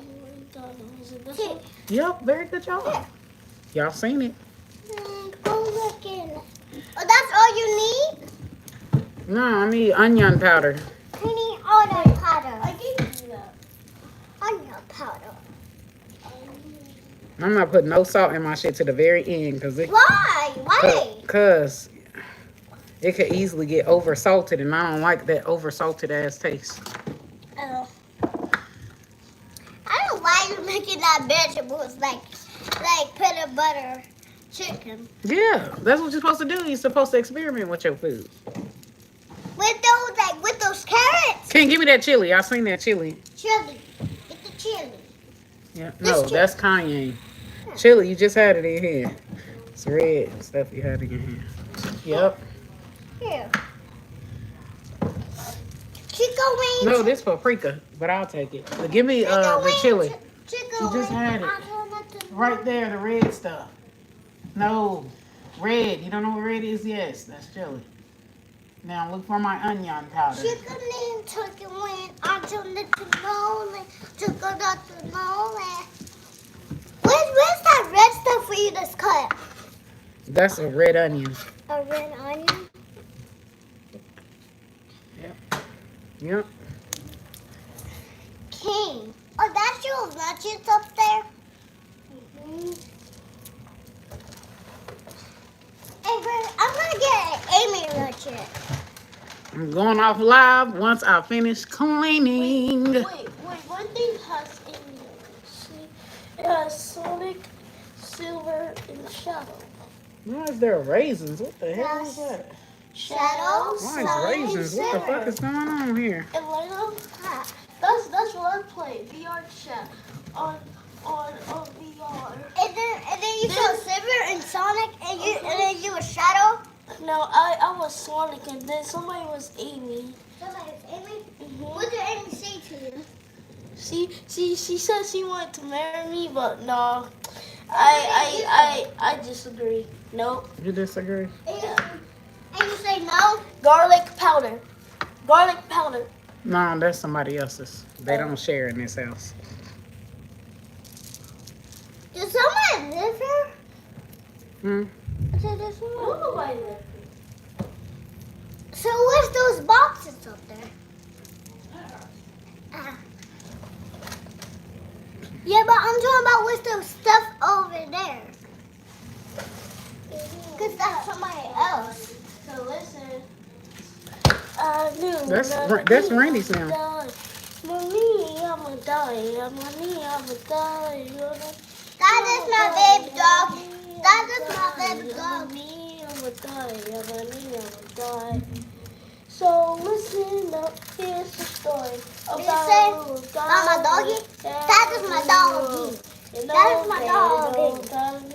S1: Yep, very good job. Y'all seen it.
S2: Go look in. Oh, that's all you need?
S1: No, I need onion powder.
S2: I need onion powder. I gave you that. Onion powder.
S1: I'm not putting no salt in my shit to the very end because it.
S2: Why? Why?
S1: Because it could easily get over salted, and I don't like that over salted ass taste.
S2: Oh. I don't know why you're making that vegetables like peanut butter chicken.
S1: Yeah, that's what you're supposed to do. You're supposed to experiment with your food.
S2: With those carrots.
S1: Can give me that chili? I seen that chili.
S2: Chili. Get the chili.
S1: Yeah, no, that's cayenne. Chili, you just had it in here. It's red stuff you had in your hand. Yep.
S2: Here. Chico wings.
S1: No, this paprika, but I'll take it. But give me the chili. You just had it. Right there, the red stuff. No, red. You don't know what red is? Yes, that's chili. Now look for my onion powder.
S2: Chicken and turkey wing. I turned it to rolling. Took it out to rolling. Where's that red stuff for you to cut?
S1: That's a red onion.
S2: A red onion?
S1: Yep.
S2: King. Oh, that's your lunches up there? Mm-hmm. Hey, I'm going to get an Amy luncheon.
S1: I'm going off live once I finish cleaning.
S2: Wait. One thing has Amy. See, it has Sonic, Silver, and Shadow.
S1: Why is there raisins? What the hell is that?
S2: Shadows.
S1: Why is raisins? What the fuck is going on here?
S2: And Lena, that's what I play. VR chat on VR. And then you saw Silver and Sonic, and then you were Shadow. No, I was Sonic, and then somebody was Amy. Somebody was Amy. Mm-hmm. What did Amy say to you? She said she wanted to marry me, but no, I disagree. Nope.
S1: You disagree?
S2: Yeah. And you say no? Garlic powder.
S1: No, that's somebody else's. They don't share in this house.
S2: Does someone live here? Does nobody live here. So where's those boxes up there? Yeah, but I'm talking about what's those stuff over there. Because that's somebody else. So listen. I knew
S1: That's Randy's now.
S2: Mommy, I'ma die. Mommy, I'ma die.
S4: That is my baby dog. That is my baby dog.
S2: Mommy, I'ma die. Mommy, I'ma die. So listen up, here's the story about
S4: say,
S2: a little
S4: Mama doggy? That is my doggy. That is my doggy.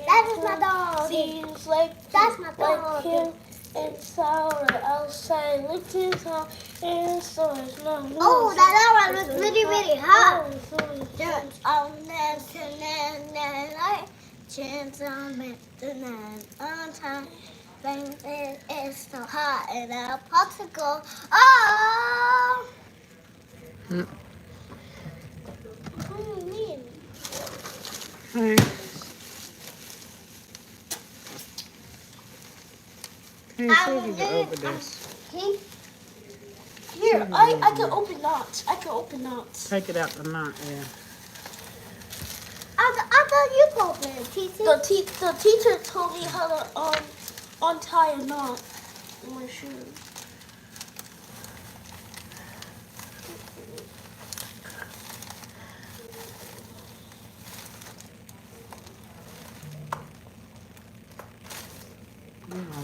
S4: That is my doggy.
S2: Seems like
S4: That's my
S2: like
S4: doggy.
S2: him inside or outside. Look his heart and so it's not.
S4: Oh, that hour looks really, really hot.
S2: Just
S4: On night, chance on midnight on time. Baby, it's so hot and a popsicle. Oh!
S1: Mm.
S2: what do you mean?
S1: Hey. Hey, see if you can open this.
S2: Here, I can open knots. I can open knots.
S1: Take it out the knot, yeah.
S4: I thought you opened it, teacher.
S2: The teacher told me how to untie a knot in my shoe.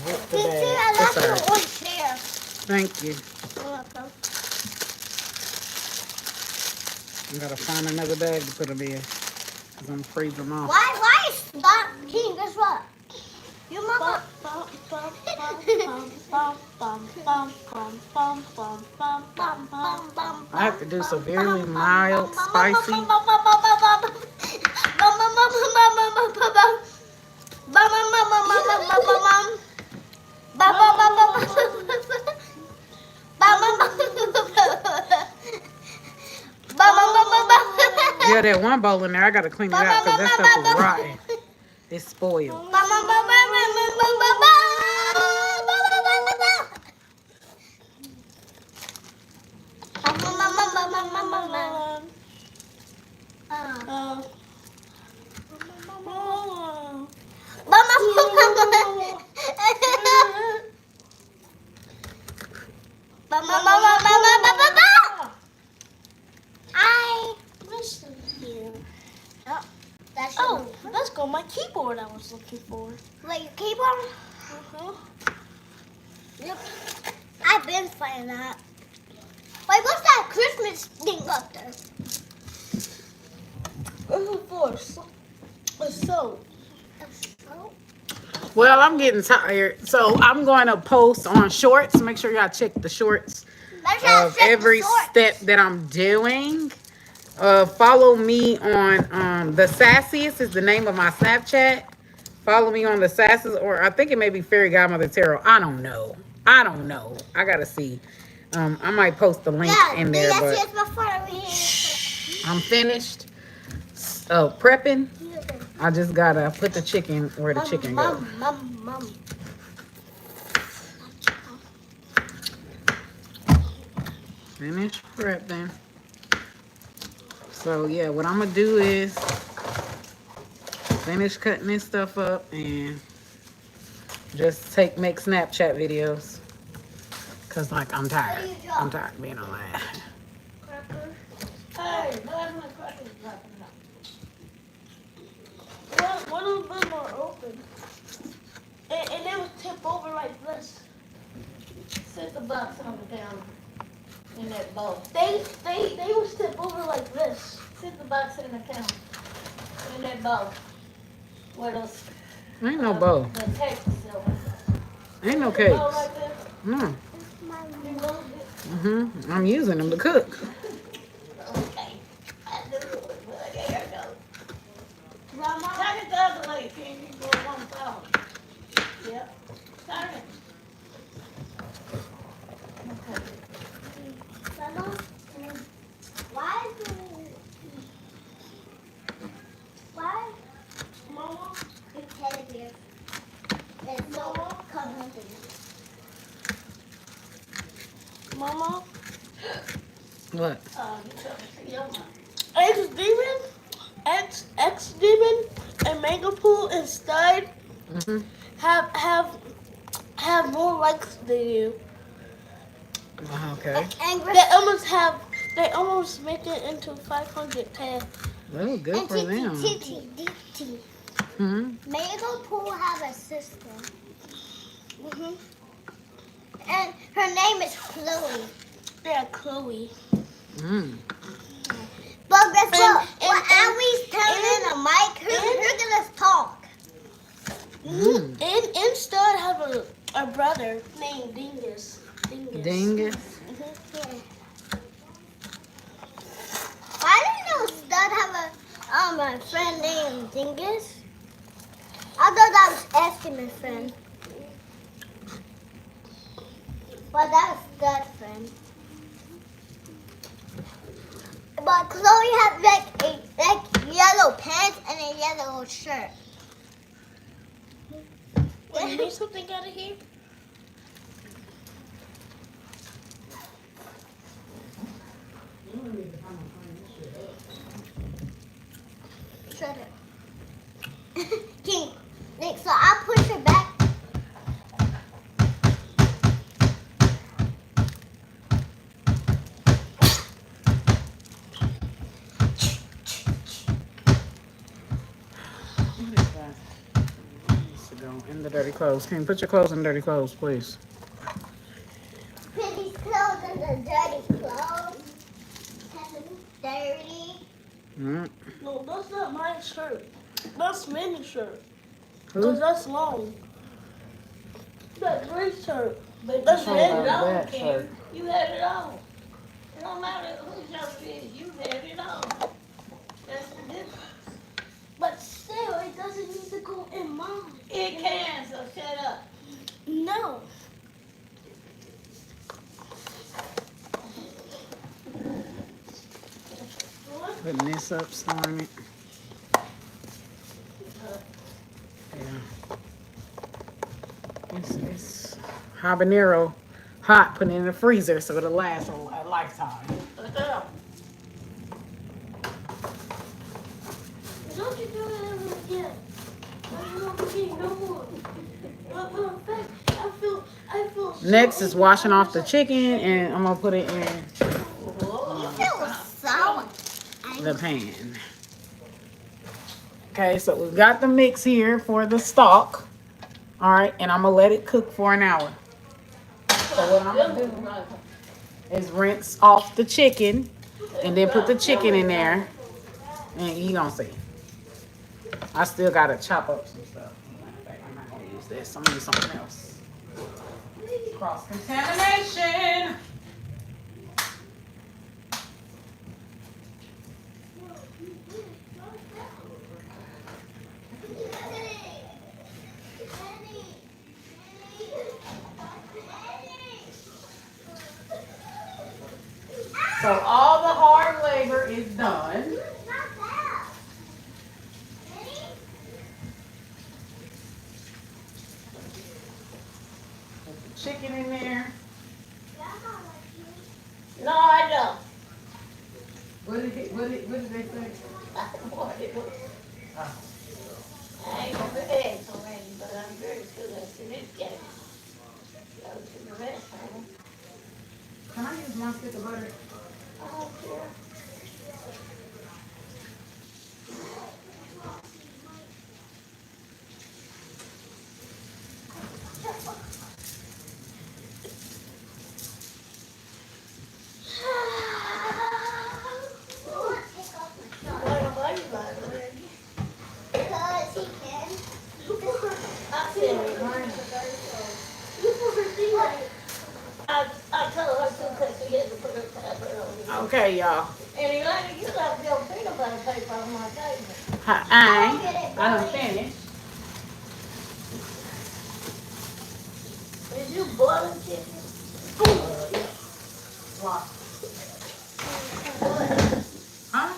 S1: Rip the
S4: Teacher,
S1: bag.
S4: I
S1: It's
S4: left
S1: all
S4: you
S1: right.
S4: on chair.
S1: Thank you.
S4: You're welcome.
S1: I gotta find another bag to put them in. Cause I'm freezing them off.
S4: Why is that King? Guess what? Your mama.
S1: I have to do severely mild, spicy. Yeah, that one bowl in there, I gotta clean it out because that stuff is rotten. It's spoiled.
S4: I listen to you. Oh, that's your
S2: Oh, let's go. My keyboard I was looking for.
S4: Like your keyboard? Yep. I've been playing that. Wait, what's that Christmas thing up there?
S2: So,
S1: Well, I'm getting tired, so I'm going to post on shorts. Make sure y'all check the shorts of every step that I'm doing. Follow me on the Sassiest is the name of my Snapchat. Follow me on the Sassiest, or I think it may be Fairy Godmother Tarot. I don't know. I gotta see. I might post the link in there, but I'm finished. Prepping. I just gotta put the chicken where the chicken goes. Finish prepping. So yeah, what I'm gonna do is finish cutting this stuff up and just make Snapchat videos. Cause like I'm tired. I'm tired of being online.
S2: hey, where's my crackers dropping out? One of them are open. And they would tip over like this.
S3: Sit the box on the counter in that bowl.
S2: They would tip over like this.
S3: Sit the box in the counter in that bowl. Where those
S1: Ain't no bow.
S3: the tape is over.
S1: Ain't no
S3: Bowl
S1: cakes.
S3: like this.
S1: No.
S3: You moved it.
S1: I'm using them to cook.
S3: Okay. I do it, but there it goes. Turn it the other way, King. You go one side. Yep. Turn it. Okay.
S2: Mama, Mama,
S1: What?
S3: You tell me to your mom.
S2: X-Demon, and Megapool instead have more likes than you.
S1: Okay.
S4: And
S3: They almost make it into 500K.
S1: Oh, good
S4: and
S1: for them.
S4: Titi.
S1: Hmm.
S4: Mabel Pool have a sister. And her name is Chloe.
S3: Yeah, Chloe.
S1: Mm.
S4: But guess what?
S3: And-
S4: When Ellie's turning a mic, her gonna talk.
S3: And Stud have a brother named Dingus.
S1: Dingus.
S4: Yeah. I didn't know Stud have a friend named Dingus. I thought I was asking my friend. But that was Stud's friend. But Chloe has like yellow pants and a yellow shirt.
S3: You need something out of here?
S4: Shut up. King, Nick, so I'll push her back.
S1: What is that? Needs to go in the dirty clothes. Can you put your clothes in dirty clothes, please?
S4: Put these clothes in the dirty clothes. Dirty.
S1: Mm.
S3: No, that's not my shirt. That's Minnie's shirt.
S1: Who?
S3: Because that's long. That gray shirt.
S2: But
S3: That's
S2: you
S1: Oh,
S2: had it on,
S1: that
S2: Ken.
S1: shirt.
S2: You had it on. It don't matter whose shirt it is, you had it on. That's the difference.
S3: But still, it doesn't need to go in mine.
S2: It can, so shut up.
S3: No.
S1: Putting this up, storing it. Yeah. It's habanero hot, putting it in the freezer so it'll last a lifetime.
S3: Don't you do it ever again. I don't forget no more. But in fact, I feel so
S1: Next is washing off the chicken, and I'm gonna put it in
S4: You feel so
S1: the pan. Okay, so we've got the mix here for the stock. All right, and I'm gonna let it cook for an hour. So what I'm gonna do is rinse off the chicken, and then put the chicken in there, and you gonna see. I still gotta chop up some stuff. Matter of fact, I'm not gonna use this. I'm gonna use something else. Cross contamination. So all the hard labor is done. Put the chicken in there.
S2: No, I don't.
S1: What did they say?
S2: I ain't gonna be eggs already, but I'm very good at this game. Go to the restroom.
S1: Can I use my stick of butter?
S2: I don't care. Why don't I like it?
S4: because he can.
S2: I said it, mine. I told her to because she had to put her pepper on it.
S1: Okay, y'all.
S2: And Elaine, you left your peanut butter paper on my table.
S1: I done finished.
S2: Is you boiling chicken?
S1: What?
S2: What?
S1: Huh?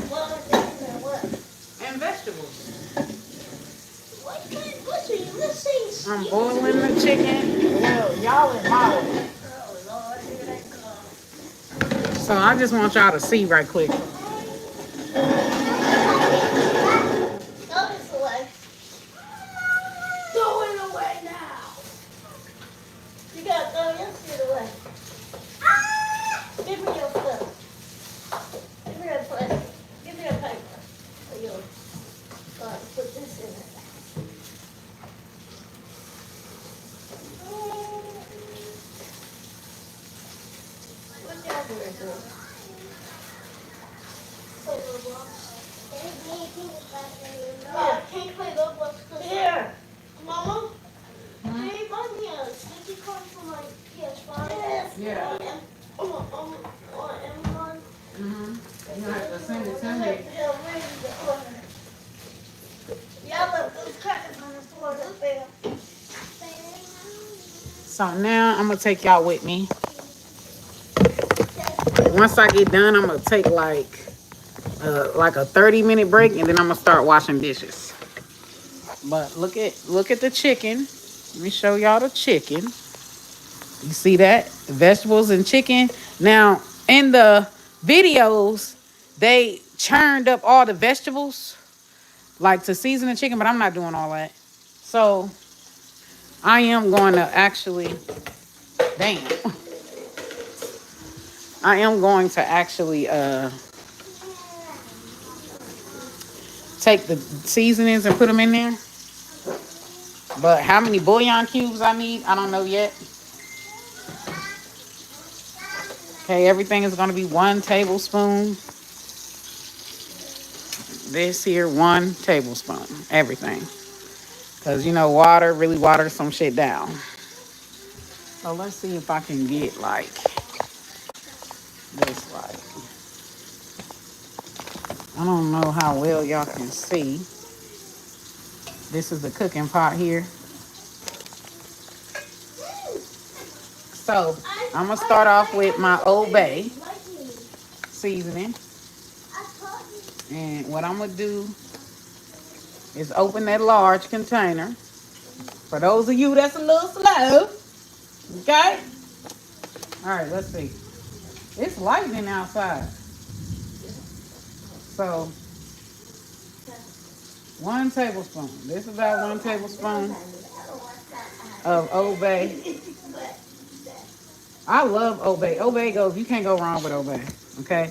S2: Boiling chicken or what?
S1: And vegetables.
S3: What kind of butcher? This thing's
S1: I'm boiling the chicken. Well, y'all involved.
S2: Oh, Lord, here they come.
S1: So I just want y'all to see right quick.
S2: Throw this away. Throw it away now. You gotta throw your shit away. What y'all doing, girl?
S4: I can't play Roblox.
S2: Here.
S4: Mama,
S1: Hmm?
S4: can you buy me a sticky card for my PS5?
S2: Yes.
S1: Yeah.
S4: On Amazon?
S1: Mm-hmm. You have to send it to me.
S2: Y'all left those crackers on the floor up there.
S1: So now I'm gonna take y'all with me. Once I get done, I'm gonna take like a 30-minute break, and then I'm gonna start washing dishes. But look at the chicken. Let me show y'all the chicken. You see that? Vegetables and chicken. Now, in the videos, they churned up all the vegetables, like to season the chicken, but I'm not doing all that. So I am going to actually, damn, I am going to actually take the seasonings and put them in there. But how many bouillon cubes I need, I don't know yet. Okay, everything is going to be 1 tablespoon. This here, 1 tablespoon. Everything. Because, you know, water really waters some shit down. So let's see if I can get like this. Like, I don't know how well y'all can see. This is the cooking pot here. So I'm going to start off with my Old Bay seasoning. And what I'm going to do is open that large container. For those of you that's a little slow. Okay? All right, let's see. It's lightning outside. So 1 tablespoon. This is about 1 tablespoon of Old Bay. I love Old Bay. Old Bay goes, you can't go wrong with Old Bay. Okay?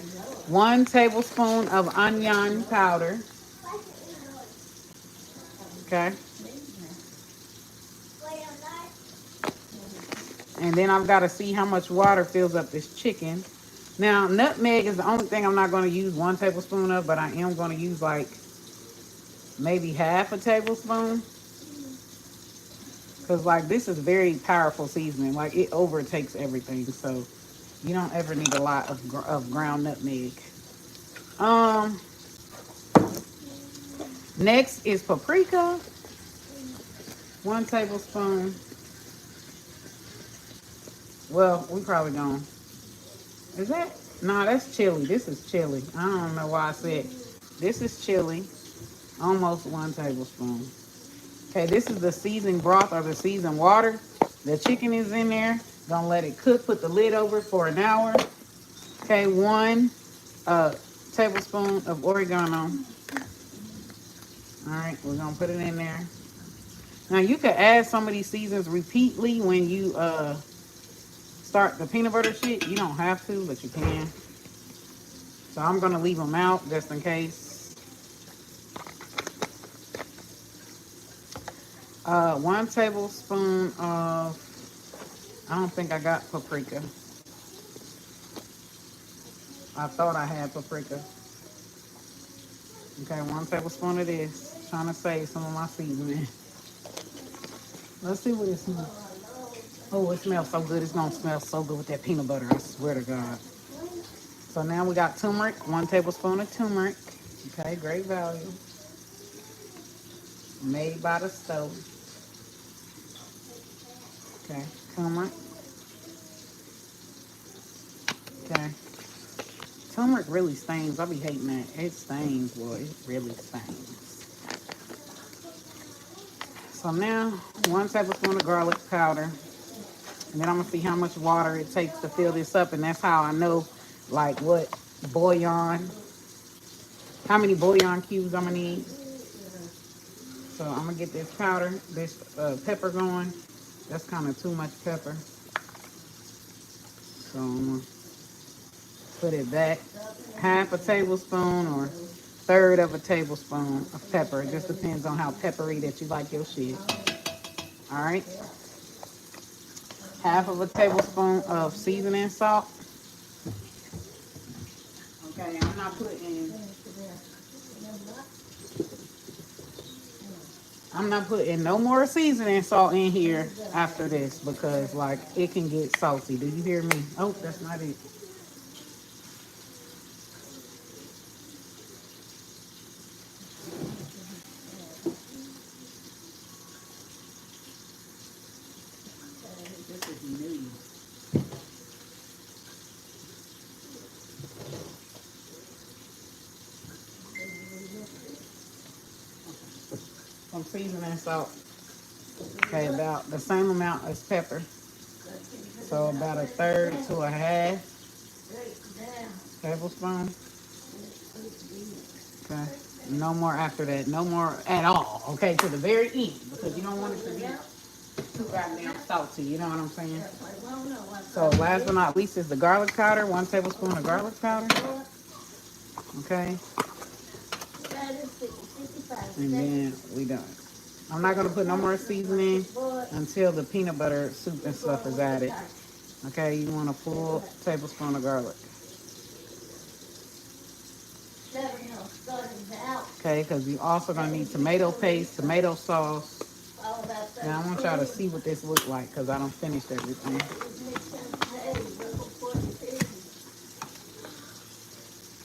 S1: 1 tablespoon of onion powder. Okay? And then I've got to see how much water fills up this chicken. Now, nutmeg is the only thing I'm not going to use 1 tablespoon of, but I am going to use like maybe half a tablespoon. Because like this is very powerful seasoning. Like it overtakes everything. So you don't ever need a lot of ground nutmeg. Next is paprika. 1 tablespoon. Well, we probably gonna. Is that? No, that's chili. This is chili. I don't know why I said. This is chili. Almost 1 tablespoon. Okay, this is the seasoned broth or the seasoned water. The chicken is in there. Gonna let it cook. Put the lid over for an hour. Okay, 1 tablespoon of oregano. All right, we're gonna put it in there. Now you could add some of these seasons repeatedly when you start the peanut butter shit. You don't have to, but you can. So I'm gonna leave them out just in case. 1 tablespoon of, I don't think I got paprika. I thought I had paprika. Okay, 1 tablespoon of this. Trying to save some of my seasoning. Let's see what it smells. Oh, it smells so good. It's gonna smell so good with that peanut butter. I swear to God. So now we got turmeric. 1 tablespoon of turmeric. Okay, great value. Made by the stove. Okay, turmeric. Okay. Turmeric really stains. I be hating that. It stains, boy. It really stains. So now, 1 tablespoon of garlic powder. And then I'm going to see how much water it takes to fill this up. And that's how I know, like, what bouillon, how many bouillon cubes I'm going to need. So I'm going to get this powder, this pepper going. That's kind of too much pepper. So I'm going to put it back. Half a tablespoon or 1/3 of a tablespoon of pepper. It just depends on how peppery that you like your shit. All right. half of a tablespoon of seasoning salt. Okay, I'm not putting no more seasoning salt in here after this because like it can get salty. Do you hear me? Oh, that's not it. This is new. Some seasoning salt. Okay, about the same amount as pepper. So about a third to a half tablespoon. Okay. No more after that. No more at all. Okay, to the very end because you don't want it to be too goddamn salty. You know what I'm saying? So last but not least is the garlic powder. 1 tablespoon of garlic powder. Okay. And then we done. I'm not gonna put no more seasoning until the peanut butter soup and stuff is added. Okay, you want a full tablespoon of garlic. Okay, because you also gonna need tomato paste, tomato sauce. Now I want y'all to see what this looks like because I don't finished everything.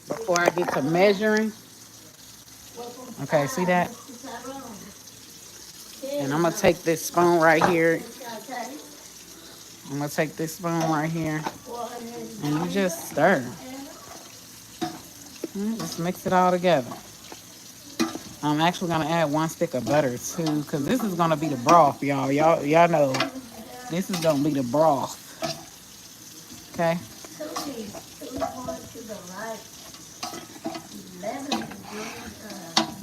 S1: Before I get to measuring, okay, see that? And I'm gonna take this spoon right here. I'm gonna take this spoon right here, and you just stir. Just mix it all together. I'm actually gonna add 1 stick of butter too, cause this is gonna be the broth, y'all. Y'all know this is gonna be the broth. Okay.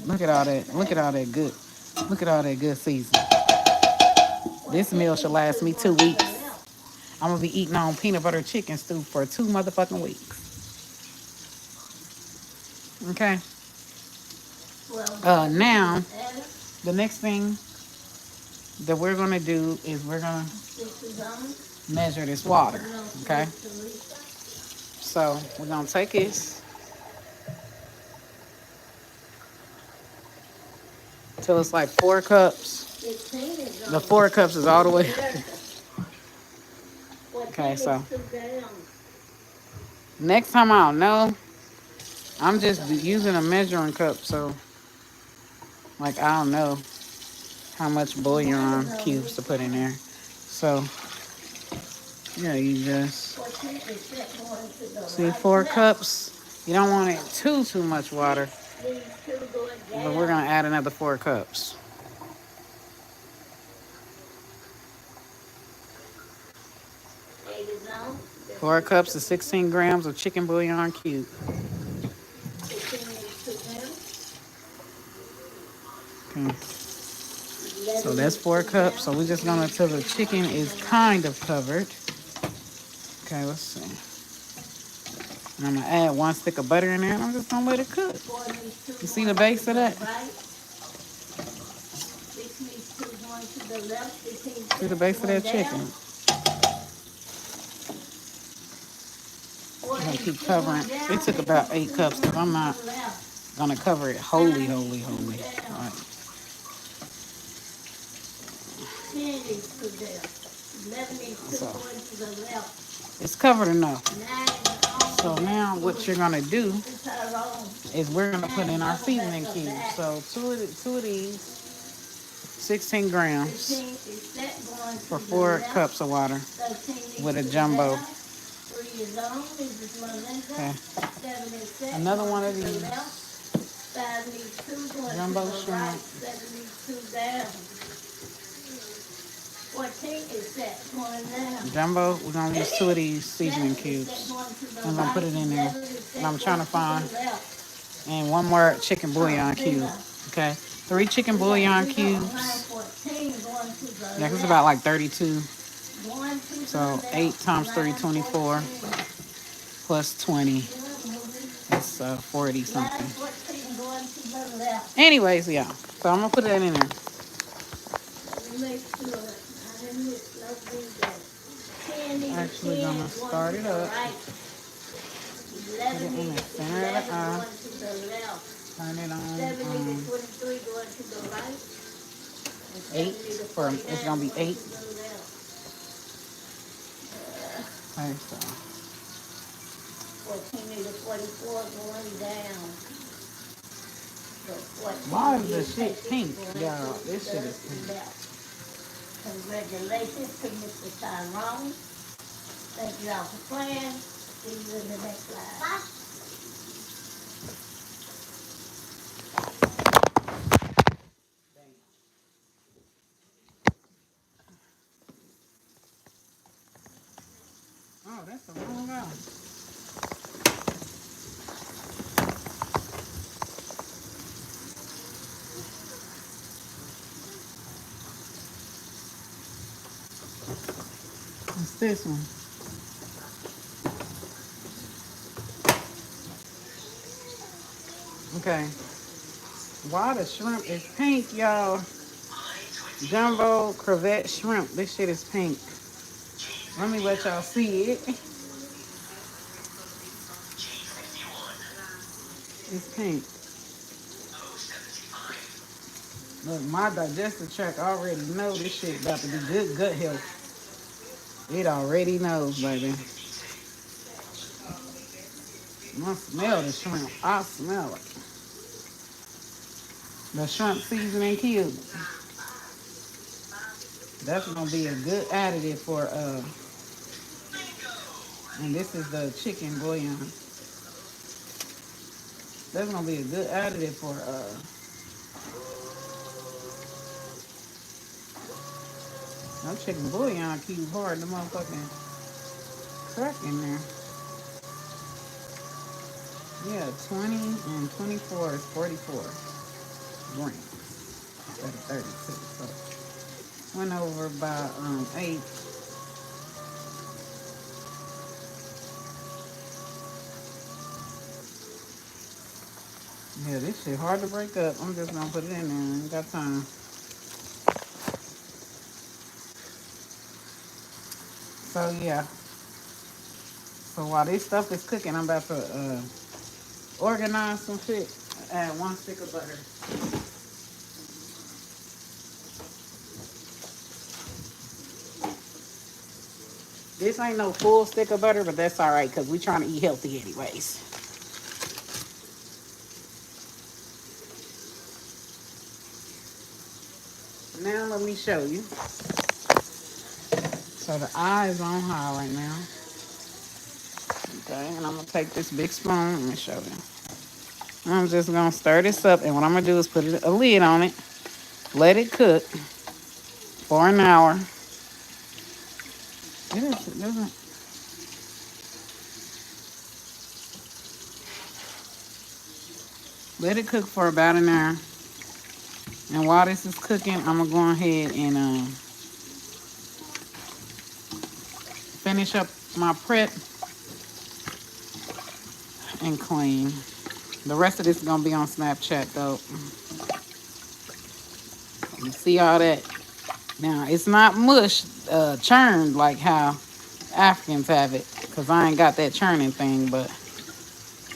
S1: Look at all that. Look at all that good. Look at all that good seasoning. This meal should last me 2 weeks. I'm gonna be eating on peanut butter chicken stew for 2 motherfucking weeks. Okay. Now, the next thing that we're gonna do is we're gonna measure this water. Okay. So we're gonna take this till it's like 4 cups. The 4 cups is all the way. Okay, so next time I don't know. I'm just using a measuring cup, so like I don't know how much bouillon cubes to put in there. So yeah, you just see 4 cups. You don't want it too much water, but we're gonna add another 4 cups. Four cups of 16 grams of chicken bouillon cube. Okay. So that's 4 cups. So we're just gonna until the chicken is kind of covered. Okay, let's see. And I'm gonna add 1 stick of butter in there, and I'm just gonna let it cook. You see the base of that? See the base of that chicken? I'm gonna keep covering. It took about 8 cups, because I'm not gonna cover it wholly. All right. So it's covered enough. So now what you're gonna do is we're gonna put in our seasoning cubes. So two of these, 16 grams for 4 cups of water with a jumbo. Okay. Another one of these jumbo shrimp. Jumbo, we're gonna use 2 of these seasoning cubes. I'm gonna put it in there. And I'm trying to find, and 1 more chicken bouillon cube. Okay, 3 chicken bouillon cubes. Yeah, it's about like 32. So 8 times 3, 24. Plus 20. That's 40 something. Anyways, yeah. So I'm gonna put that in there. Actually gonna start it up. Put it in the center of the eye. Turn it on 8 for it's gonna be 8. Okay, so
S2: 14 to 44 going down.
S1: why is the shit pink, y'all? This shit is pink.
S2: Congratulations to Mr. Tyrone. Thank you all for playing. See you in the next live. Bye.
S1: Oh, that's the wrong guy. It's this one. Okay. Why the shrimp is pink, y'all? Jumbo crevette shrimp. This shit is pink. Let me let y'all see it. It's pink. Look, my digestive tract already know this shit about to be good gut health. It already knows, baby. I smell the shrimp. I smell it. The shrimp seasoning cube. That's gonna be a good additive for and this is the chicken bouillon. That's gonna be a good additive for no chicken bouillon cube hard. The motherfucking crack in there. Yeah, 20 and 24 is 44 grams instead of 32. So went over by 8. Yeah, this shit hard to break up. I'm just gonna put it in there. I ain't got time. So yeah. So while this stuff is cooking, I'm about to organize some shit. Add 1 stick of butter. This ain't no full stick of butter, but that's all right because we trying to eat healthy anyways. Now let me show you. So the eye is on high right now. Okay, and I'm gonna take this big spoon. Let me show you. I'm just gonna stir this up, and what I'm gonna do is put a lid on it, let it cook for an hour. It doesn't. Let it cook for about an hour. And while this is cooking, I'm gonna go ahead and finish up my prep and clean. The rest of this is gonna be on Snapchat though. You see all that? Now it's not mush churned like how Africans have it, cause I ain't got that churning thing. But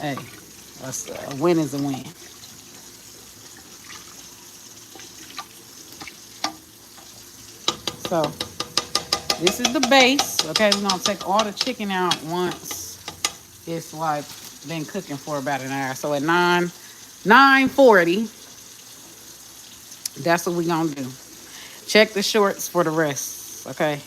S1: hey, a win is a win. So this is the base. Okay, we're gonna take all the chicken out once it's like been cooking for about an hour. So at 9:40, that's what we're gonna do. Check the shorts for the rest. Okay.